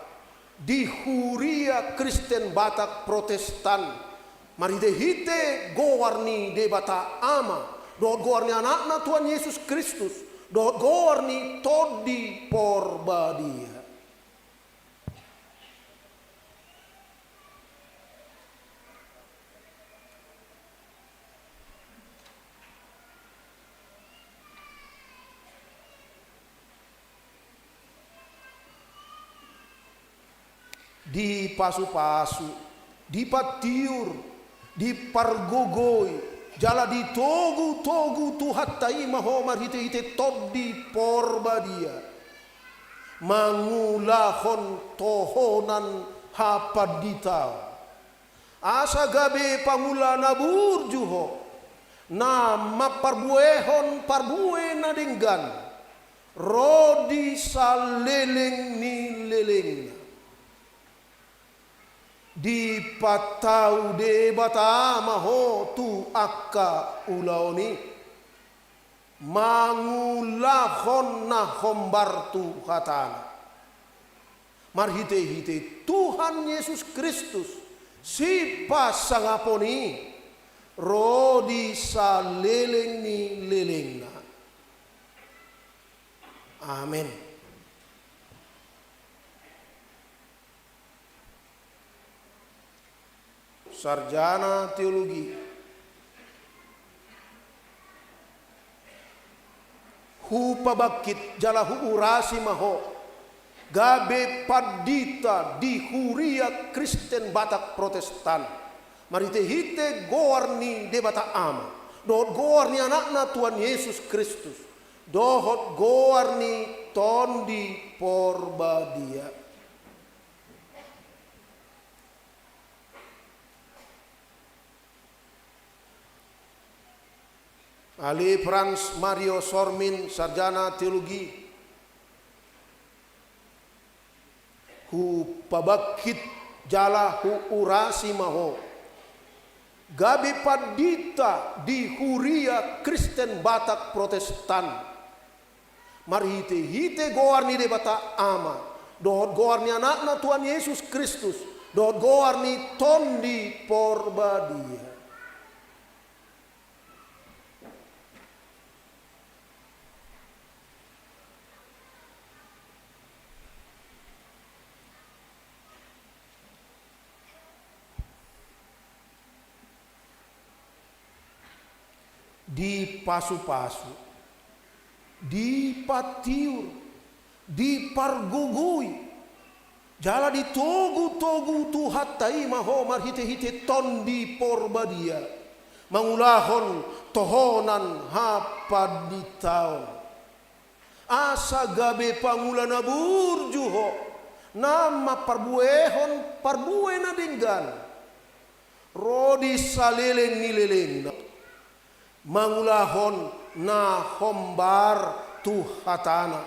di Huria Kristen Batak Protestan maridehite gowarni debata ama dohot gowarni anakna Tuhan Yesus Kristus dohot gowarni todi porbadia di pasu-pasu di patiur di pargogoi jala di togu-togu tu hattai maho marhite-hite todi porbadia mangulahon tohonan hapadita asa gabe pangula na burjuho na maparbuehon parbue na denggan rodi saleleng ni leleng di patau de batama ho tu akka ulaoni mangulahon na hombar tu hatana marhite-hite Tuhan Yesus Kristus si pasangaponi rodi saleleng ni lelengna. Amin. Sarjana teologi hupabakit jala huurasi maho gabe padita di Huria Kristen Batak Protestan marite-hite gowarni debata ama dohot gowarni anakna Tuhan Yesus Kristus dohot gowarni tondi porbadia. Ali Frans Mario Sormin sarjana teologi hu pabakit jala hu urasi maho. Gabi padita di Huria Kristen Batak Protestan. Marhite hite goarni de bata ama. Dohot goarni anakna Tuhan Yesus Kristus. Dohot goarni tondi porbadia. Di pasu-pasu, di patiur, di pargugui, jala di togu-togu tu hatai maho marhite-hite ton di porbadia, mangulahon tohonan hapaditao. Asa gabe pangulana burjuho, nama parbuehon parbuena dinggan, rodi saleleng nileleng. Mangulahon na hombar tuhatana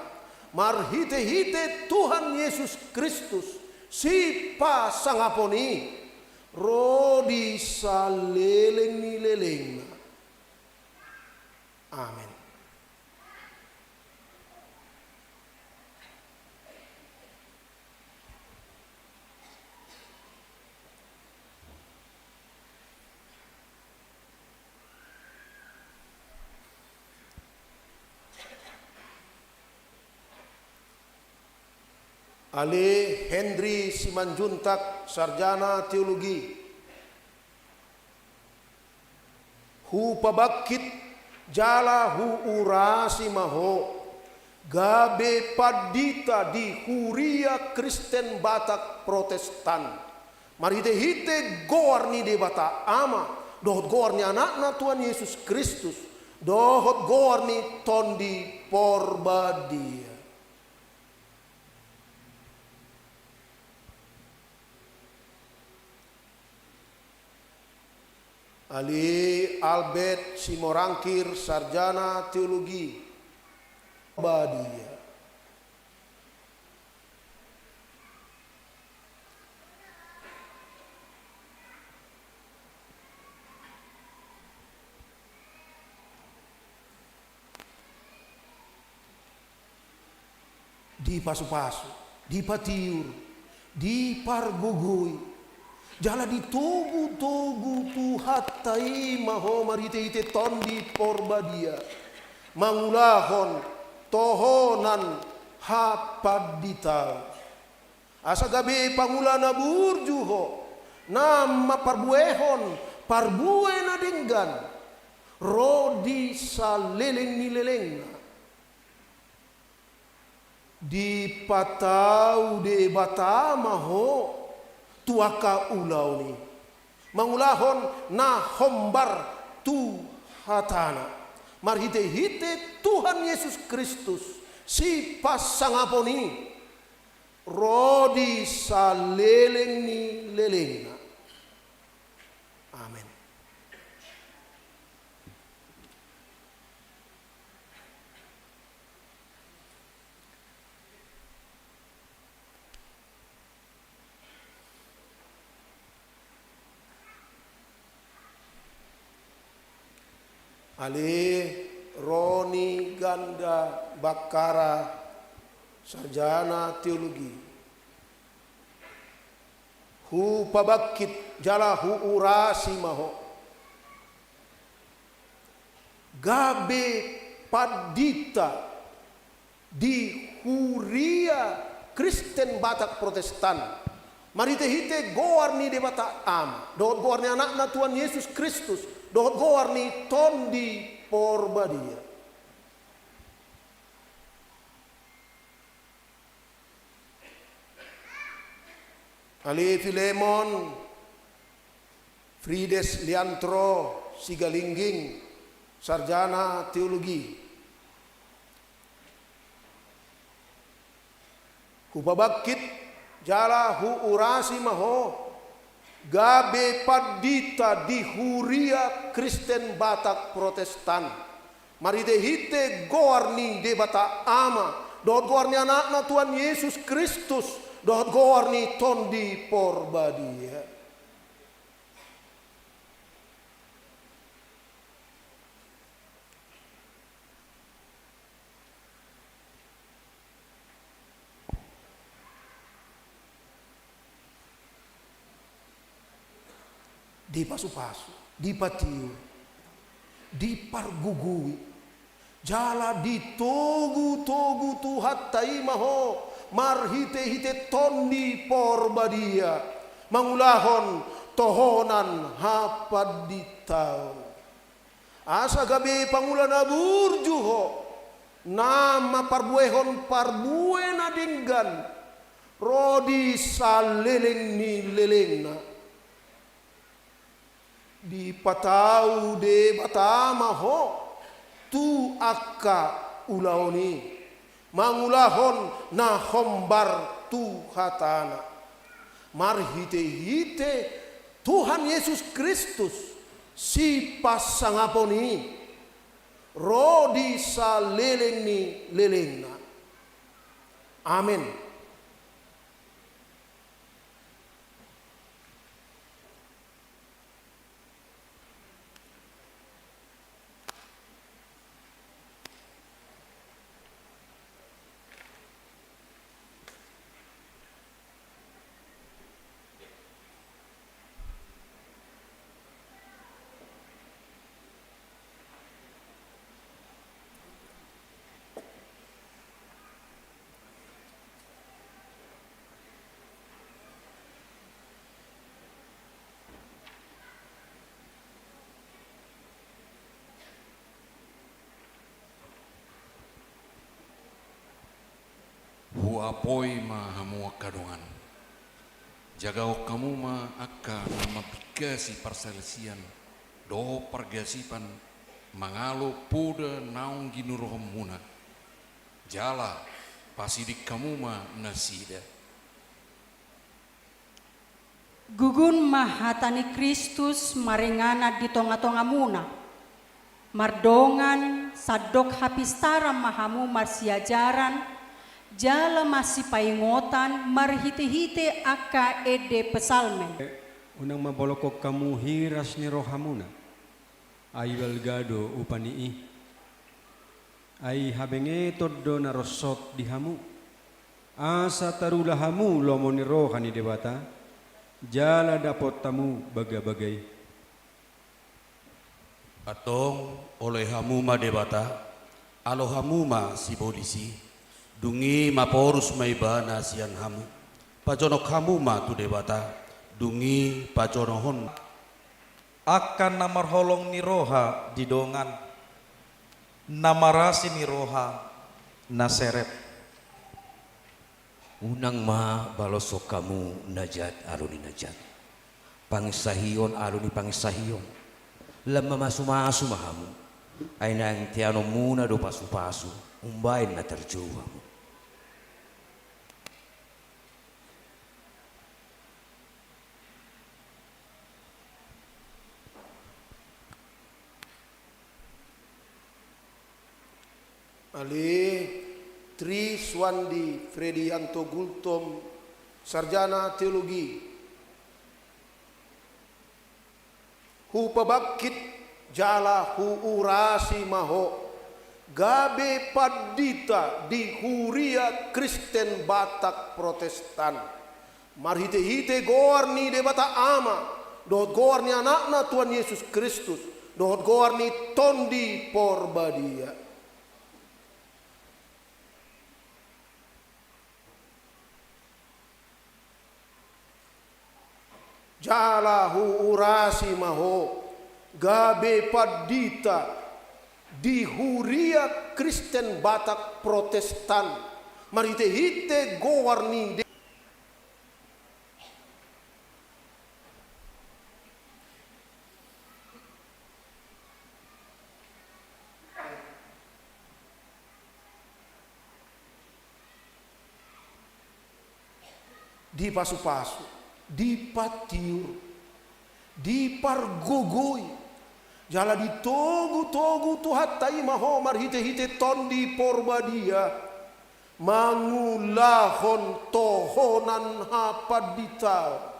marhite-hite Tuhan Yesus Kristus si pasangaponi rodi saleleng ni leleng. Amin. Ale Henry Simanjuntak, sarjana teologi. Hu pabakit jala hu urasi maho. Gabe padita di Huria Kristen Batak Protestan. Marhite-hite goarni de bata ama. Dohot goarni anakna Tuhan Yesus Kristus. Dohot goarni tondi porbadia. Ali Albert Simorangkir, sarjana teologi. Badia. Di pasu-pasu, di patiur, di pargugui. Jala di togu-togu tu hatai maho marhite-hite tondi porbadia. Mangulahon tohonan hapadita. Asa gabe pangulana burjuho. Nama parbuehon parbuena dinggan. Rodi saleleng ni leleng. Di patau de batama ho. Tuaka ulau ni mangulahon na hombar tu hatana marhite-hite Tuhan Yesus Kristus si pasangaponi rodi saleleng ni leleng. Amin. Ali Roni Ganda Bakara, sarjana teologi. Hu pabakit jala hu urasi maho. Gabe padita di Huria Kristen Batak Protestan. Marhite-hite goarni de bata am. Dohot goarni anakna Tuhan Yesus Kristus. Dohot goarni tondi porbadia. Ali Filemon, Frides Liantro Sigalingging, sarjana teologi. Hupabakit jala hu urasi maho. Gabe padita di Huria Kristen Batak Protestan. Marhite-hite goarni de bata ama. Dohot goarni anakna Tuhan Yesus Kristus. dohot goar ni tondi porbadia. Di pasu-pasu, di patiu, di pargugui, jala di togu-togu tuhat taimaho, marhite-hite tondi porbadia, mangulahon tohonan hapad di taon. Asa gabi pangulan aburjuho, nama parbuehon parbuena dinggan, rodi saleleng ni lelengna. Di patau de batama ho tu akka ulaoni mangulahon na hombar tu hatana marhite-hite Tuhan Yesus Kristus si pasangaponi rodi sa leleng ni lelengna. Amin. Huapoi ma hamu kadongan. Jagao kamu ma akka nama bigasi parselesian do pargasipan mangalo poda naung ginurohom muna. Jala pasidik kamu ma nasida. Gugun mahatani Kristus maringana di tonga-tonga muna. Mardongan sadok hapistara mahamu marsiajaran jala masih paingotan marhite-hite aka ede pesalmen. Unang mabolokok kamu hiras ni rohamuna. Ay walgado upanii. Ay habenge todo na rosot di hamu. Asa tarulah hamu lomo ni roha ni dewata. Jala dapot tamu baga-bagay. Atong oleh hamu ma dewata. Alo hamu ma si bodisi. Dungi maporus maibana sian hamu. Pajonok hamu ma tu dewata. Dungi pajonohon. Akan namar holong ni roha didongan. Namarasi ni roha naseret. Unang ma balosok kamu najat aluni najat. Pangsahiyon aluni pangsahiyon. Lamma masu-masu mahamu. Ay nang tiano muna do pasu-pasu. Umbain na terjuwa mo. Ali Tri Swandi Fredianto Gultom, sarjana teologi. Hu pabakit jala hu urasi maho. Gabe padita di Huria Kristen Batak Protestan. Marhite-hite goar ni debata ama. Dohot goar ni anakna Tuhan Yesus Kristus. Dohot goar ni tondi porbadia. Jalahu urasi maho. Gabe padita di Huria Kristen Batak Protestan marhite-hite gowarni di pasu-pasu, di patiur, di pargogoi. Jala di togu-togu tuhat tai maho marhite-hite tondi porbadia. mangulahon tohonan hapaditao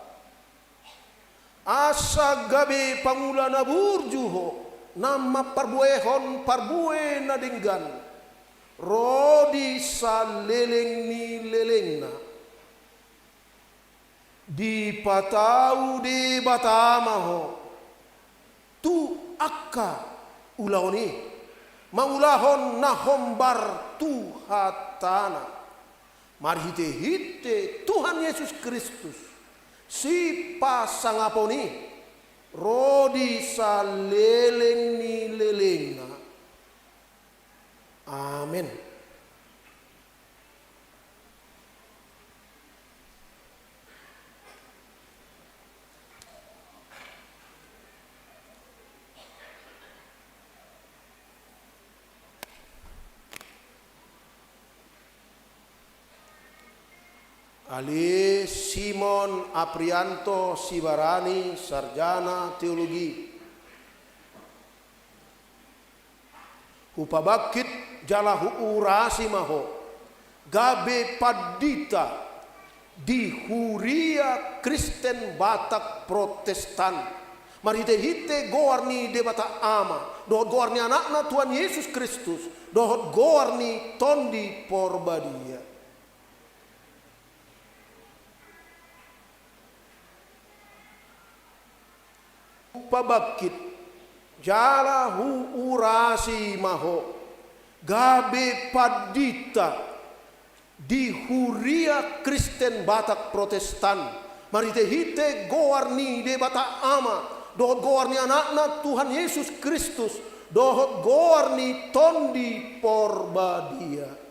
asa gabe pangulana burjuho nama parbuehon parbue na dinggan rodi saleleng ni lelengna di patau di batamaho tu akka ulaoni maulahon nahombar tuhatana marhite hite Tuhan Yesus Kristus si pasangaponi rodi saleleng ni lelengna. Amin. Ali Simon Aprianto Sibarani, sarjana teologi. Hupabakit jalahu urasi maho, gabe padita di Huria Kristen Batak Protestan. Marite hite goarni debata ama, dohot goarni anakna Tuhan Yesus Kristus, dohot goarni tondi porbadia. Pabakit jalahu urasi maho gabe padita di Huria Kristen Batak Protestan marite hite goarni de bata ama dohot goarni anakna Tuhan Yesus Kristus dohot goarni tondi porbadia.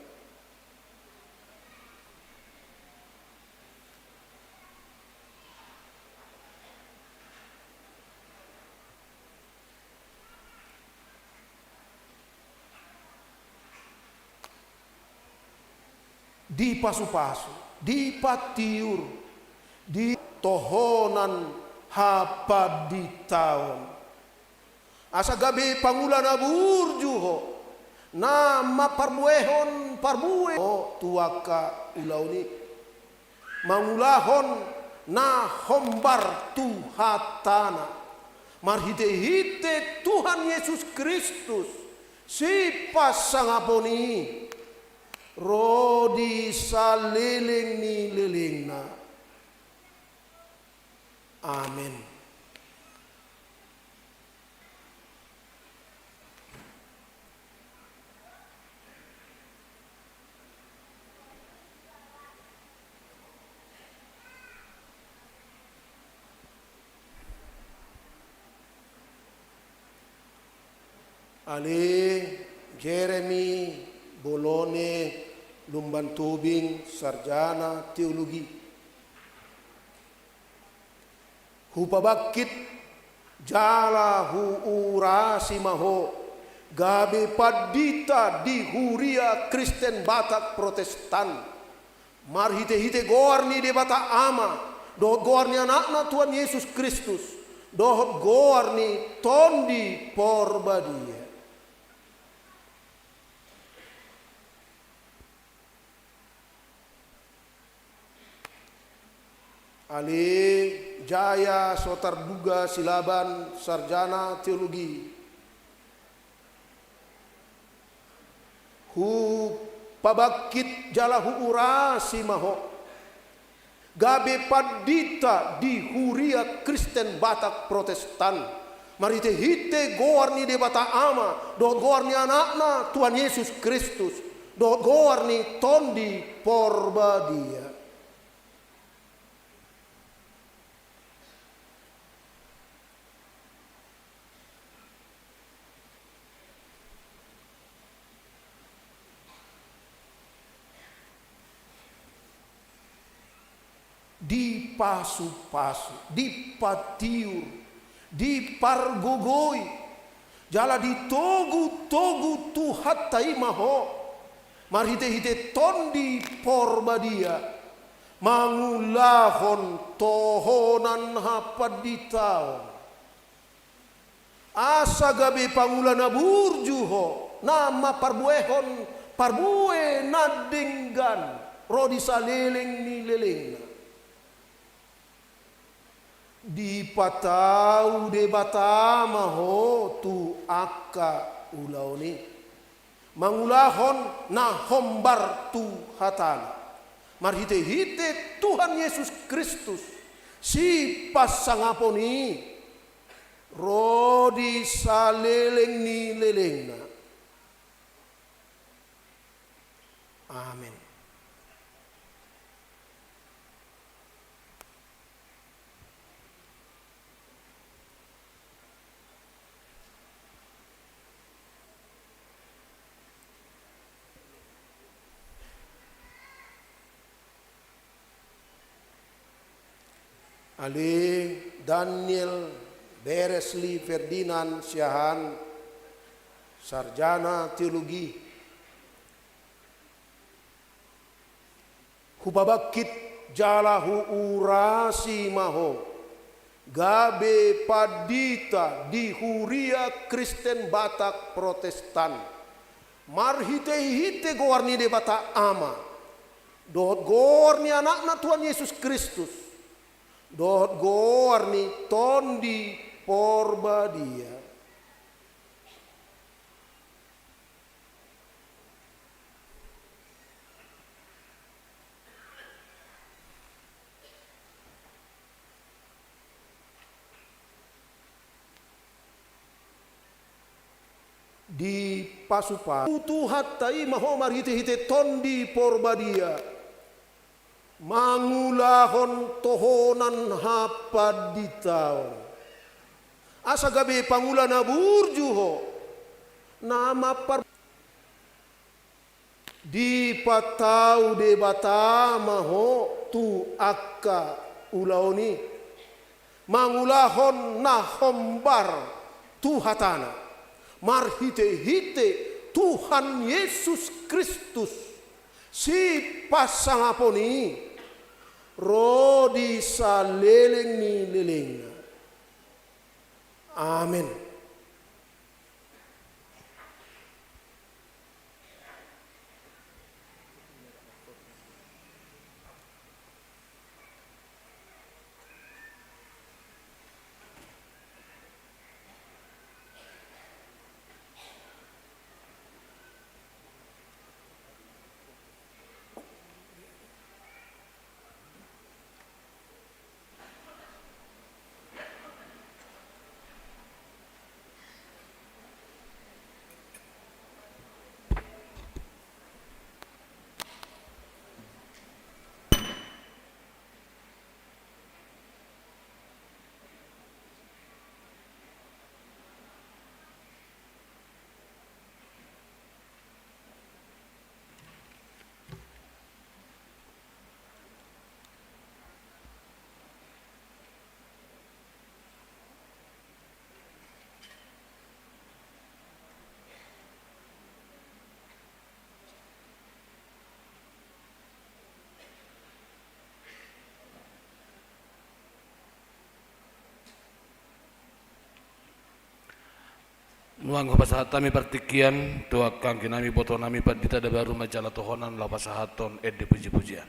Di pasu-pasu, di patiur, di tohonan hapaditaon. Asa gabe pangulana burjuho, nama parbuehon parbue o tuaka ulauni. Mangulahon na hombar tuhatana. Marhite-hite Tuhan Yesus Kristus si pasangaponi. Rodi saleleng ni lelengna. Amin. Ali Jeremy Bolone Lumban Tubing, sarjana teologi. Hupabakit jalahu urasi maho gabe padita di Huria Kristen Batak Protestan. Marhite-hite goarni de bata ama, dohot goarni anakna Tuhan Yesus Kristus, dohot goarni tondi porbadia. Ali Jaya Sotarduga Silaban, sarjana teologi. Hu pabakit jalahu urasi maho gabe padita di Huria Kristen Batak Protestan. Marite hite goarni de bata ama, dohot goarni anakna Tuhan Yesus Kristus, dohot goarni tondi porbadia. Di pasu-pasu, di patiur, di pargogoi, jala di togu-togu tuhatai maho, marhite-hite tondi porbadia, mangulahon tohonan hapaditao. Asa gabe pangulana burjuho, nama parbuehon parbue nadinggan rodi saleleng ni lelengna. Di patau de batama ho tu akka ulauni. Mangulahon na hombar tu hatana. Marhite-hite Tuhan Yesus Kristus si pasangaponi rodi saleleng ni lelengna. Amin. Ali Daniel Beresli Ferdinand Siahan, sarjana teologi, hubabakit jalahu urasi maho, gabe padita di Huria Kristen Batak Protestan, marhite-hite goarni de Batak ama, dohot goarni anak-anak Tuhan Yesus Kristus, dohot goarni tondi porbadia. Di pasupa tuhat tai mahomar hite-hite tondi porbadia mangulahon tohonan hapad ditau asa gabe pangula na burjuho nama par di patau de batama ho tu akka ulaoni mangulahon na hombar tu hatana marhite-hite Tuhan Yesus Kristus si pasangaponi rodi saleleng ni lelengna. Amin. Nuang pasahat kami pertikian tua kang kinami boto nami padita da baru majalah tohonan la pasahaton edde puji-pujian.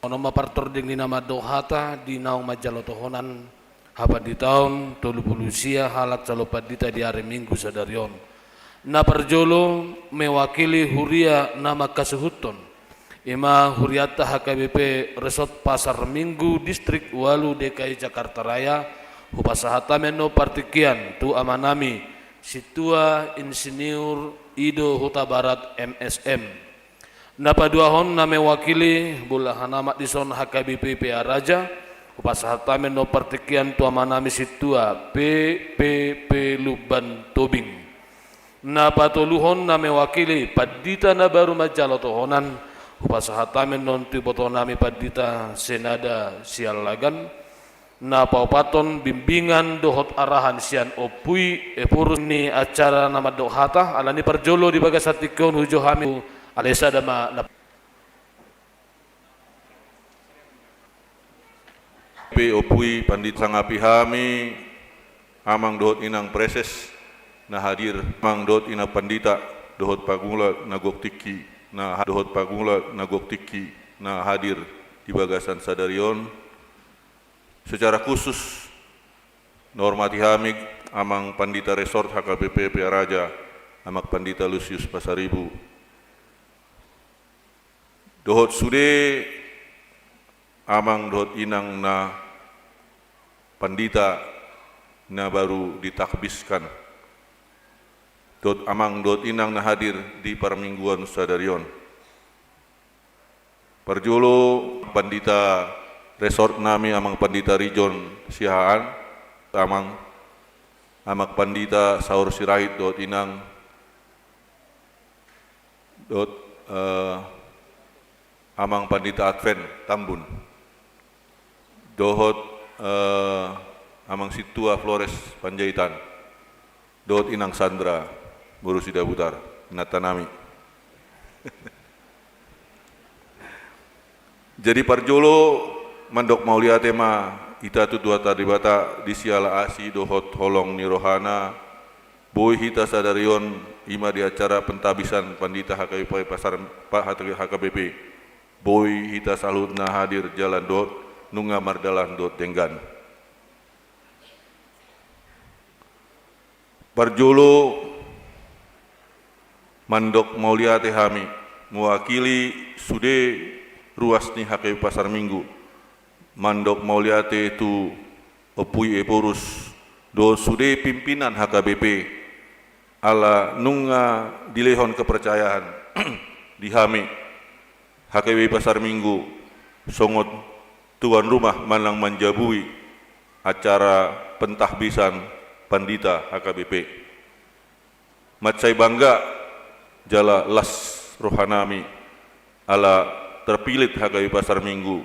Ono mapartording di nama dohata di naung majalotohonan haba di tahun 30 sia halat calopadita di hari Minggu sadarion. Na perjolo mewakili huria nama kasuhuton. Ima huriata HKBP Resort Pasar Minggu Distrik Walu DKI Jakarta Raya hupasahatameno partikian tu amanami situa Insinyur Ido Huta Barat MSM. Napa duahon na mewakili bulahan nama dison HKBP PA Raja hupasahatameno partikian tu amanami situa PPP Luban Tobing. Napa toluhon na mewakili padita na baru majalotohonan upasahatamen non tibotonami padita senada sialagan na paupaton bimbingan dohot arahan sian opui epurus ni acara nama dohata alani perjolo di bagasatikon hujo hami alesa dama opui pandit sangapi hami amang dohot inang preses na hadir amang dohot ina pandita dohot pagula nagok tiki na dohot pagula nagok tiki na hadir di bagasan sadarion secara khusus normati hamig amang pandita resort HKBP PA Raja amak pandita Lucius Pasaribu dohot sude amang dohot inang na pandita na baru ditakbiskan amang dot inang na hadir di permingguan sadarion. Perjolo pandita resort nami amang pandita Rijon Sihaan amang pandita Saur Sirait dot inang dot amang pandita Advent Tambun dohot amang situa Flores Panjaitan dot inang Sandra Borusida Butar, Natanami. Jadi parjolo mandok maulia tema ita tu dua tadibata di siala asi dohot holong nirohana boy hita sadarion ima di acara pentabisan pandita HKBP Pasar HKBP boy hita salut na hadir jalan dot nunga mardalan dot tenggan. Parjolo mandok maulia tehami mewakili sude ruas ni HKBP Pasar Minggu mandok maulia itu opui eporus do sude pimpinan HKBP ala nunga dilehon kepercayaan dihami HKBP Pasar Minggu songot tuan rumah manang manjabui acara pentahbisan pandita HKBP matsai bangga jala las rohanami ala terpilih HKBP Pasar Minggu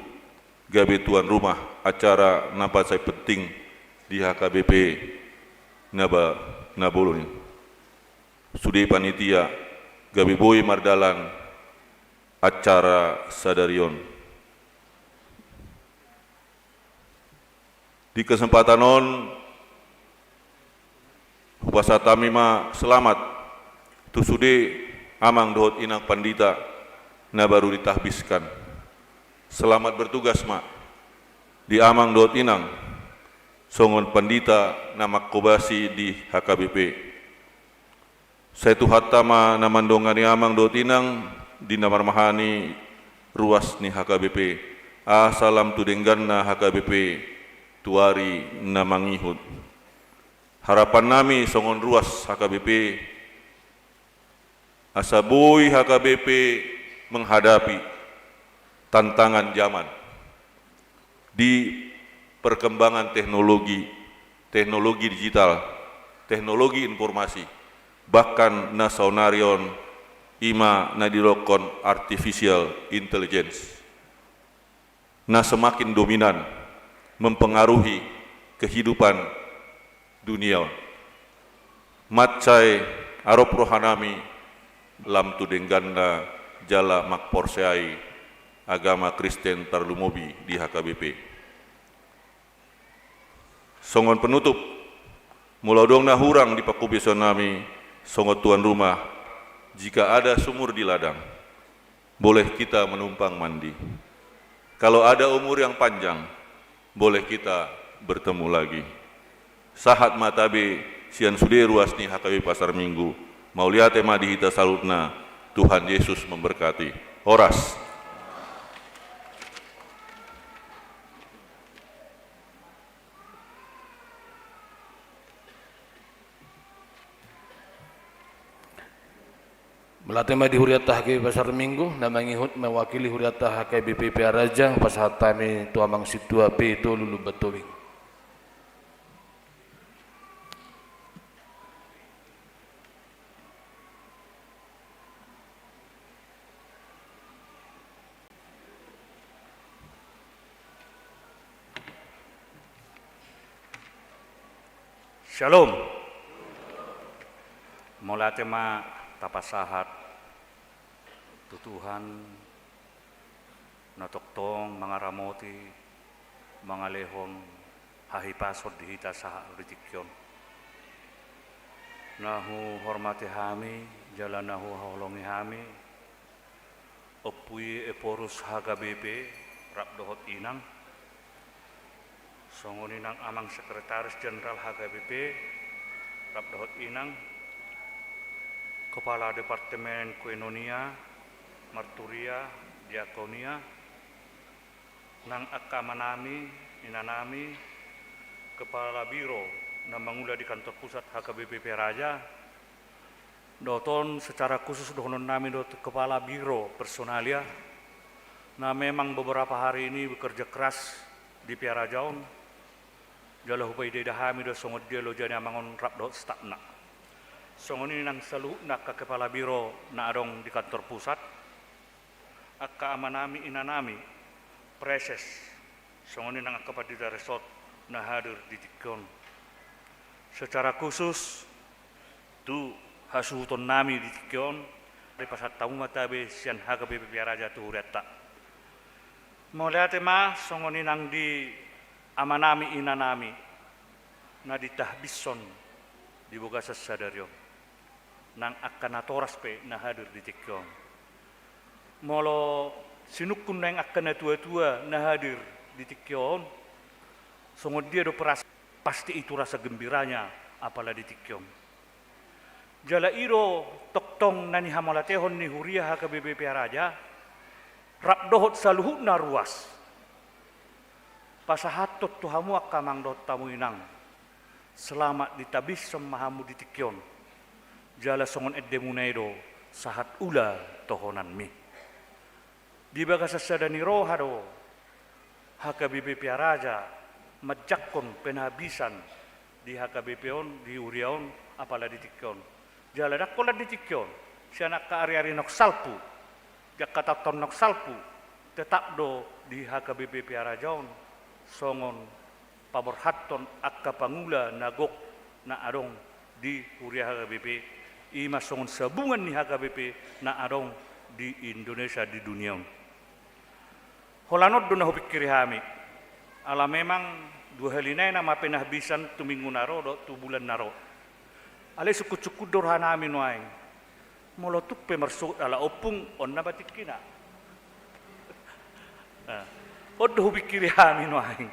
gabe tuan rumah acara napa saya penting di HKBP naboloni sudi panitia gabe boy mardalan acara sadarion di kesempatan on hupasatami ma selamat tu sudi amang dohot inang pandita na baru ditahbiskan. Selamat bertugas mak di amang dohot inang songon pandita na makobasi di HKBP. Saya tu hatama na mandongani amang dohot inang di namar mahani ruas ni HKBP. Salam tu denggan na HKBP tuari na mangihut. Harapan nami songon ruas HKBP asaboy HKBP menghadapi tantangan zaman di perkembangan teknologi digital, teknologi informasi, bahkan nasaunarion ima nadirokon artificial intelligence na semakin dominan mempengaruhi kehidupan dunia. Matcai arop rohanami lam tudengganna jala makporseai agama Kristen tarlumobi di HKBP. Songon penutup, muladong na hurang di pakubisan nami, songot tuan rumah, jika ada sumur di ladang, boleh kita menumpang mandi. Kalau ada umur yang panjang, boleh kita bertemu lagi. Sahat matabe sian sude ruas ni HKB Pasar Minggu. Mauliate madihita salutna. Tuhan Yesus memberkati. Horas. Melatema di huriatah HKB Pasar Minggu, namangihut mewakili huriatah HKB PP Raja, pasatami tuamang situa P itu lulu betowing. Shalom. Molatema tapasahat tutuhan natoktong mga ramoti mga lehon hahipasod dihita sa ritikyon nahu hormati hami jalan nahu haulongi hami opui eporus HKBP rapdohot inang songoninang amang sekretaris jenderal HKBP rapdohot inang Kepala Departemen Koinonia, Marturia, Diakonia, nang akamanami, inanami, Kepala Biro, na mangula di kantor pusat HKBP Raja, doton secara khusus dohonon nami dot Kepala Biro Personalia, na memang beberapa hari ini bekerja keras di Piarajaon, jala hupai dedahami do songod dia lo jani amangon rap dot stakna. Songoni nang salu nak ke kepala biro na adong di kantor pusat akka amanami inanami preses songoni nang akapadida resort na hadir di tikon secara khusus tu hasuton nami di tikon dari pasat tamu matabe sian HKBP Raja tu hureta molatema songoni nang di amanami inanami na ditahbison di boga sasadaryo nang akan atoras pe na hadir di tikyon. Molo sinukun nang akan tua-tua na hadir di tikyon. Songod dia do peras pasti itu rasa gembiranya apala di tikyon. Jala iro toktong nani hamalatehon ni huria HKBP Raja rap dohot saluhut na ruas. Pasahatot tuhamu akamang dot tamu inang. Selamat ditabis semahamu di tikyon. Jala songon eddemunaido sahat ula tohonan mi. Di baga sasadani rohado HKBP Raja majakon penhabisan di HKBP on di uriaon apala di tikyon. Jala dakola di tikyon sianak ka ari-ari nok salpu jak kataton nok salpu tetap do di HKBP Raja on songon paborhaton akka pangula nagok na adong di uria HKBP ima songon sabungan ni HKBP na adong di Indonesia di dunia. Holanot do na hupikiri hami. Ala memang dua halinay na mapenahbisan tuminggu naro do tu bulan naro. Ale suku-suku dorhana amin waing. Molotuk pe marsut ala opung on na batik kina. Odo hupikiri hami waing.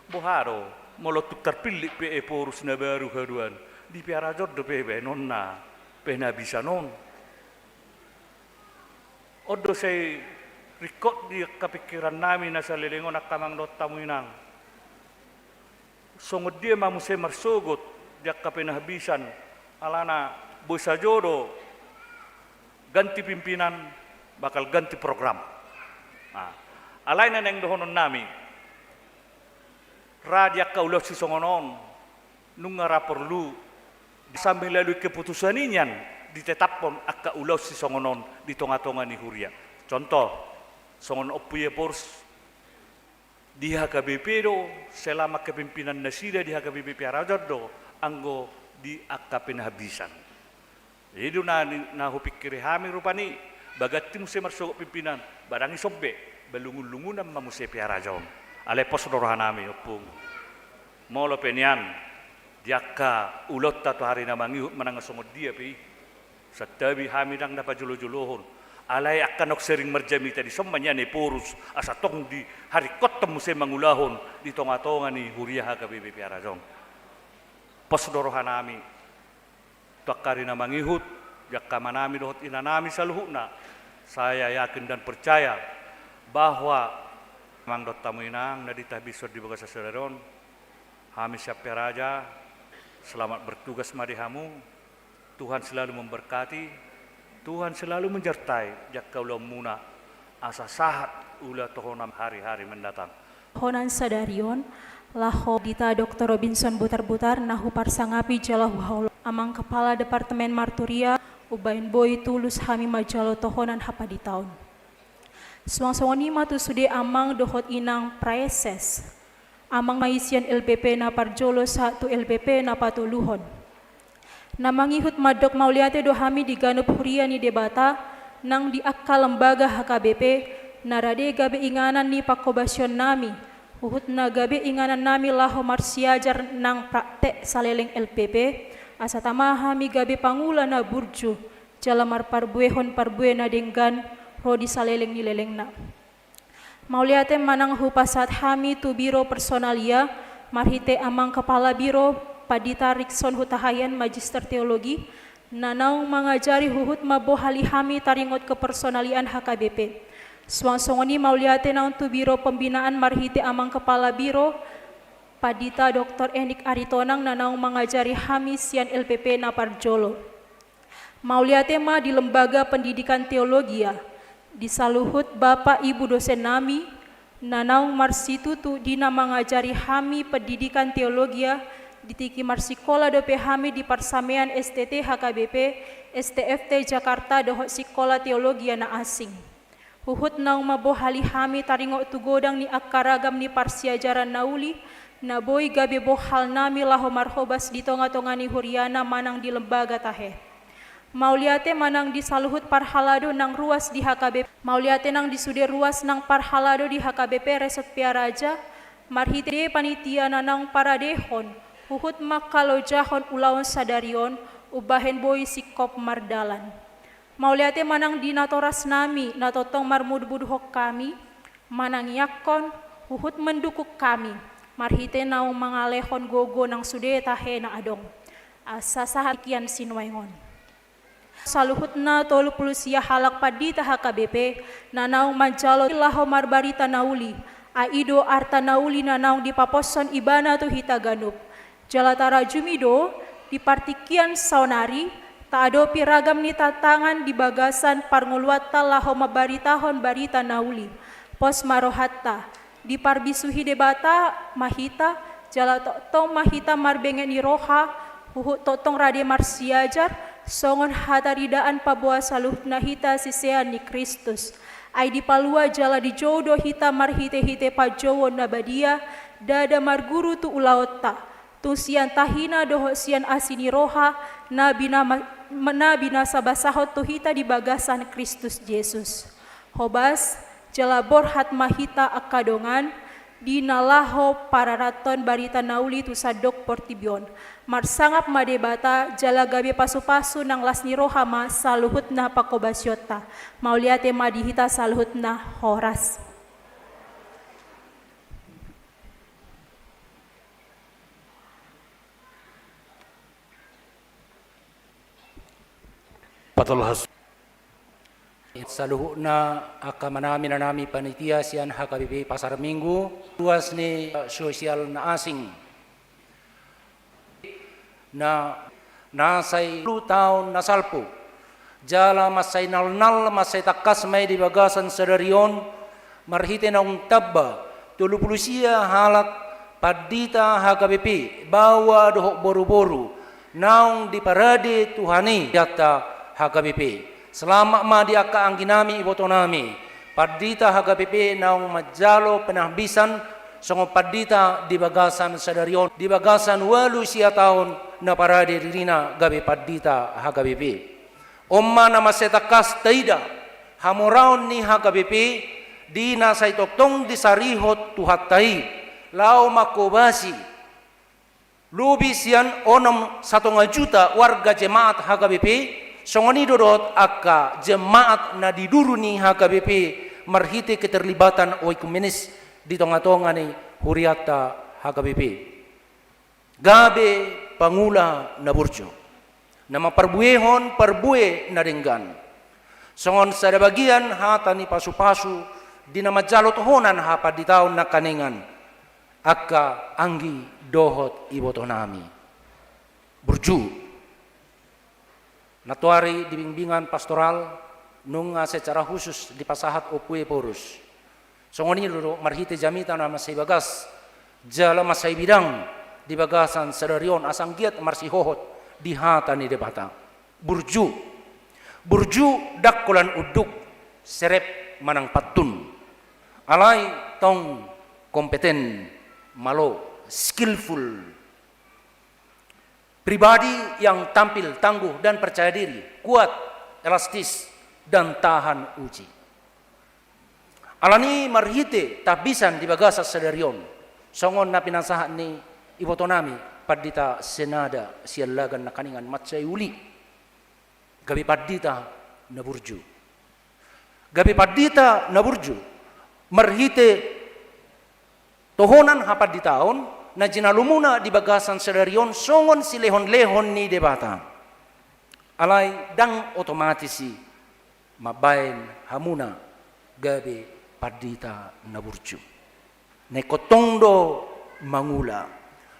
Boharo molotuk terpilih pe eporus na baru haduan. Di Piarajor do pe nonna. Pena bisa non. Odo say record di kepikiran nami na sa lilingon na kamang dot tamuinang. Songod dia mamuse marsugot dia kapenahbisan alana busa jodo ganti pimpinan bakal ganti program. Alay na neng dohonon nami. Radia kaulah si songonon nung ngaraporlu sambil lalu keputusan inyan ditetapkan akka ulau si songonon di tonga-tonga ni huria. Contoh, songon opuye pors di HKBP do selama kepimpinan nasida di HKBP Raja do anggo di akka penhabisan. Jadi na hupikiri hami rupani bagati musim marsuk pimpinan barangi sobbe belungun-lungunan mamuse Raja. Ale pos dorohanami opung. Molo penian diakka ulot tatu hari namangi menang songod dia pi satabi hamidang dapat jolo-jolohon alay akan ok sering merjamita di semuanya ni porus asa tong di hari kotem musim mangulahon di tonga-tonga ni huriah HKBP Piarazong. Pasdorohanami takarina mangihut jakka manami dohot inanami saluhuna. Saya yakin dan percaya bahwa mang dot tamu inang na ditahbisod di bagasa sadaron hami siap raja selamat bertugas madihamu. Tuhan selalu memberkati, Tuhan selalu menyertai jakka ulam muna asa sahat ula tohonam hari-hari mendatang. Honan sadarion laho dita Dr. Robinson Butar-Butar nahu parsangapi jalahu haul amang kepala Departemen Marturia ubain boy tulus hami majalo tohonan hapa di tahun. Suang-suang matu sude amang dohot inang praeses amang maisian LPP na parjolo satu LPP na patuluhon. Na mangihut madok mauliate do hami di ganup huria ni debata nang di akka lembaga HKBP narade gabe inganan ni pakobasyon nami uhut na gabe inganan nami laho marsiajar nang praktek saleleng LPP asa tama hami gabe pangula na burju jalamar parbuehon parbue na denggan rodi saleleng ni leleng na mauliate manang hupasat hami tu biro personalia marhite amang kepala biro Padita Rikson Hutahayan Magister Teologi nanau mengajari huhut mabohali hami taringot kepersonalian HKBP. Suang-songoni mauliate naun tu biro pembinaan marhite amang kepala biro Padita Dr. Enik Aritonang nanau mengajari hami sian LPP na parjolo. Mauliate ma di lembaga pendidikan teologia disaluhut Bapak Ibu dosen nami nanau marsitutu dina mengajari hami pendidikan teologia ditiki marsikola dope hami di parsamean STT HKBP STFT Jakarta dohot sikola teologi na asing. Huhut naung mabohali hami taringo tugodang ni akaragam ni parsiajaran nauli na boy gabe bohal nami laho marhobas di tonga-tonga ni huriana manang di lembaga tahe. Mauliate manang disaluhut parhalado nang ruas di HKBP. Mauliate nang disude ruas nang parhalado di HKBP Resort Piaraja marhite panitia nanang paradehon huhut makalo jahon ulawan sadarion ubahen boy sikop mardalan. Mauliate manang dinatoras nami natotong marmudbudhok kami manang yakon huhut mendukuk kami marhite naung mangalehon gogo nang sude tahe na adong asa sahakian sinuengon. Saluhut na 30 sia halak padita HKBP nanaung manjalo laho marbarita nauli aido arta nauli nanaung di paposon ibana tu hitaganup. Jalatara jumido di partikian saunari tak ado piragam ni tatangan di bagasan parngulwata laho mabaritahon barita nauli pos marohatta di parbisuhi debata mahita jalatotong mahita marbengen ni roha huhut totong rade marsiajar songon hataridaan pabuah saluh nahita sisean ni Kristus ai di palua jala di jodoh hita marhite-hite pajowo nabadia dada marguru tu ulaota tu sian tahina doho sian asini roha nabina sabasahot tu hita di bagasan Kristus Yesus. Hobas jalabor hat mahita akadongan di nalaho pararaton barita nauli tu sadok portibion. Marsangap madebata jala gabe pasu-pasu nang lasni roha ma saluhut na pakobasyota. Mauliate madihita saluhut na horas. Patulhas saluhuna aka manami na nami panitia sian HKBP Pasar Minggu luas ni sosial na asing na nasay 10 tahun na salpo jala masay nalnal masay takas may di bagasan sadarion marhite na tabba 30 sia halak padita HKBP bawa dohok boru-boru naung di parade tuhani yata HKBP. Selama ma di aka angginami iboto nami. Padita HKBP naung majalo penahbisan songo padita di bagasan sadarion di bagasan 8 sia tahun na parade dirina gabe padita HKBP. Omma na masetakas taida hamoraon ni HKBP di nasay toktong di sarihot tuhatai lao makobasi lubi sian 1 juta warga jemaat HKBP songoni dodot akka jemaat na diduruni HKBP marhite keterlibatan oikumenis di tonga-tonga ni huriata HKBP. Gabe pangula na burjo. Nama perbuehon perbue na denggan. Songon sada bagian hata ni pasu-pasu di nama jalot honan hapa di tahun na kaningan. Akka anggi dohot ibotonami. Burju. Natuari di bimbingan pastoral nunga secara khusus di pasahat opue porus. Songoni dulu marhite jamita nama say bagas jala masay bidang di bagasan sadarion asang giat marsi hohot di hata ni debata. Burju. Burju dakkolan uduk serep manang patun. Alai tong kompeten malo skillful. Pribadi yang tampil tangguh dan percaya diri, kuat, elastis, dan tahan uji. Alani marhite tabisan di bagasa sadarion. Songon na pinasahan ni ibotonami padita senada sialagan na kaningan matsay uli. Gabi padita na burju. Gabi padita na burju. Marhite tohonan hapad di taon na jinalumuna di bagasan sadarion songon si lehon-lehon ni debata. Alay dang otomatisi mabain hamuna gabi padita na burju. Nekotongdo mangula.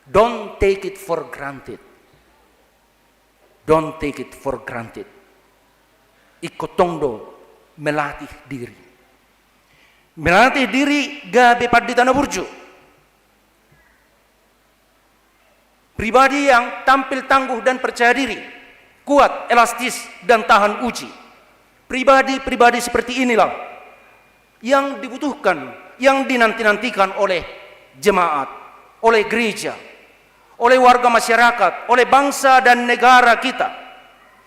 Don't take it for granted. Don't take it for granted. Ikotongdo melatih diri. Melatih diri gabi padita na burju. Pribadi yang tampil tangguh dan percaya diri, kuat, elastis, dan tahan uji. Pribadi-pribadi seperti inilah yang dibutuhkan, yang dinanti-nantikan oleh jemaat, oleh gereja, oleh warga masyarakat, oleh bangsa dan negara kita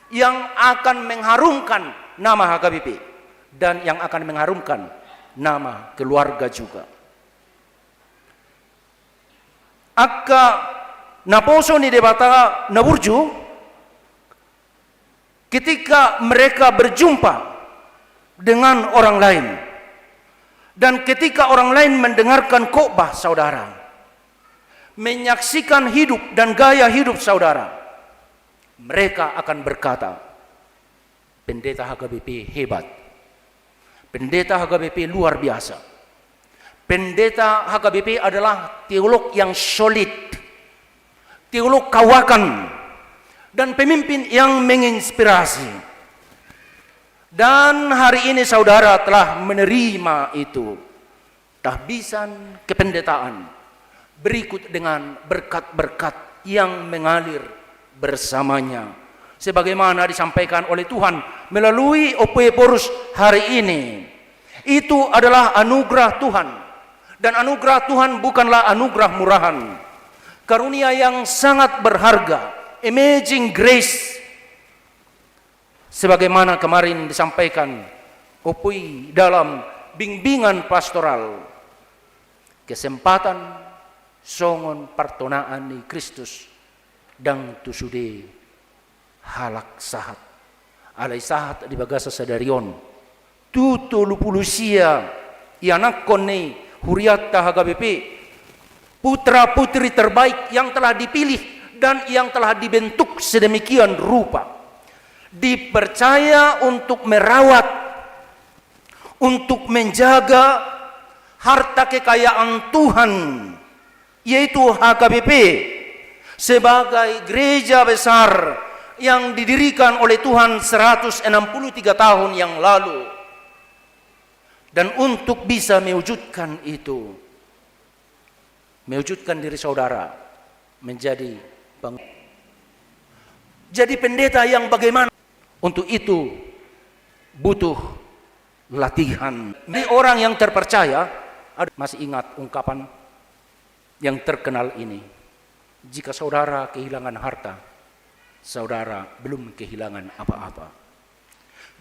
yang akan mengharumkan nama HKBP dan yang akan mengharumkan nama keluarga juga. Akka naposo ni debata naburju ketika mereka berjumpa dengan orang lain dan ketika orang lain mendengarkan khotbah saudara, menyaksikan hidup dan gaya hidup saudara, mereka akan berkata, pendeta HKBP hebat, pendeta HKBP luar biasa, pendeta HKBP adalah teolog yang solid, teolog kawakan, dan pemimpin yang menginspirasi. Dan hari ini saudara telah menerima itu. Tahbisan kependetaan berikut dengan berkat-berkat yang mengalir bersamanya. Sebagaimana disampaikan oleh Tuhan melalui Opue Porus hari ini. Itu adalah anugerah Tuhan. Dan anugerah Tuhan bukanlah anugerah murahan. Karunia yang sangat berharga, amazing grace, sebagaimana kemarin disampaikan Opui dalam bimbingan pastoral, kesempatan songon partonaan ni Kristus dang tusude halak sahat, alay sahat di bagasa sadarion, tutulu pulusia ianakon ni huriata HKBP, putra-putri terbaik yang telah dipilih dan yang telah dibentuk sedemikian rupa, dipercaya untuk merawat, untuk menjaga harta kekayaan Tuhan, yaitu HKBP, sebagai gereja besar yang didirikan oleh Tuhan 163 tahun yang lalu. Dan untuk bisa mewujudkan itu, mewujudkan diri saudara menjadi jadi pendeta yang bagaimana? Untuk itu butuh latihan. Ini orang yang terpercaya, masih ingat ungkapan yang terkenal ini. Jika saudara kehilangan harta, saudara belum kehilangan apa-apa.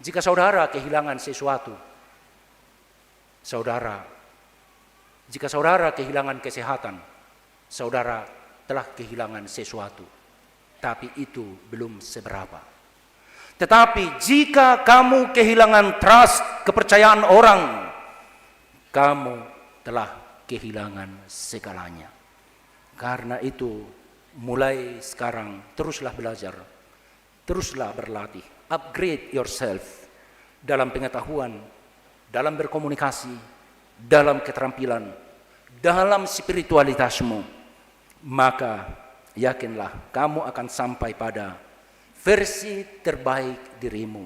Jika saudara kehilangan sesuatu, jika saudara kehilangan kesehatan, saudara telah kehilangan sesuatu, tapi itu belum seberapa. Tetapi jika kamu kehilangan trust, kepercayaan orang, kamu telah kehilangan segalanya. Karena itu, mulai sekarang teruslah belajar, teruslah berlatih, upgrade yourself dalam pengetahuan, dalam berkomunikasi, dalam keterampilan, dalam spiritualitasmu. Maka yakinlah kamu akan sampai pada versi terbaik dirimu,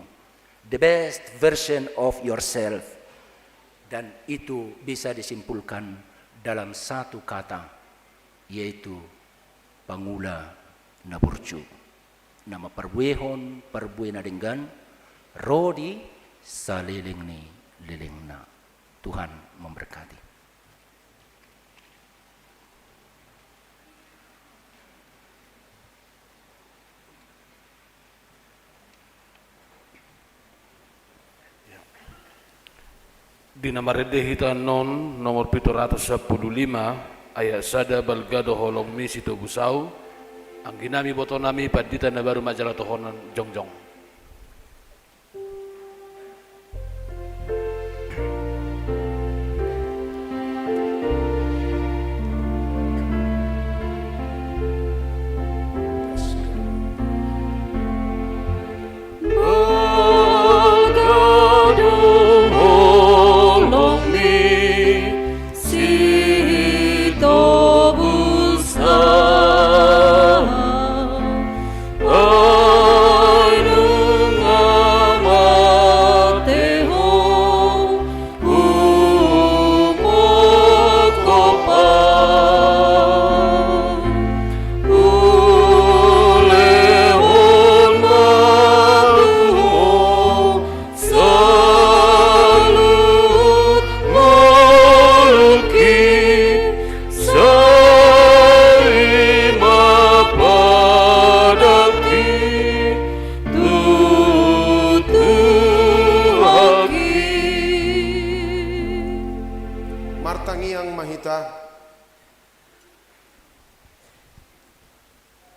the best version of yourself. Dan itu bisa disimpulkan dalam satu kata, yaitu Pangula na Burcu. Nama perbuehon perbuena dengan Rodi salilingni lilingna. Tuhan memberkati. Di nama rede hita non nomor 715 ayat sada balgado holong misi to busau angginami botonami padita na baru majalah tohonan jongjong.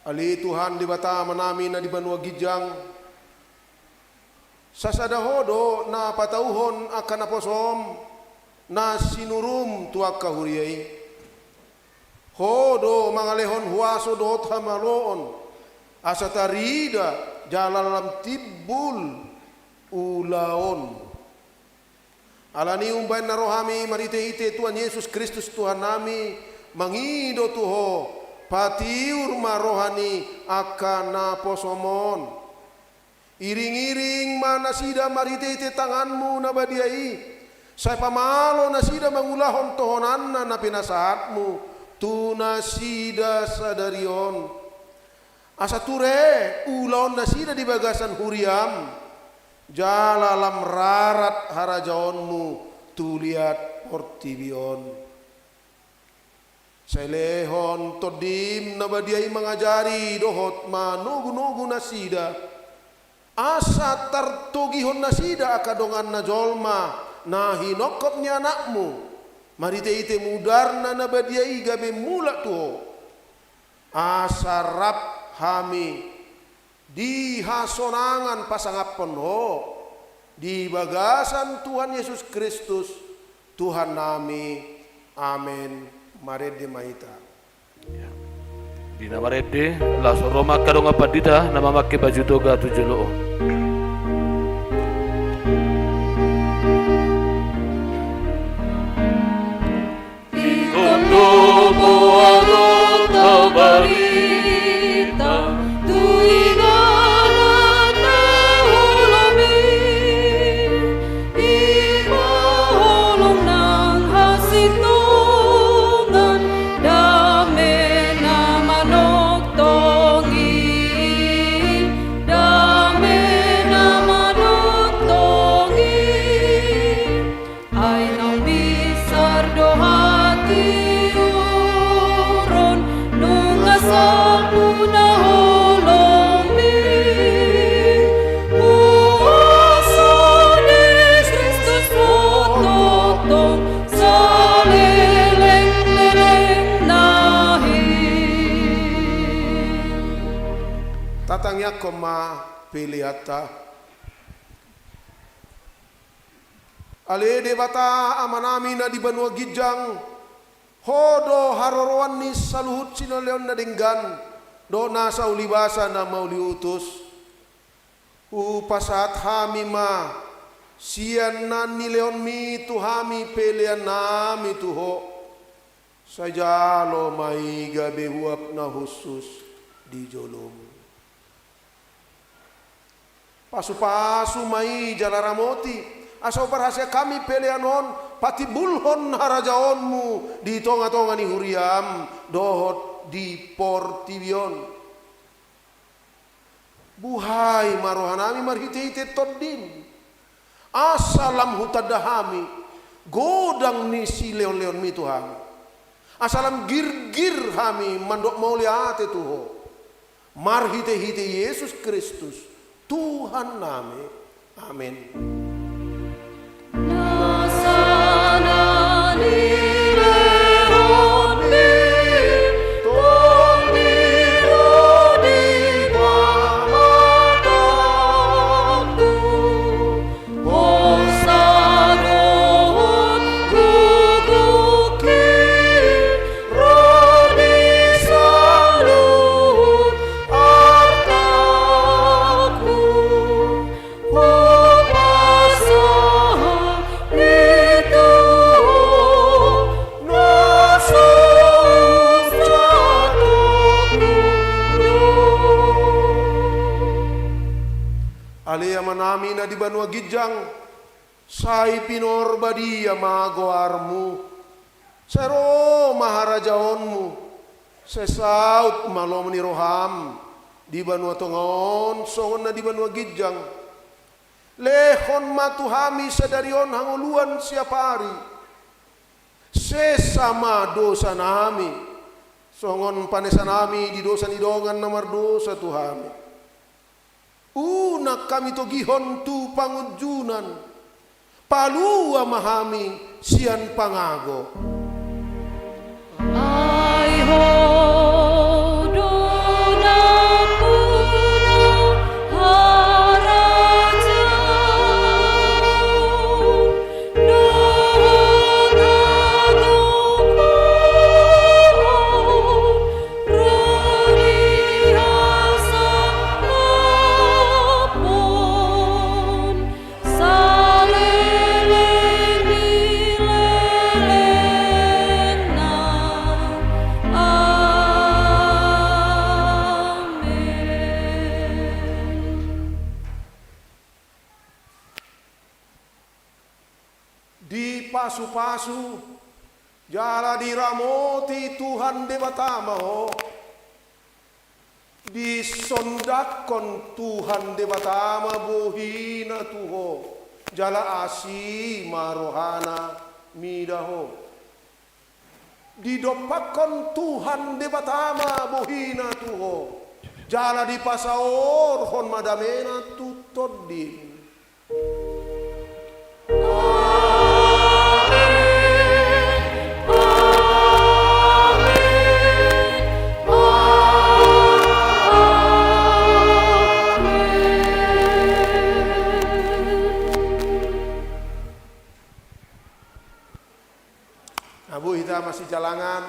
Ali Tuhan di bata manami na di banua gijang sasadahodo na patauhon akan aposom na sinurum tuak kahuriai hodo mangalehon huaso dot hamaloon asatarida jalalam tibbul ulaon alani umbain narohami marite ite Tuhan Yesus Kristus Tuhan nami mangido tuho patiur marohani akan naposomon iring-iring mana sida marite tanganmu nabadiai saya pamalo nasida mangulahon tohonanna na pinasahatmu tu nasida sadarion asature ulon nasida di bagasan huriam jalalam rarat harajaonmu tu lihat portibion Selehon todim nabadiai mengajari dohot manugu-nugu nasida asa tartogihon nasida akadongan na jolma na hinokopnya anakmu marite ite mudarna nabadiai gabe mula tuho asa rap hami di hasonangan pasangapon ho di bagasan Tuhan Yesus Kristus Tuhan nami amin. Marede maita. Ya. Di nama rede laso Roma kadonga padita nama make baju toga tujelo. Ikondo boalo tabarita tuigana naulami imaholong nang hasito Tatangnya koma piliata Ale de bata amanami na di banua gijang hodo haroroan ni saluhut sinoleon na denggan do nasa ulibasa na mauli utus upasat hami ma sian na ni leon mi tu hami pelian nami tu ho sajalo mai gabe huap na husus di jolom pasu-pasu mai jalaramoti asau berhasil kami peleanon pati bulhon harajaonmu di tonga-tonga ni huriam dohot di portibion buhai marohanami marhite-hite toddin asalam hutadahami godang ni si leon-leon mi Tuhan asalam gir-gir hami mandok mauliate tuho marhite-hite Yesus Kristus Tuhan nami amin. Manami na di banua gijang sai pinor badia magoarmu sero maharajaonmu sesaut malom ni roham di banua tongon songon na di banua gijang lehon matuhami sadarion hanguluan siapari sesama dosa nami songon panesanami di dosa nidongan namar dosa tuhami una kami togihon tu pangujunan palua mahami sian pangago ai ho dona puna haraja pasu-pasu jala diramoti Tuhan debatama ho disondakon Tuhan debatama bohina tuho jala asi marohana midaho didopakon Tuhan debatama bohina tuho jala dipasaor hon madamena tutodin Abu kita masih jalangan